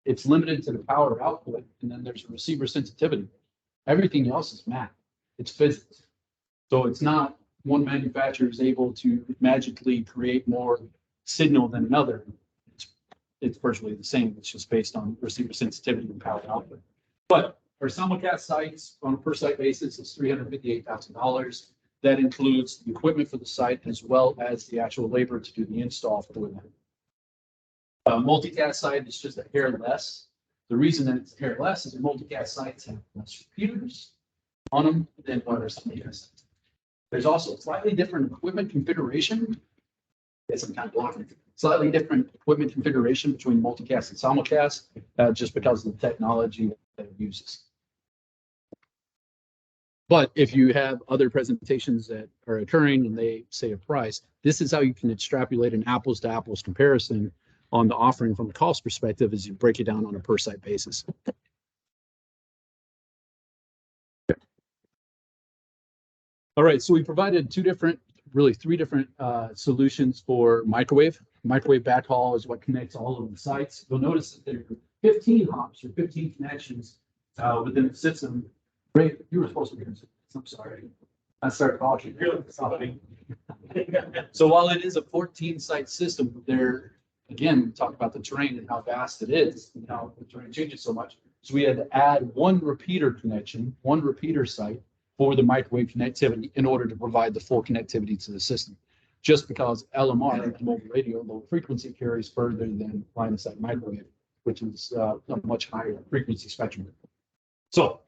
it's limited to the power output, and then there's a receiver sensitivity. Everything else is math. It's physics. So it's not one manufacturer is able to magically create more signal than another. It's virtually the same. It's just based on receiver sensitivity and power output. But our simulcast sites on a per site basis is $358,000. That includes the equipment for the site as well as the actual labor to do the install for them. Multicast site is just a hair less. The reason that it's a hair less is that multicast sites have less repeaters on them than what are simulcast. There's also slightly different equipment configuration. It's some kind of blocking. Slightly different equipment configuration between multicast and simulcast, just because of the technology that it uses. But if you have other presentations that are occurring and they say a price, this is how you can extrapolate an apples to apples comparison on the offering from a cost perspective as you break it down on a per site basis. Okay. All right, so we provided three different solutions for microwave. Microwave backhaul is what connects all of the sites. You'll notice that there are 15 hops or 15 connections within the system. Ray, you were supposed to be here. I'm sorry. I started talking. So while it is a 14 site system, there, again, we talked about the terrain and how vast it is and how the terrain changes so much. So we had to add one repeater connection, one repeater site for the microwave connectivity in order to provide the full connectivity to the system. Just because LMR, mobile radio, low frequency carries further than line of sight microwave, which is a much higher frequency spectrum. So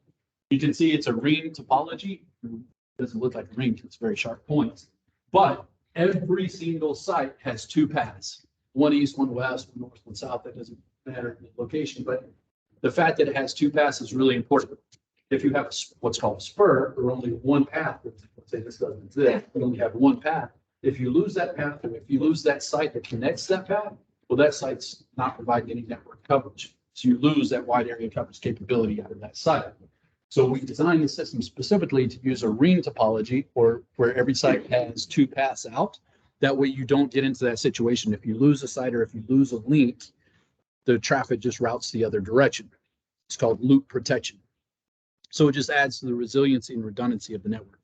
you can see it's a ring topology. It doesn't look like a ring, it's very sharp points. But every single site has two paths, one east, one west, one north, one south. That doesn't matter the location, but the fact that it has two paths is really important. If you have what's called a spur, or only one path, let's say this doesn't exist, you only have one path. If you lose that path, or if you lose that site that connects that path, well, that site's not providing any network coverage. So you lose that wide area coverage capability out of that site. So we designed the system specifically to use a ring topology, or where every site has two paths out. That way you don't get into that situation. If you lose a site or if you lose a link, the traffic just routes the other direction. It's called loop protection. So it just adds to the resiliency and redundancy of the network.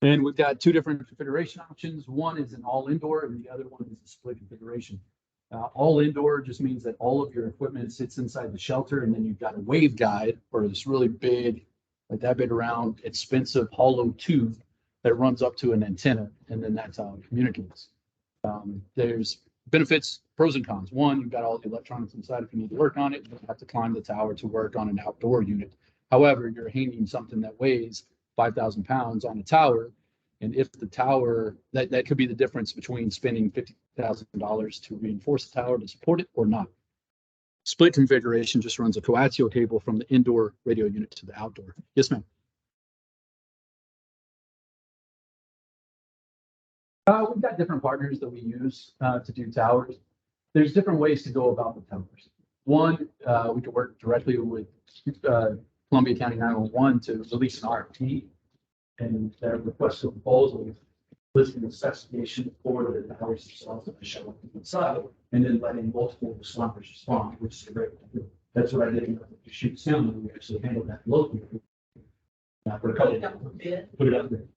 And we've got two different configuration options. One is an all indoor and the other one is a split configuration. All indoor just means that all of your equipment sits inside the shelter, and then you've got a waveguide or this really big, like that big around, expensive hollow tube that runs up to an antenna, and then that's how it communicates. There's benefits, pros and cons. One, you've got all the electronics inside. If you need to work on it, you don't have to climb the tower to work on an outdoor unit. However, you're hanging something that weighs 5,000 pounds on a tower. And if the tower, that could be the difference between spending $50,000 to reinforce the tower to support it or not. Split configuration just runs a coaxial cable from the indoor radio unit to the outdoor. Yes, ma'am. We've got different partners that we use to do towers. There's different ways to go about the towers. One, we could work directly with Columbia County 911 to release an RFP and their request for proposal, listing the specification for the towers themselves that show up inside, and then letting multiple responders respond, which is a great idea. That's what I did to shoot sound, and we actually handled that locally. For a couple of put it up there.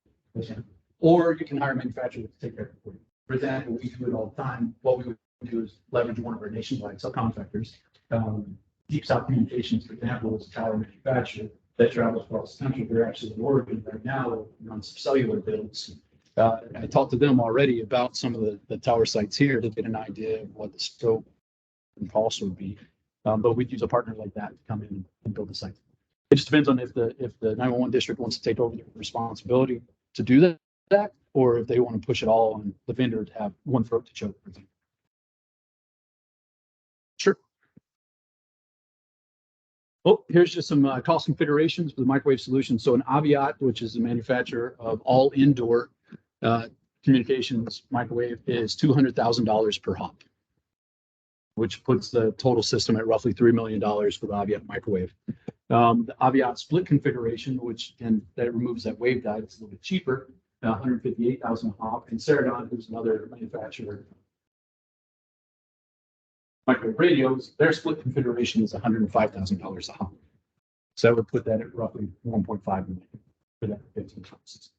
Or you can hire a manufacturer to take care of it for you. For example, we do it all the time. What we would do is leverage one of our nationwide subcontractors. Deep South Communications, for example, is a tower manufacturer that travels across the country. They're actually in Oregon right now on some cellular builds. I talked to them already about some of the tower sites here to get an idea of what the scope and cost would be. But we'd use a partner like that to come in and build the site. It just depends on if the 911 district wants to take over the responsibility to do that, or if they want to push it all on the vendor to have one throat to choke. Sure. Oh, here's just some cost configurations for the microwave solution. So an Aviat, which is the manufacturer of all indoor communications microwave, is $200,000 per hop, which puts the total system at roughly $3 million for the Aviat microwave. The Aviat split configuration, which and that removes that waveguide, it's a little bit cheaper, 158,000 a hop. And Ceragon, who's another manufacturer microwave radios, their split configuration is $105,000 a hop. So that would put that at roughly 1.5 million for that 15 hops.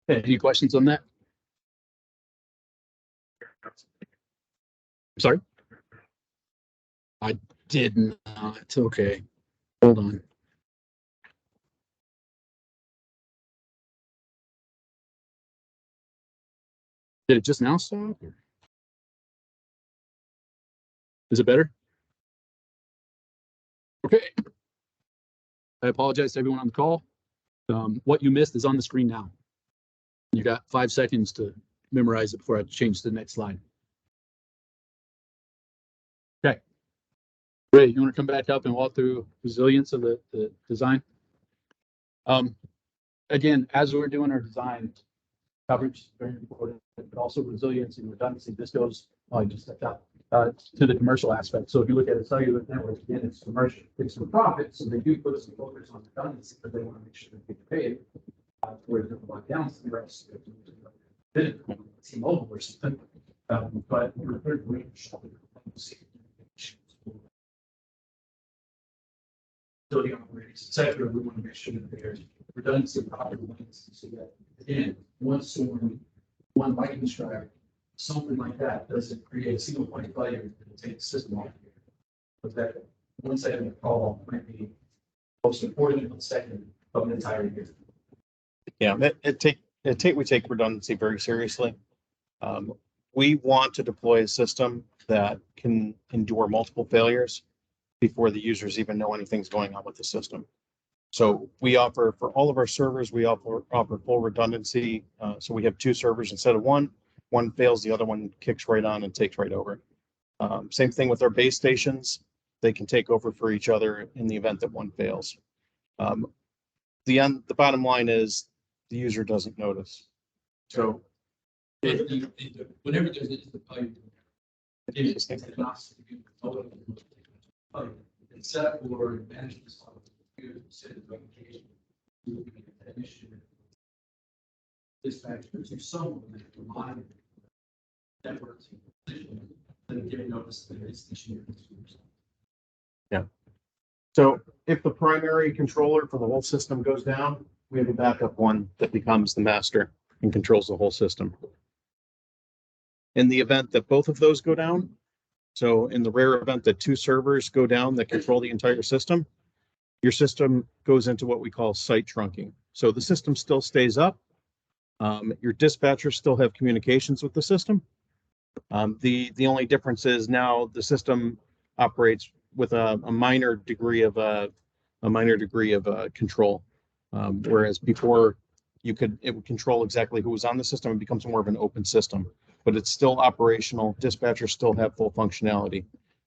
Any questions on that? Sorry? I did not. Okay. Hold on. Did it just now stop? Or? Is it better? Okay. I apologize to everyone on the call. What you missed is on the screen now. You got 5 seconds to memorize it before I change to the next slide. Okay. Great. You want to come back up and walk through resilience of the design? Again, as we're doing our design, coverage is very important, but also resilience and redundancy. This goes, I just stepped out, to the commercial aspect. So if you look at a cellular network, again, it's commercial, it's for profit. So they do put some focus on redundancy, but they want to make sure they get paid. Where they're going down to the rest of T-Mobile or something. But we're very building operators, etc. We want to make sure that there's redundancy property lines so that again, one storm, one lightning strike, something like that doesn't create a single point failure that take the system off. But that one second of call might be most important second of an entire year. Yeah, at Tait, we take redundancy very seriously. We want to deploy a system that can endure multiple failures before the users even know anything's going on with the system. So we offer for all of our servers, we offer full redundancy. So we have 2 servers instead of one. One fails, the other one kicks right on and takes right over. Same thing with our base stations. They can take over for each other in the event that one fails. The bottom line is the user doesn't notice. So whenever there's a failure, it's not except for management dispatchers who someone that can monitor networks and give notice that it's issue. Yeah. So if the primary controller for the whole system goes down, we have a backup one that becomes the master and controls the whole system. In the event that both of those go down, so in the rare event that two servers go down that control the entire system, your system goes into what we call site trunking. So the system still stays up. Your dispatchers still have communications with the system. The only difference is now the system operates with a minor degree of control, whereas before it would control exactly who was on the system. It becomes more of an open system, but it's still operational. Dispatchers still have full functionality.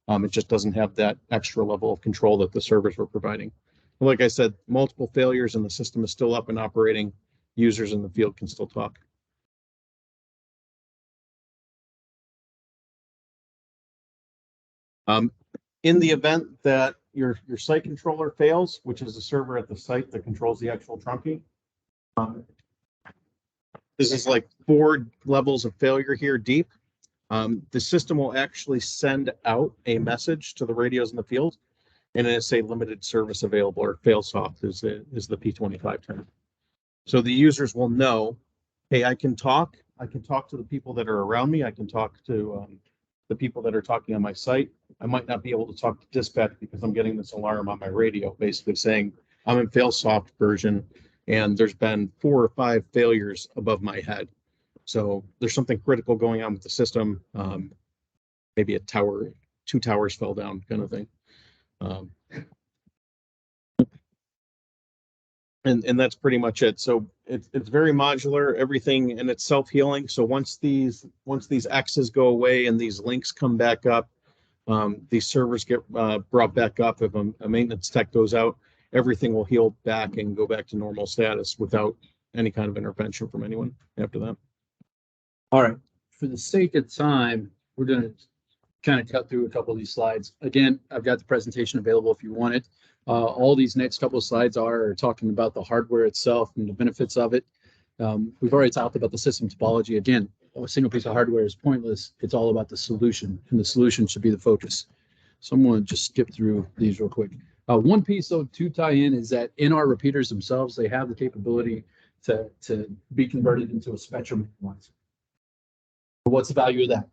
It just doesn't have that extra level of control that the servers were providing. Like I said, multiple failures and the system is still up and operating. Users in the field can still talk. In the event that your site controller fails, which is the server at the site that controls the actual trunking, this is like 4 levels of failure here deep. The system will actually send out a message to the radios in the field, and it'll say limited service available, or fail soft is the P25 term. So the users will know, hey, I can talk to the people that are around me. I can talk to the people that are talking on my site. I might not be able to talk to dispatch because I'm getting this alarm on my radio, basically saying I'm in fail soft version and there's been 4 or 5 failures above my head. So there's something critical going on with the system. Maybe a tower, 2 towers fell down kind of thing. And that's pretty much it. So it's very modular, everything, and it's self-healing. So once these X's go away and these links come back up, these servers get brought back up. If a maintenance tech goes out, everything will heal back and go back to normal status without any kind of intervention from anyone after that. All right, for the sake of time, we're going to kind of cut through a couple of these slides. Again, I've got the presentation available if you want it. All these next couple of slides are talking about the hardware itself and the benefits of it. We've already talked about the system topology. Again, a single piece of hardware is pointless. It's all about the solution, and the solution should be the focus. So I'm going to just skip through these real quick. One piece, though, to tie in is that in our repeaters themselves, they have the capability to be converted into a spectrum analyzer. What's the value of that?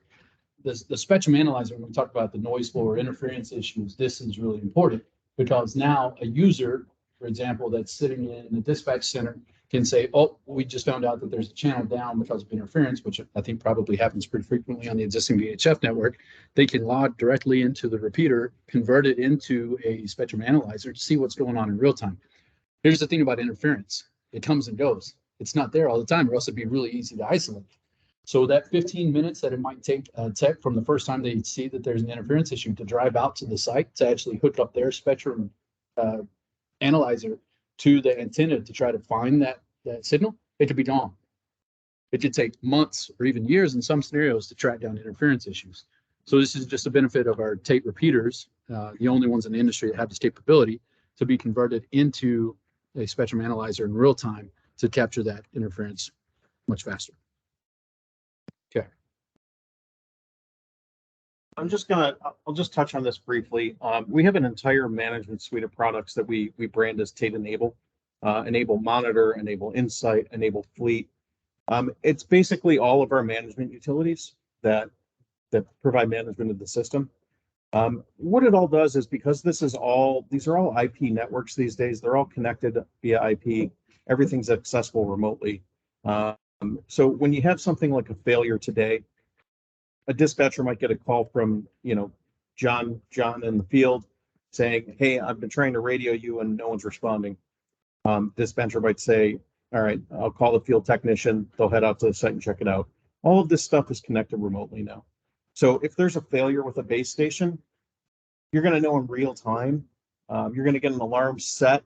The spectrum analyzer, when we talk about the noise floor or interference issues, this is really important because now a user, for example, that's sitting in the dispatch center can say, oh, we just found out that there's a channel down because of interference, which I think probably happens pretty frequently on the existing VHF network. They can log directly into the repeater, convert it into a spectrum analyzer to see what's going on in real time. Here's the thing about interference. It comes and goes. It's not there all the time, or else it'd be really easy to isolate. So that 15 minutes that it might take a tech from the first time they see that there's an interference issue to drive out to the site to actually hook up their spectrum analyzer to the antenna to try to find that signal, it could be gone. It could take months or even years in some scenarios to track down interference issues. So this is just a benefit of our Tait repeaters, the only ones in the industry that have this capability to be converted into a spectrum analyzer in real time to capture that interference much faster. Okay. I'll just touch on this briefly. We have an entire management suite of products that we brand as Tait Enable. Enable Monitor, Enable Insight, Enable Fleet. It's basically all of our management utilities that provide management of the system. What it all does is, because these are all IP networks these days, they're all connected via IP. Everything's accessible remotely. So when you have something like a failure today, a dispatcher might get a call from, John in the field saying, hey, I've been trying to radio you and no one's responding. Dispatcher might say, all right, I'll call the field technician. They'll head out to the site and check it out. All of this stuff is connected remotely now. So if there's a failure with a base station, you're going to know in real time. You're going to get an alarm set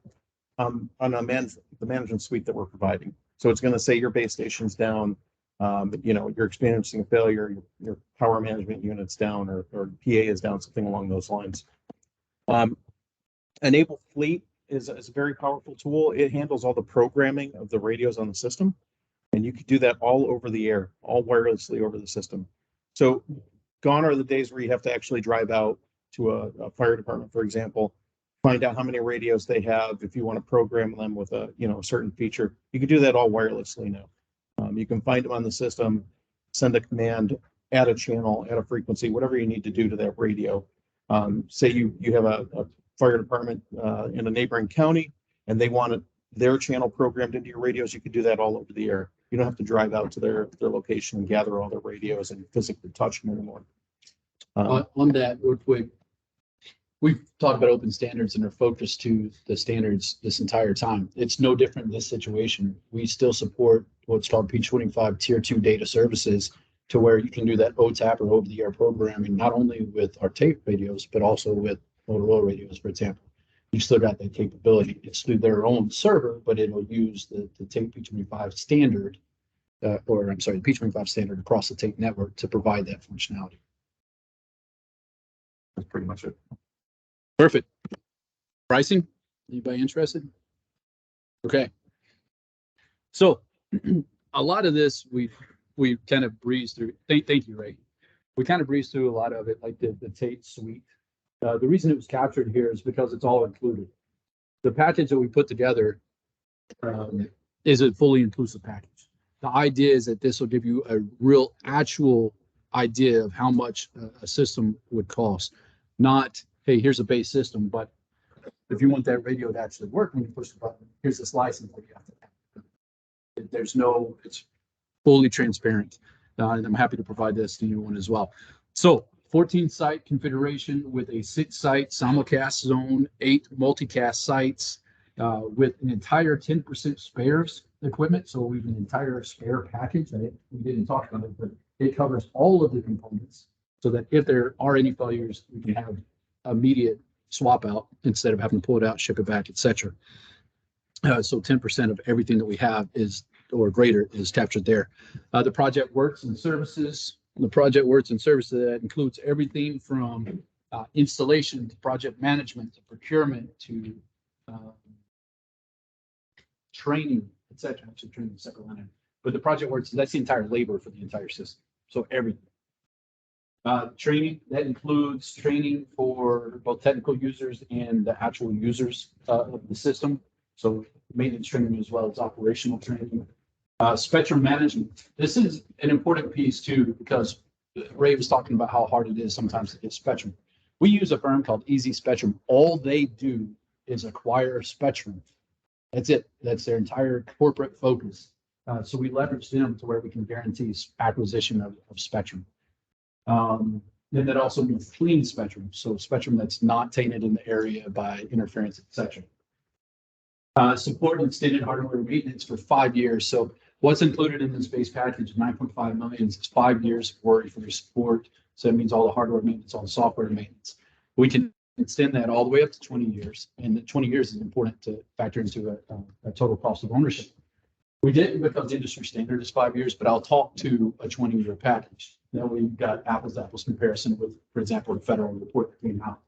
on the management suite that we're providing. So it's going to say your base station's down. You're experiencing a failure, your power management unit's down, or PA is down, something along those lines. Enable Fleet is a very powerful tool. It handles all the programming of the radios on the system, and you could do that all over the air, all wirelessly over the system. So gone are the days where you have to actually drive out to a fire department, for example, find out how many radios they have. If you want to program them with a certain feature, you can do that all wirelessly now. You can find them on the system, send a command, add a channel, add a frequency, whatever you need to do to that radio. Say you have a fire department in a neighboring county and they want their channel programmed into your radios, you can do that all over the air. You don't have to drive out to their location and gather all their radios and physically touch them anymore. On that, real quick, we've talked about open standards and are focused to the standards this entire time. It's no different in this situation. We still support what's called P25 Tier 2 data services to where you can do that OTAP or over-the-air programming, not only with our Tait radios, but also with Motorola radios, for example. You still got that capability. It's through their own server, but it'll use the Tait P25 standard, the P25 standard across the Tait network to provide that functionality. That's pretty much it. Perfect. Pricing? Anybody interested? Okay. So a lot of this we kind of breezed through. Thank you, Ray. We kind of breezed through a lot of it, like the Tait suite. The reason it was captured here is because it's all included. The package that we put together is a fully inclusive package. The idea is that this will give you a real actual idea of how much a system would cost. Not, hey, here's a base system, but if you want that radio to actually work when you push the button, here's this license that you have to have. There's no, it's fully transparent. And I'm happy to provide this to anyone as well. So 14 site configuration with a 6-site simulcast zone, 8 multicast sites with an entire 10% spares equipment. So we have an entire spare package. We didn't talk about it, but it covers all of the components so that if there are any failures, we can have immediate swap out instead of having to pull it out, ship it back, etc. So 10% of everything that we have is or greater is captured there. The project works and services. The project works and services that includes everything from installation to project management to procurement to training, etc. Actually, training is a separate line. But the project works, that's the entire labor for the entire system. So everything. Training, that includes training for both technical users and the actual users of the system. So maintenance training as well as operational training. Spectrum management. This is an important piece too, because Ray was talking about how hard it is sometimes to get spectrum. We use a firm called Easy Spectrum. All they do is acquire spectrum. That's it. That's their entire corporate focus. So we leverage them to where we can guarantee acquisition of spectrum. Then that also means clean spectrum. So spectrum that's not tainted in the area by interference, etc. Support and extended hardware maintenance for 5 years. So what's included in this base package, 9.5 million, is 5 years of worry-free support. So that means all the hardware maintenance, all the software maintenance. We can extend that all the way up to 20 years. And the 20 years is important to factor into a total cost of ownership. We didn't because the industry standard is 5 years, but I'll talk to a 20-year package. Now we've got apples to apples comparison with, for example, the federal report that came out.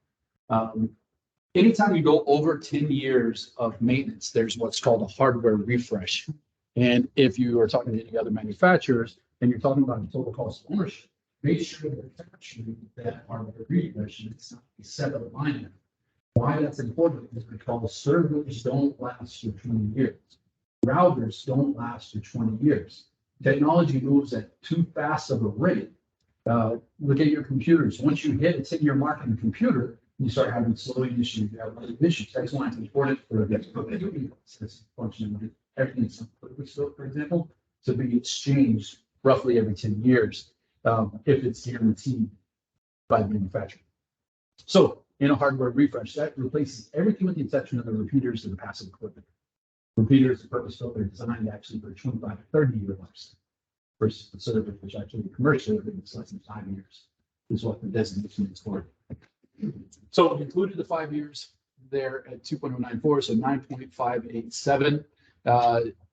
Anytime you go over 10 years of maintenance, there's what's called a hardware refresh. And if you are talking to any other manufacturers and you're talking about the total cost of ownership, make sure that you're capturing that hardware refresh and it's not a separate line item. Why that's important is because servers don't last for 20 years. Routers don't last for 20 years. Technology moves at too fast of a rate. Look at your computers. Once you hit a 10-year mark in a computer, you start having slowing issues, you have other issues. That's why it's important for this function. Everything's for example, to be exchanged roughly every 10 years if it's guaranteed by the manufacturer. So in a hardware refresh, that replaces everything with the exception of the repeaters and the passive equipment. Repeaters are purpose-built, they're designed actually for 25 to 30-year lifespan versus the server, which actually commercially is less than 5 years, is what the designation is for. So we included the 5 years there at 2.094, so 9.587.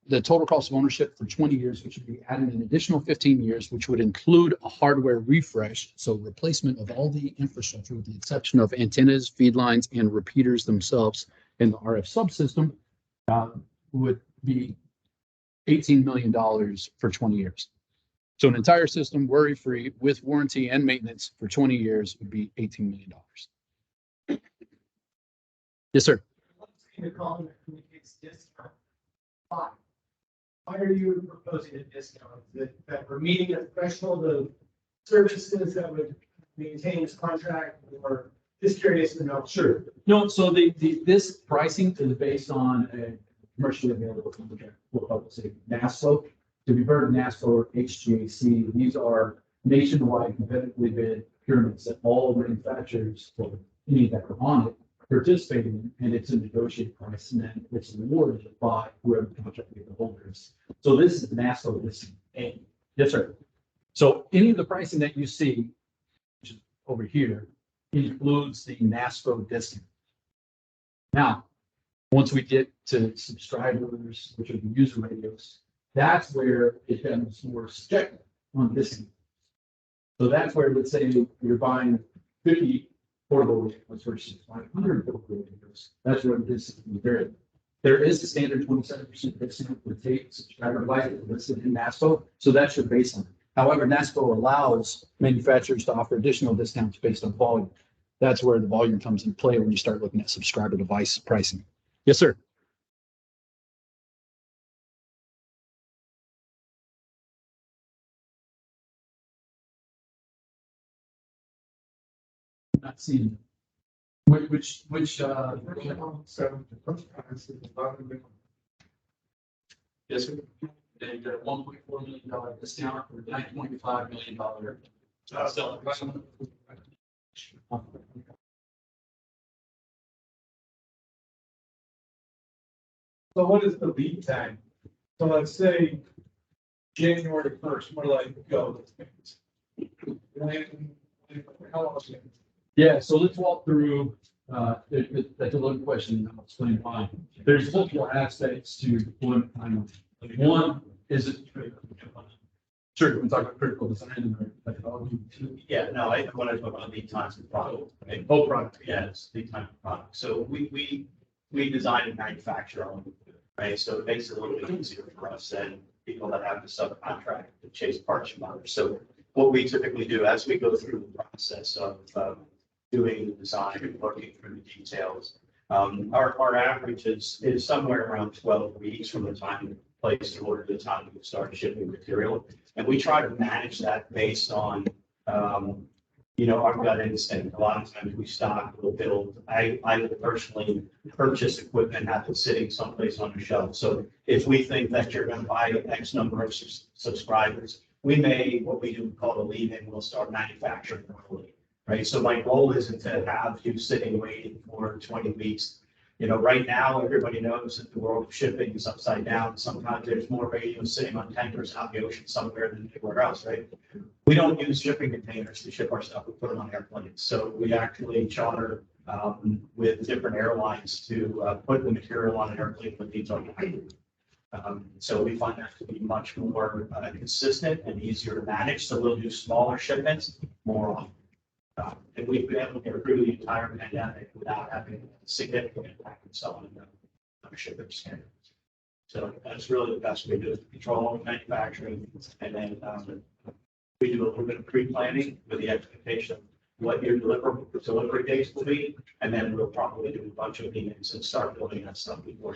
The total cost of ownership for 20 years, which would be adding an additional 15 years, which would include a hardware refresh, so replacement of all the infrastructure with the exception of antennas, feed lines, and repeaters themselves in the RF subsystem, would be $18 million for 20 years. So an entire system, worry-free, with warranty and maintenance for 20 years would be $18 million. Yes, sir. The column that communicates discount. Why are you proposing a discount? Is it that we're meeting a threshold of services that would maintain this contract, or just curious to know? Sure. No, so this pricing is based on a commercially available contract. We'll say NASFO. To be heard, NASFO or HGAC, these are nationwide competitively bid procurements that all manufacturers, or any that are on it, participate in, and it's a negotiated price, and then it's awarded by whoever the contract holder is. So this is NASFO listing A. Yes, sir. So any of the pricing that you see, which is over here, includes the NASFO discount. Now, once we get to subscribers, which are the user radios, that's where it becomes more subjective on discount. So that's where, let's say you're buying 50 portable radios versus 500 portable radios. That's where this is very. There is a standard 27% discount with Tait subscriber devices listed in NASFO, so that's your baseline. However, NASFO allows manufacturers to offer additional discounts based on volume. That's where the volume comes into play when you start looking at subscriber device pricing. Yes, sir. Not seeing. Which So the first price is $11 yes, sir. They got a $1.4 million discount for $9.5 million. Selling price. So what is the lead time? So let's say January 1st, where do I go? How long is it? Yeah, so let's walk through, that's a loaded question, and I'll explain why. There's multiple aspects to deployment timeline. One is it. Sure, we talk about critical design and methodology. Yeah, no, I want to talk about lead times of product. Right? Oh, product. Yeah, it's lead time of product. So we design and manufacture our own, right? So it makes it a little bit easier for us than people that have to subcontract to chase parts from others. So what we typically do as we go through the process of doing the design and working through the details, our average is somewhere around 12 weeks from the time you place the order to the time you start shipping material. And we try to manage that based on, our gut instinct. A lot of times we stock, we'll build. I will personally purchase equipment, have it sitting someplace on the shelf. So if we think that you're going to buy X number of subscribers, we may, what we do call a lead in, we'll start manufacturing early, right? So my goal isn't to have you sitting waiting for 20 weeks. Right now, everybody knows that the world of shipping is upside down. Sometimes there's more radios sitting on tankers out in the ocean somewhere than anywhere else, right? We don't use shipping containers to ship our stuff. We put them on airplanes. So we actually charter with different airlines to put the material on an airplane when needs are. So we find that to be much more consistent and easier to manage. So we'll do smaller shipments more often. And we've been able to get through the entire pandemic without having a significant impact on selling the shipping standards. So that's really the best way to control all the manufacturing. And then we do a little bit of pre-planning with the expectation of what your delivery dates will be. And then we'll probably do a bunch of meetings and start building that stuff before.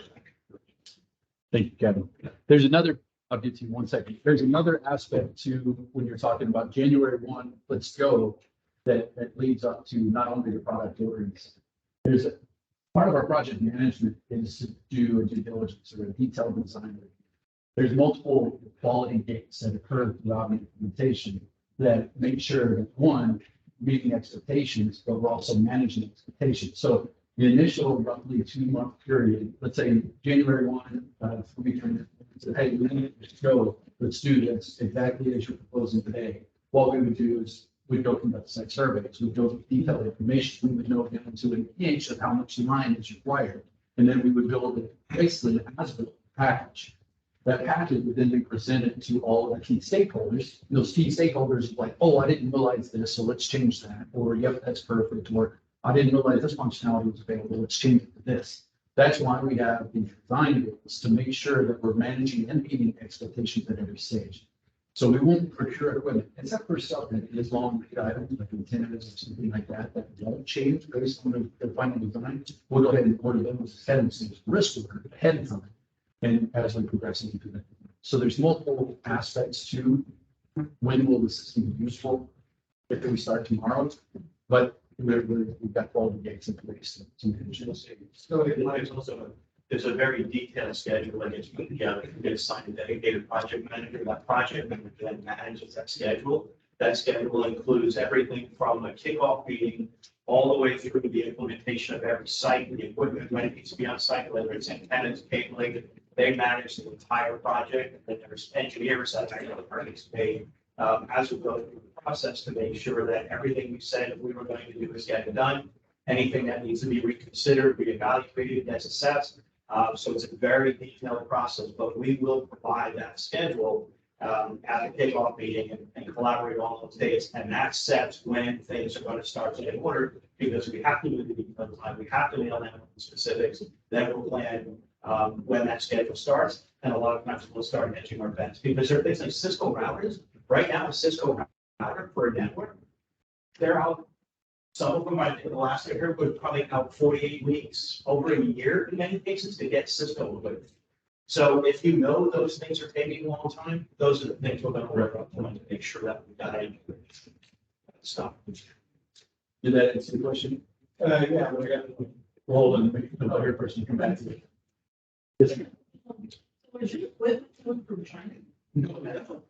Thank you, Kevin. There's another, I'll get to you 1 second. There's another aspect to when you're talking about January 1, let's go, that leads up to not only the product orderings. There's a part of our project management is to do a due diligence or a detailed design review. There's multiple quality gates that occur throughout the implementation that make sure that one, meeting expectations, but we're also managing expectations. So the initial roughly 2-month period, let's say January 1, we can say, hey, we need to go, let's do this exactly as you're proposing today. What we would do is we'd go conduct site surveys, we'd go detailed information, we would know down to an inch of how much line is required. And then we would build basically an as-built package. That package would then be presented to all of the key stakeholders. Those key stakeholders are like, oh, I didn't realize this, so let's change that. Or, yep, that's perfect. Or I didn't realize this functionality was available, let's change it to this. That's why we have the design goals to make sure that we're managing and meeting expectations at every stage. So we won't procure equipment, except for stuff that is long lead items, like antennas or something like that, that won't change based on the final design. We'll go ahead and order those ahead of risk order ahead of time. And as we progress into that. So there's multiple aspects to when will the system be useful. if we start tomorrow, but we've got all the gates in place. Some conditions. So there's also, there's a very detailed schedule that gets put together. You get assigned a dedicated project manager. That project manager then manages that schedule. That schedule includes everything from a kickoff meeting all the way through the implementation of every site, the equipment, when it needs to be on site, whether it's antennas, cabling. They manage the entire project. And there's engineers that actually participate as we go through the process to make sure that everything we said we were going to do is getting done. Anything that needs to be reconsidered, reevaluated, gets assessed. So it's a very detailed process, but we will provide that schedule at a kickoff meeting and collaborate on those dates. And that sets when things are going to start to get ordered, because we have to do the detailed time, we have to nail down the specifics, then we'll plan when that schedule starts. And a lot of times we'll start hedging our bets, because there are things like Cisco routers. Right now, a Cisco router for a network, they're out. Some of them, I think the last I heard, was probably out 48 weeks, over a year in many cases, to get Cisco equipment. So if you know those things are taking a long time, those are the things we're going to work on to make sure that we got it. Stop. Did that answer the question? Yeah. Hold on, make the other person come back to me. Yes, ma'am. Where's your equipment coming from China? No,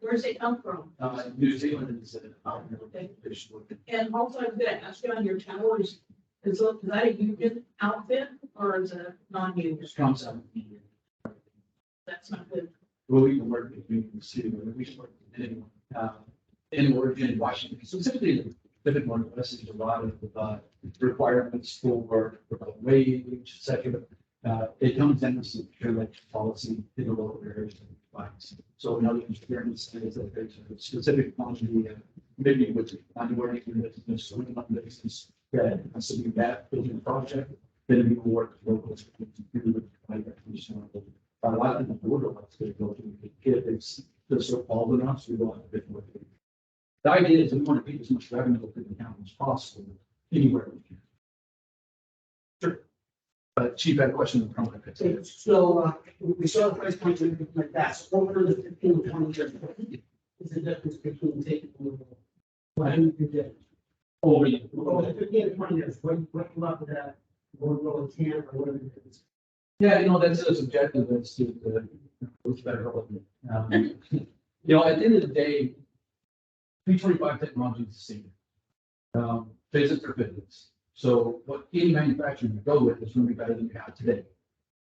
Where's it come from? New Zealand is And also, I'm gonna ask you on your towers, is that a union outfit or is it a non-union? comes out. That's not good. Well, we can work with you, the city, we can work with anyone. In Oregon, Washington, specifically the Pacific Northwest, there's a lot of requirements for wage, et cetera. It comes down to procurement policy in the local areas. So another experience is that there's a specific quantity, maybe with on working with the swing on the business that has to be that building project, then we will work with locals. A lot of the border ones that go to get this so-called enough, so we don't have a bit more. The idea is we want to get as much revenue to the county as possible anywhere we can. Sure. Chief had a question from my. So, we saw the price point like that, so over the 15 to 20 years, is the difference between taking what do you get? Over Over 15 to 20 years, what you up with that, or go 10 or whatever it is? Yeah, that's a subjective, that's the, what's better. At the end of the day, P25 technology is the same. Physics or physics. So what any manufacturer you go with is going to be better than you have today,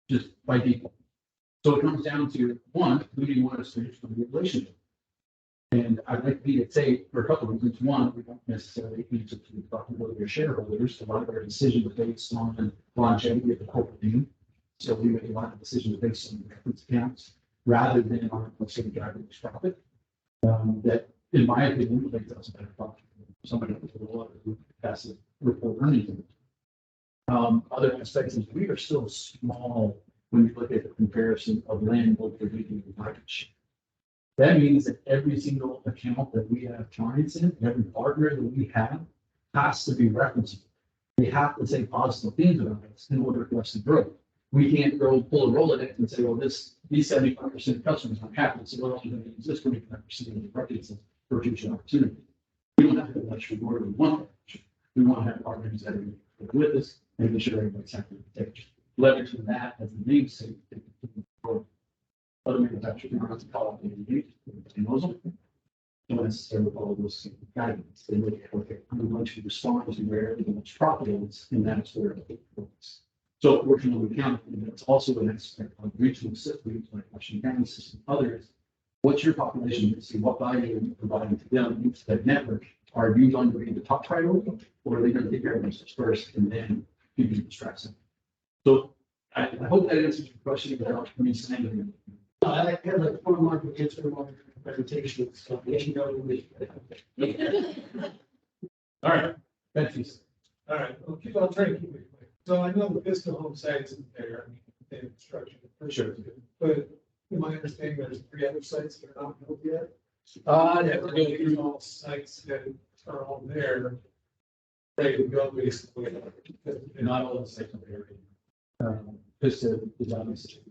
just by default. So it comes down to one, who do you want to switch from the relationship? And I'd like to be at Tait for a couple of reasons. One, we don't necessarily need to talk about your shareholders. A lot of our decisions are based on longevity of the corporate name. So we make a lot of decisions based on reference accounts rather than on, let's say, average profit. That, in my opinion, makes us a better profit. Somebody with a lot of passive report earnings. Other aspects is we are still small when you look at the comparison of land located in market share. That means that every single account that we have clients in, every partner that we have, has to be referenceable. They have to say positive things about us in order for us to grow. We can't go pull a Rolodex and say, well, these 75% of customers aren't happy, so we're only going to use this 25% of the market for future opportunity. We don't have to much more than one. We want to have partners that are with us, making sure everybody's happy to take leveraging that as the namesake. Other manufacturers don't have to call it they knows them. Don't necessarily follow those guidance. They look at, okay, I'm going to respond to where the most profit is, and that's where it focus. So working on the county, it's also an aspect of regional systems like Washington County system, others. What's your population? See what value are you providing to them, to that network? Are you going to be the top priority, or are they going to take care of themselves first and then you can distract them? So I hope that answers your question without me saying anything. I had like 4 months to answer one presentation, so you know, All right, thank you. All right, I'll try to keep it quick. So I know the Vista home site isn't there, I mean, they have construction. For sure. But in my understanding, there's 3 other sites that are not built yet. Yeah, we're going These through. all sites that are all there, ready to go basically. Not all the sites are there. Vista is obviously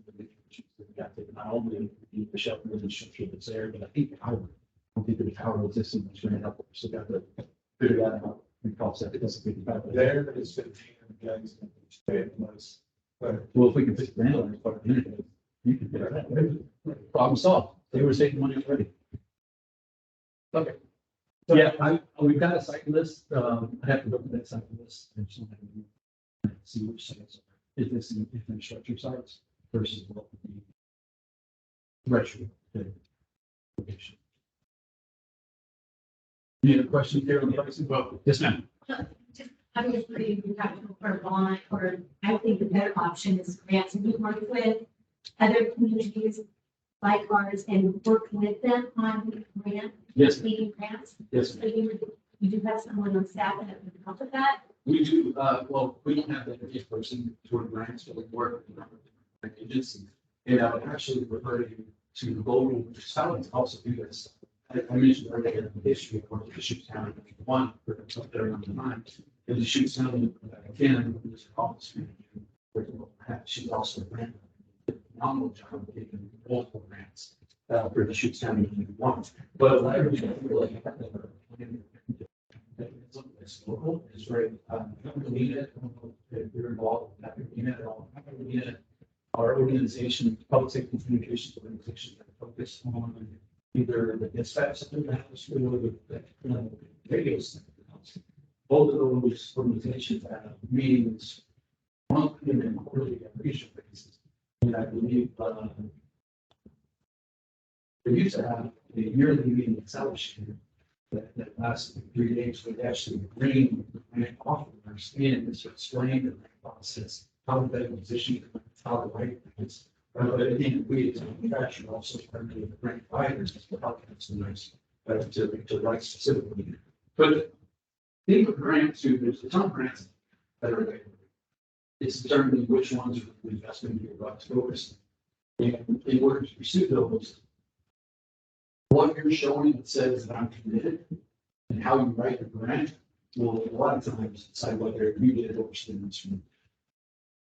not only the shelter and structure that's there, but I think the power. I don't think the power exists in this right up. So got the figure that out. And offset it doesn't get better. There is 15 guys in state was, but Well, if we can fix the landline part of the internet, you can figure that out. Problem solved. They were saving money already. Okay. Yeah, we've got a site list. I have to go through that site list and see which sites are, if it's in infrastructure sites versus what would be retro. Location. Any other questions here on the pricing? Well, yes, ma'am. Just, obviously, we have to for bond, or I think the better option is grants. We work with other communities like ours and work with them on Yes, leading grants. yes. So you do have someone on staff that would help with that? We do, well, we don't have that in person toward grants, but we work with an agency. And I would actually refer you to the Golden, Scotland also do this. I mentioned earlier the issue of the Deschutes County, one, for up there on the mind. And Deschutes County, again, this office manager, she's also a grant. Phenomenal job of getting multiple grants for Deschutes County one. But what I really like it's local, it's very, I don't believe it, I don't know if you're involved with that, at all. I don't believe it. Our organization, public safety communications organization, that focus on either the dispatch center in the house or the radio center in the house. Both of those organizations have meetings monthly and then quarterly on a regional basis. And I believe they used to have a yearly meeting in South Shore that lasted 3 days, where they actually bring the grant officers in to explain the grant process, how the better position, how the right things. But again, we as a manufacturer also partner with the grant providers to help us to write specifically. But think of grants too, there's a ton of grants that are available. It's determining which ones are the investment you're about to focus. And in order to pursue those, what you're showing that says that I'm committed and how you write the grant will a lot of times decide whether you get it over students.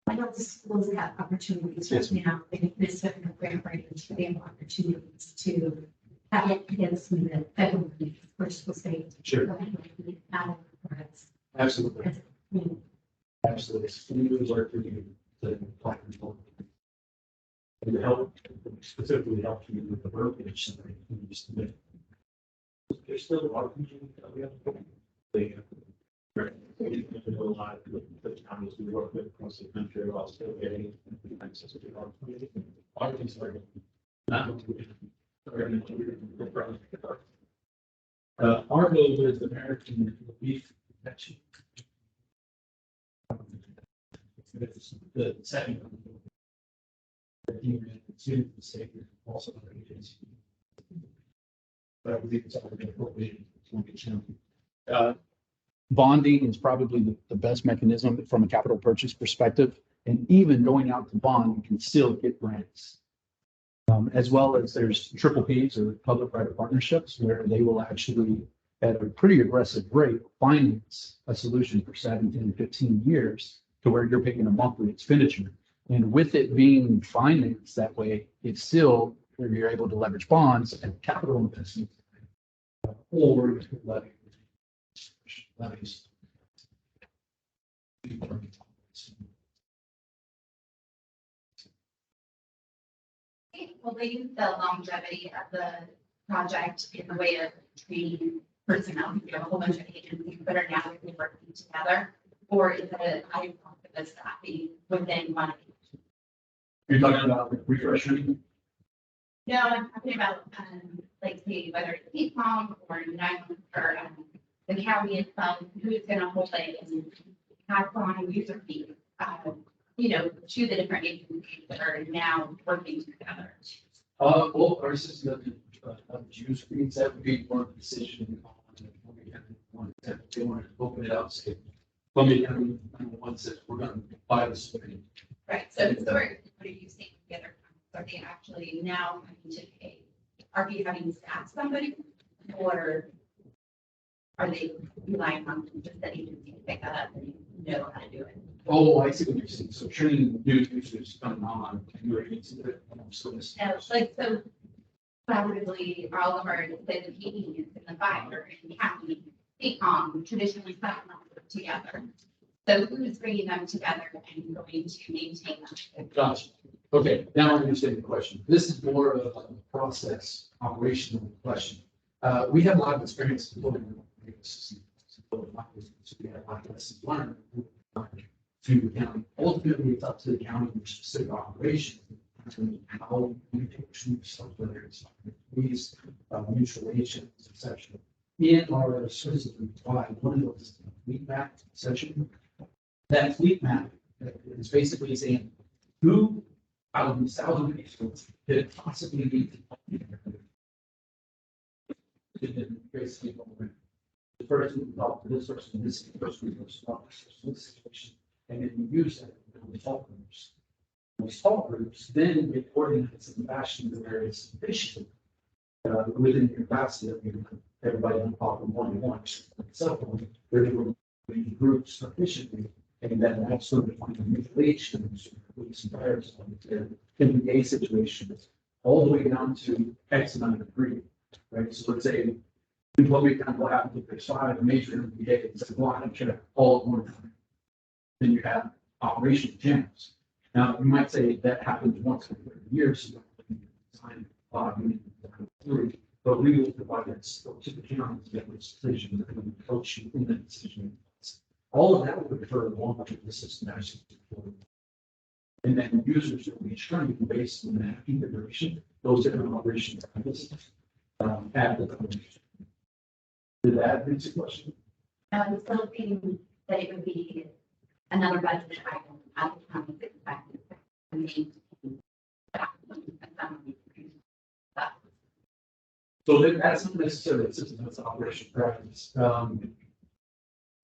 I know the schools have opportunities right now, and this federal grant writers, they have opportunities to have it against the federal, which will say. Sure. Absolutely. Absolutely. Schools are for you to apply for. And to help, specifically help you with the verbiage that you used to make. There's still a lot of people that we have to put. They know a lot of the counties we work with across the country are all still getting access to our community. Our things are not. Our goal is American beef protection. It's the second. To the state, also other agencies. But I believe it's already appropriated. Bonding is probably the best mechanism from a capital purchase perspective. And even going out to bond, you can still get grants. As well as there's triple Ps or public-private partnerships where they will actually, at a pretty aggressive rate, finance a solution for 17, 15 years to where you're paying a monthly expenditure. And with it being financed that way, it's still where you're able to leverage bonds and capital investment. Or you could levies. Hopefully, the longevity of the project in the way of training personnel, we have a whole bunch of agencies that are now working together, or is it a high confidence staffing within one? You're talking about refreshing? No, I'm talking about, like, say, whether it's EPOM or or the county itself, who's gonna hold it and pass on user fees, to the different agencies that are now working together. Well, our system of use fees, that would be more of a decision on when we have one that they want to open it up, say, let me have one says we're gonna buy this thing. Right, so what are you saying together? Are they actually now having to pay? Are we having to staff somebody? Or are they relying on just the agency to pick that up and know how to do it? Oh, I see what you're saying. So training new users coming on, new agency. So collaboratively, all of our, say, the PD is in the fire and county, TCOM traditionally put them together. So who's bringing them together and going to maintain them? Gotcha. Okay, now I understand the question. This is more of a process, operational question. We have a lot of experience building a system. So we have a lot of lessons learned to the county. Ultimately, it's up to the county for specific operation. And how we take stuff, whether it's police, mutual agents, etc. In our services we provide, one of those is the fleet map section. That fleet map is basically saying who out of these thousand vehicles could it possibly be? Basically, the person who talked to this person, this person, this situation, and then you use that in the talk groups. Those talk groups then get organized in fashion that there is efficient within your capacity of everybody on top of one cell phone. They're able to be groups efficiently, and then also define mutilations, fires can be a situation all the way down to X amount of degree, right? So let's say what we kind of what happens if there's 5 major MPAs that go on and check all at one time. Then you have operational jams. Now, you might say that happens once every 30 years. But we will provide that still to the county to get this decision and coach you in that decision. All of that would occur along with the system actually. And then users will be trying to based on that configuration, those different operations at the company. Did that answer your question? I'm still thinking that it would be another budget item at the time of the So that's not necessarily a system that's operation practice.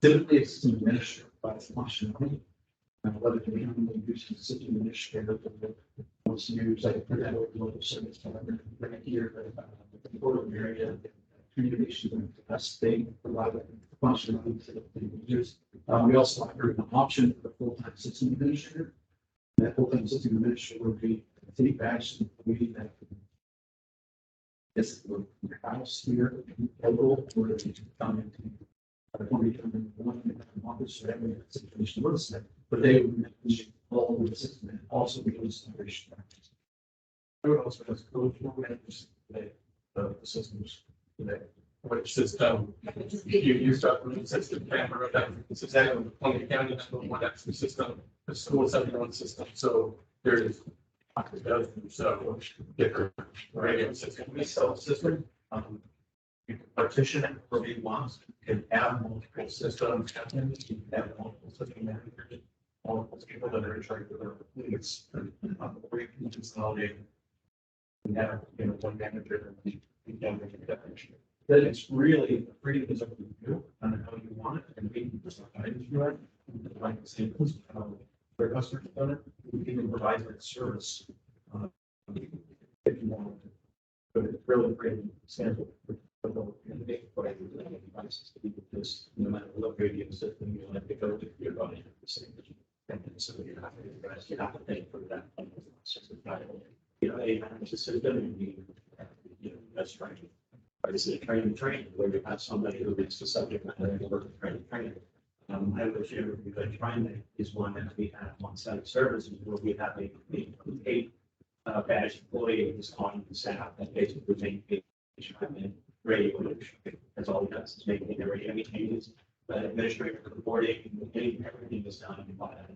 Typically, it's system administered by the functionality. Whether it be using the system administrator, once you use like for that local service, right here, the portal area, communication, the best thing, provide functionality to the users. We also offer an option for the full-time system administrator. That full-time system administrator would be take action, we that this your house here, local, or if you come into office, or every situation was that, but they would manage all of the system and also be operation practice. I would also ask those who manage the systems today. Which system you start with the system camera, that's exactly on the county, that's the one that's the system, the school has their own system, so there is. So different radio system, we sell a system, you can partition it for you want, you can add multiple systems, you can add multiple system managers, multiple people that are in charge of their fleets, and we can consolidate. We have, one manager, and we can make a definition. That it's really freedom is up to you on how you want it, and we can provide you it, like examples of how their customers done it, we can provide that service. If you want to, but it's really great sample for devices to be with this, no matter what radio system you want to go to, you're running the same. And so you have to pay for that. A managed system, that's right. I say train, where you have somebody who is the subject matter and work with training. I would share with you that training is one that we have on site services where we have a badge employee who's on the staff that basically maintain radio. That's all he does is making the radio changes, but administrator reporting, everything is done by that.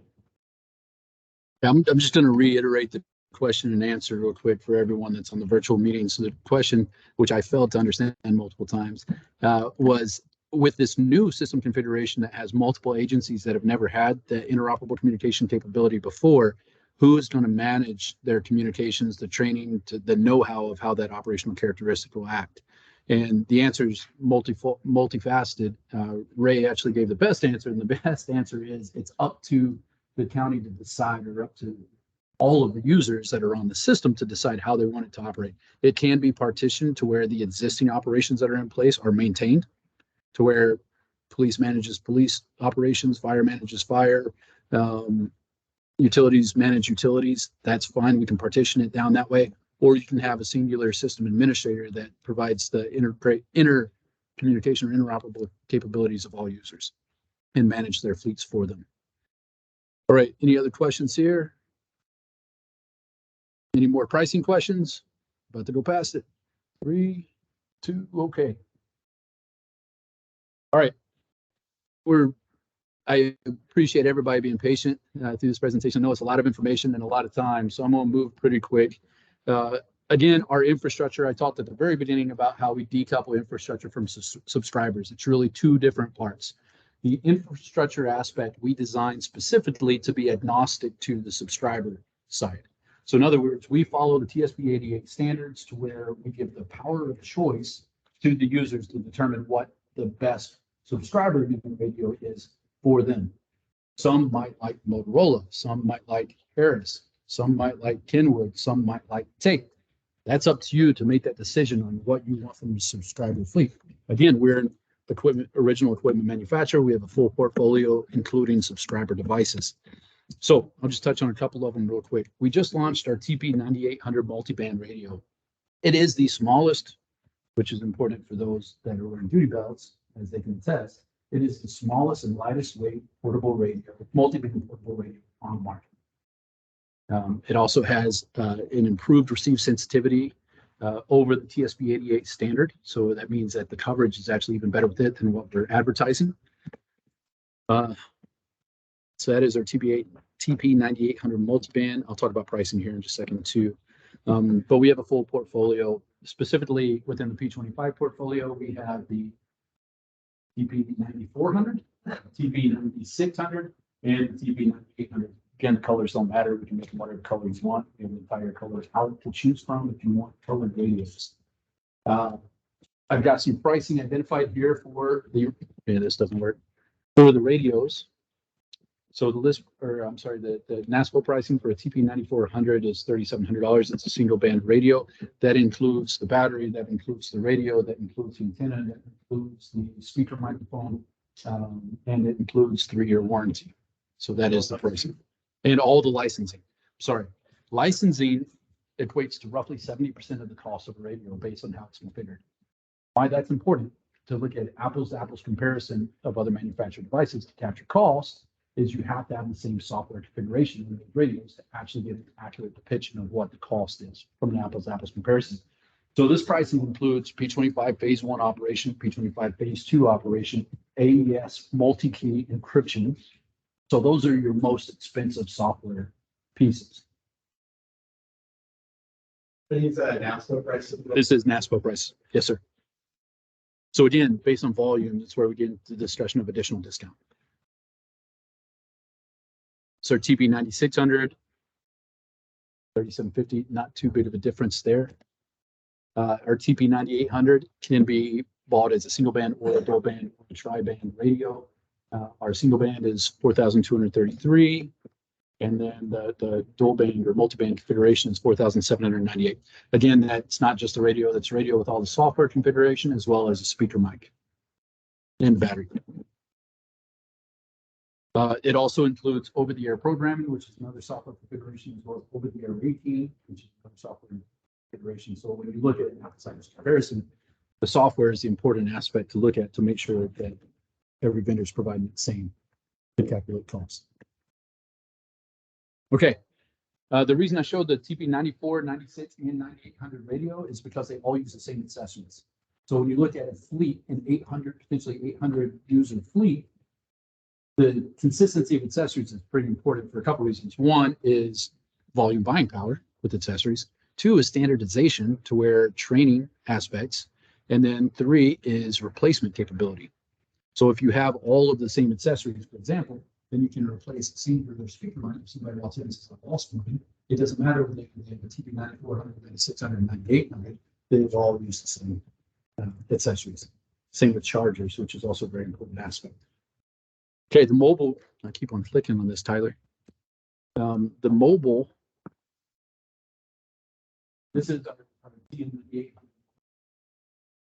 I'm just going to reiterate the question and answer real quick for everyone that's on the virtual meeting. So the question, which I failed to understand multiple times, was with this new system configuration that has multiple agencies that have never had the interoperable communication capability before, who is going to manage their communications, the training, to the know-how of how that operational characteristic will act? And the answer is multifaceted. Ray actually gave the best answer, and the best answer is it's up to the county to decide, or up to all of the users that are on the system to decide how they want it to operate. It can be partitioned to where the existing operations that are in place are maintained, to where police manages police operations, fire manages fire, utilities manage utilities. That's fine. We can partition it down that way. Or you can have a singular system administrator that provides the communication or interoperable capabilities of all users and manage their fleets for them. All right, any other questions here? Any more pricing questions? About to go past it. 3, 2, okay. All right. I appreciate everybody being patient through this presentation. I know it's a lot of information and a lot of time, so I'm going to move pretty quick. Again, our infrastructure, I talked at the very beginning about how we decouple infrastructure from subscribers. It's really two different parts. The infrastructure aspect we designed specifically to be agnostic to the subscriber side. So in other words, we follow the TSP 88 standards to where we give the power of choice to the users to determine what the best subscriber radio is for them. Some might like Motorola, some might like Harris, some might like Kenwood, some might like Tait. That's up to you to make that decision on what you want from your subscriber fleet. Again, we're an original equipment manufacturer. We have a full portfolio, including subscriber devices. So I'll just touch on a couple of them real quick. We just launched our TP9800 multiband radio. It is the smallest, which is important for those that are wearing duty belts, as they can attest. It is the smallest and lightest weight portable radio, multiband portable radio on the market. It also has an improved receive sensitivity over the TSP 88 standard. So that means that the coverage is actually even better with it than what we're advertising. So that is our TP9800 multiband. I'll talk about pricing here in just a second too. But we have a full portfolio. Specifically within the P25 portfolio, we have the TP9400, TP9600, and TP9800. Again, the colors don't matter. We can make them whatever colors you want. We have entire colors out to choose from if you want colored radios. I've got some pricing identified here for the, this doesn't work, for the radios. So the list, or I'm sorry, the NASPO pricing for a TP9400 is $3,700. It's a single band radio. That includes the battery, that includes the radio, that includes the antenna, that includes the speaker microphone, and it includes 3-year warranty. So that is the pricing. And all the licensing. Sorry. Licensing equates to roughly 70% of the cost of a radio based on how it's configured. Why that's important to look at apples to apples comparison of other manufactured devices to capture cost is you have to have the same software configuration in those radios to actually get an accurate depiction of what the cost is from an apples to apples comparison. So this pricing includes P25 phase 1 operation, P25 phase 2 operation, AES multi-key encryption. So those are your most expensive software pieces. These NASPO prices. This is NASPO price. Yes, sir. So again, based on volume, that's where we get into the discussion of additional discount. So TP9600, 3750, not too big of a difference there. Our TP9800 can be bought as a single band or a dual band or a tri-band radio. Our single band is 4,233, and then the dual band or multi-band configuration is 4,798. Again, that's not just the radio, that's radio with all the software configuration as well as a speaker mic and battery. It also includes over-the-air programming, which is another software configuration, as well as over-the-air rating, which is another software configuration. So when you look at an apples-to-apples comparison, the software is the important aspect to look at to make sure that every vendor is providing the same to calculate costs. Okay. The reason I showed the TP94, 96, and 9800 radio is because they all use the same accessories. So when you look at a fleet, an 800, potentially 800 user fleet, the consistency of accessories is pretty important for a couple of reasons. One is volume buying power with accessories. 2 is standardization to where training aspects. And then 3 is replacement capability. So if you have all of the same accessories, for example, then you can replace the singular speaker mic if somebody else has a lost one. It doesn't matter whether they have a TP9400, 9600, 9800, they all use the same accessories. Same with chargers, which is also a very important aspect. Okay, the mobile, I keep on clicking on this, Tyler. The mobile, this is our TM98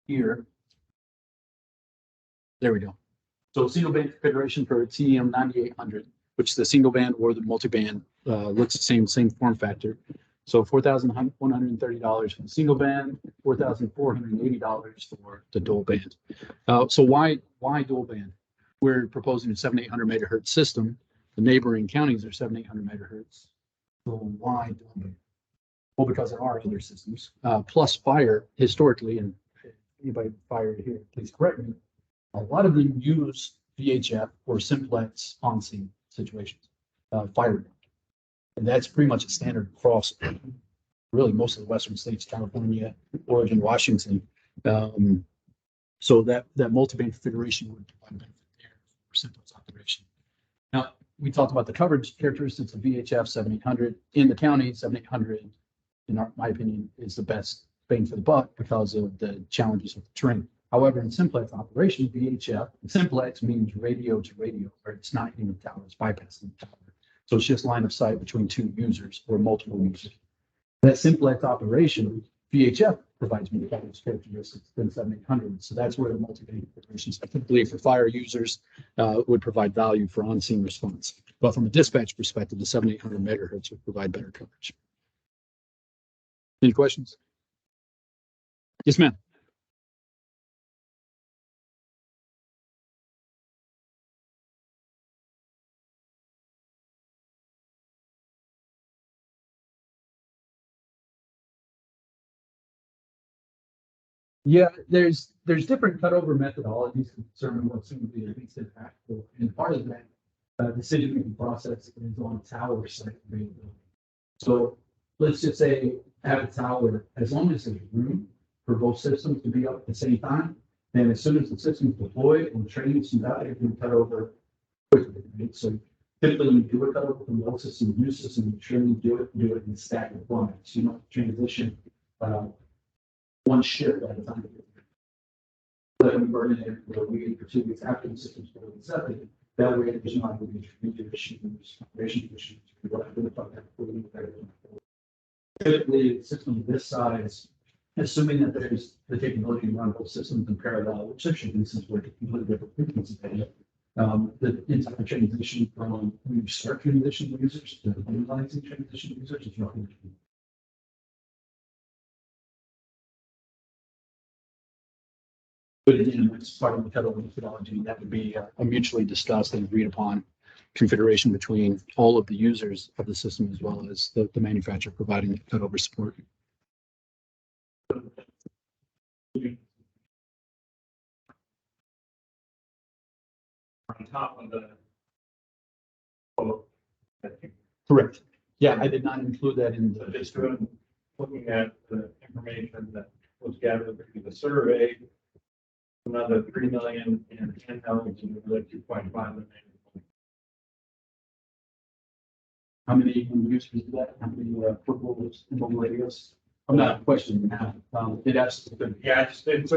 here. There we go. So single band configuration for TM9800, which is the single band or the multi-band, looks the same form factor. So $4,130 for the single band, $4,480 for the dual band. So why dual band? We're proposing a 7,800 megahertz system. The neighboring counties are 7,800 megahertz. So why dual band? Well, because there are other systems. Plus fire historically, and anybody fired here, please correct me. A lot of them use VHF or simplex on-scene situations, fire. And that's pretty much a standard across really most of the western states, California, Oregon, Washington. So that multi-band configuration would provide benefit there for simplex operation. Now, we talked about the coverage characteristics of VHF 7800 in the county. 7800, in my opinion, is the best bang for the buck because of the challenges with the terrain. However, in simplex operation, VHF, simplex means radio to radio, where it's not in the tower, it's bypassing the tower. So it's just line of sight between two users or multiple users. That simplex operation, VHF provides more coverage characteristics than 7800. So that's where the multi-band configurations, typically for fire users, would provide value for on-scene response. But from a dispatch perspective, the 7800 megahertz would provide better coverage. Any questions? Yes, ma'am. Yeah, there's different cutover methodologies to determine what's going to be the least impactful. And part of that decision-making process is on tower site availability. So let's just say have a tower, as long as there's room for both systems to be up at the same time, then as soon as the system's deployed and trains and that, it can cut over quickly. Right? So typically when you do a cutover from one system to new system, you sure you do it in stack deployments. You don't transition one shift at a time. Let them burn it in for a week or 2 weeks after the system's fully accepted. That way, there's not going to be major issues, operation issues. We will identify that fully. Typically, a system of this size, assuming that there's the capability to run both systems in parallel, which actually instances where completely different frequencies data, the entire transition from when you start transition users to utilizing transition users is roughly. But again, it's part of the cutover methodology. That would be a mutually discussed and agreed upon configuration between all of the users of the system as well as the manufacturer providing the cutover support. On top of the. Oh, Correct. Yeah, I did not include that in the just looking at the information that was gathered through the survey. Another 3 million and 10 million to really 2.5 million. How many users do that? How many footballs and mobile radios? I'm not questioning that. It absolutely. Yeah,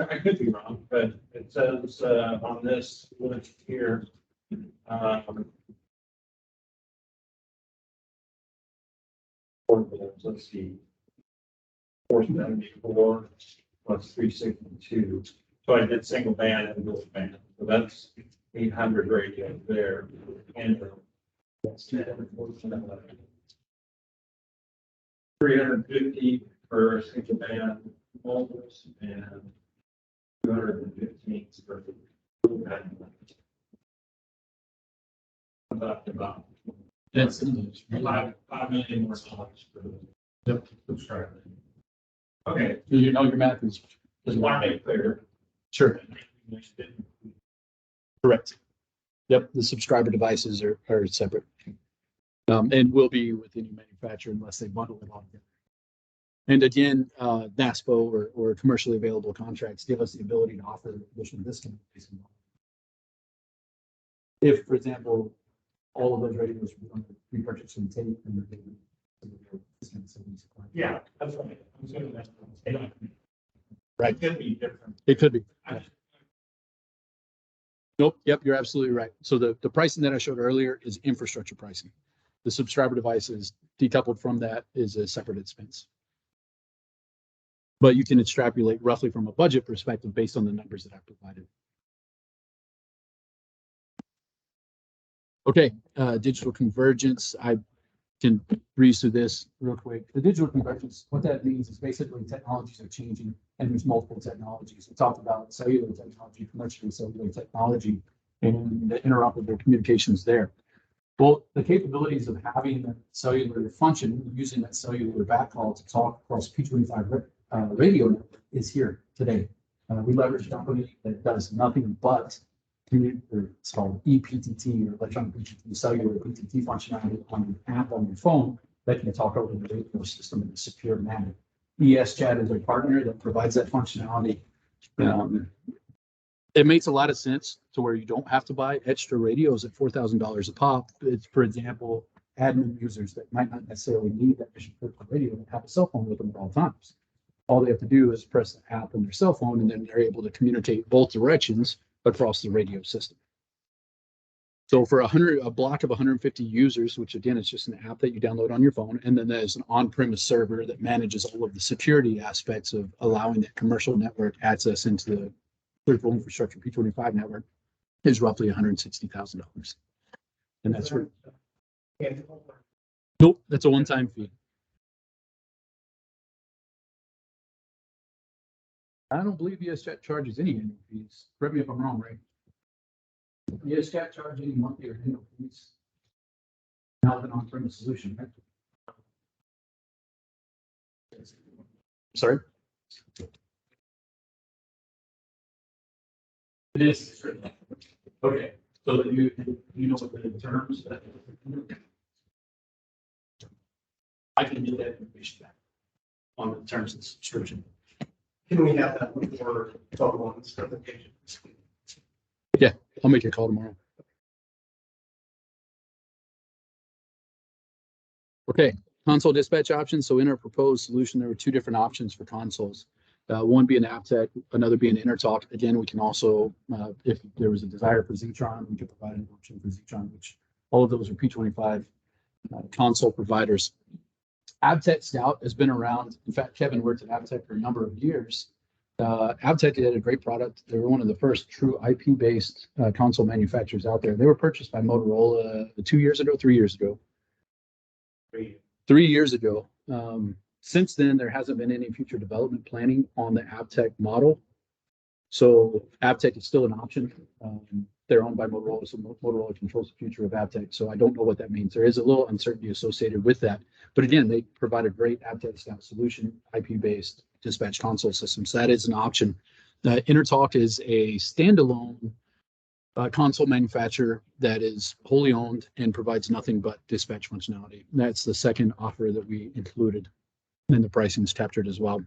I could be wrong, but it says on this list here. Let's see. 474 plus 362. So I did single band and dual band. So that's 800 radios there. And that's 350 for single band mobiles and 215 for dual band. About That's 5 million more dollars for the subscriber. Okay. You know your math is Just want to make it clear. sure. Correct. Yep, the subscriber devices are separate. And will be with any manufacturer unless they bundle it all together. And again, NASPO or commercially available contracts give us the ability to offer additional discount. If, for example, all of those radios were going to be purchased from Tait and they're getting Yeah, that's right. I'm saying that. Right. It could be different. It could be. Nope. Yep. You're absolutely right. So the pricing that I showed earlier is infrastructure pricing. The subscriber devices decoupled from that is a separate expense. But you can extrapolate roughly from a budget perspective based on the numbers that I provided. Okay. Digital convergence. I can breeze through this real quick. The digital convergence, what that means is basically technologies are changing and there's multiple technologies. We talked about cellular technology, commercially cellular technology, and the interoperable communications there. Well, the capabilities of having a cellular function, using that cellular backhaul to talk across P25 radio network is here today. We leverage a company that does nothing but it's called ePTT or electronic PTT, cellular PTT functionality on an app on your phone that can talk over the radio system in a secure manner. ESChat is a partner that provides that functionality. It makes a lot of sense to where you don't have to buy extra radios at $4,000 a pop. It's, for example, admin users that might not necessarily need that mission critical radio and have a cell phone with them at all times. All they have to do is press the app on their cell phone, and then they're able to communicate both directions across the radio system. So for a block of 150 users, which again is just an app that you download on your phone, and then there's an on-premise server that manages all of the security aspects of allowing that commercial network access into the critical infrastructure P25 network, is roughly $160,000. And that's for nope, that's a one-time fee. I don't believe ESChat charges any annual fees. Correct me if I'm wrong, Ray. ESChat charge any monthly or annual fees? Now an on-premise solution, right? Sorry? It is. Okay, so you know what the terms that I can get that information back on the terms of the subscription. Can we have that before 12 months presentation? Yeah, I'll make a call tomorrow. Okay, console dispatch options. So in our proposed solution, there were two different options for consoles. One being Aptech, another being Intertalk. Again, we can also, if there was a desire for Zetron, we could provide an option for Zetron, which all of those are P25 console providers. Aptech Scout has been around. In fact, Kevin worked at Aptech for a number of years. Aptech had a great product. They were one of the first true IP-based console manufacturers out there. They were purchased by Motorola 2 years ago, 3 years ago. 3 years ago. Since then, there hasn't been any future development planning on the Aptech model. So Aptech is still an option. They're owned by Motorola, so Motorola controls the future of Aptech. So I don't know what that means. There is a little uncertainty associated with that. But again, they provide a great Aptech Scout solution, IP-based dispatch console system. So that is an option. Intertalk is a standalone console manufacturer that is wholly owned and provides nothing but dispatch functionality. That's the second offer that we included, and the pricing is captured as well.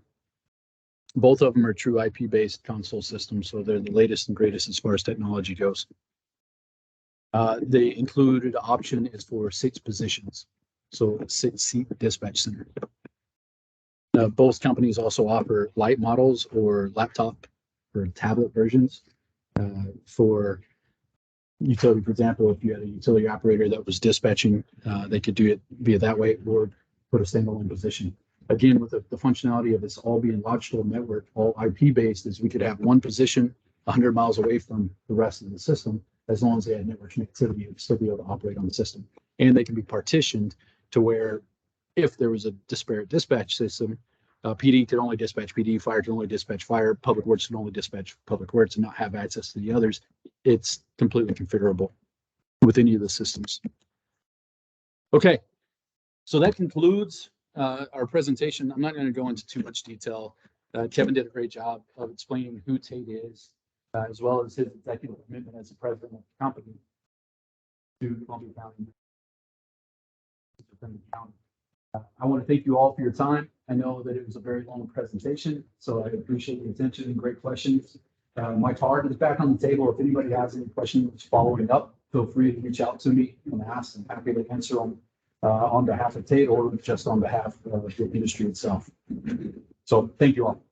Both of them are true IP-based console systems, so they're the latest and greatest as far as technology goes. The included option is for 6 positions, so 6-seat dispatch center. Both companies also offer light models or laptop or tablet versions for utility. For example, if you had a utility operator that was dispatching, they could do it via that way or put a standalone position. Again, with the functionality of this all being logical network, all IP-based, is we could have one position 100 miles away from the rest of the system. As long as they had network connectivity, it would still be able to operate on the system. And they can be partitioned to where if there was a disparate dispatch system, PD could only dispatch PD, fire could only dispatch fire, public works could only dispatch public works and not have access to the others. It's completely configurable with any of the systems. Okay, so that concludes our presentation. I'm not going to go into too much detail. Kevin did a great job of explaining who Tait is, as well as his executive commitment as the president of the company to Columbia County. I want to thank you all for your time. I know that it was a very long presentation, so I appreciate the attention and great questions. My card is back on the table. If anybody has any questions following up, feel free to reach out to me and ask. I'm happy to answer them on behalf of Tait or just on behalf of the industry itself. So thank you all.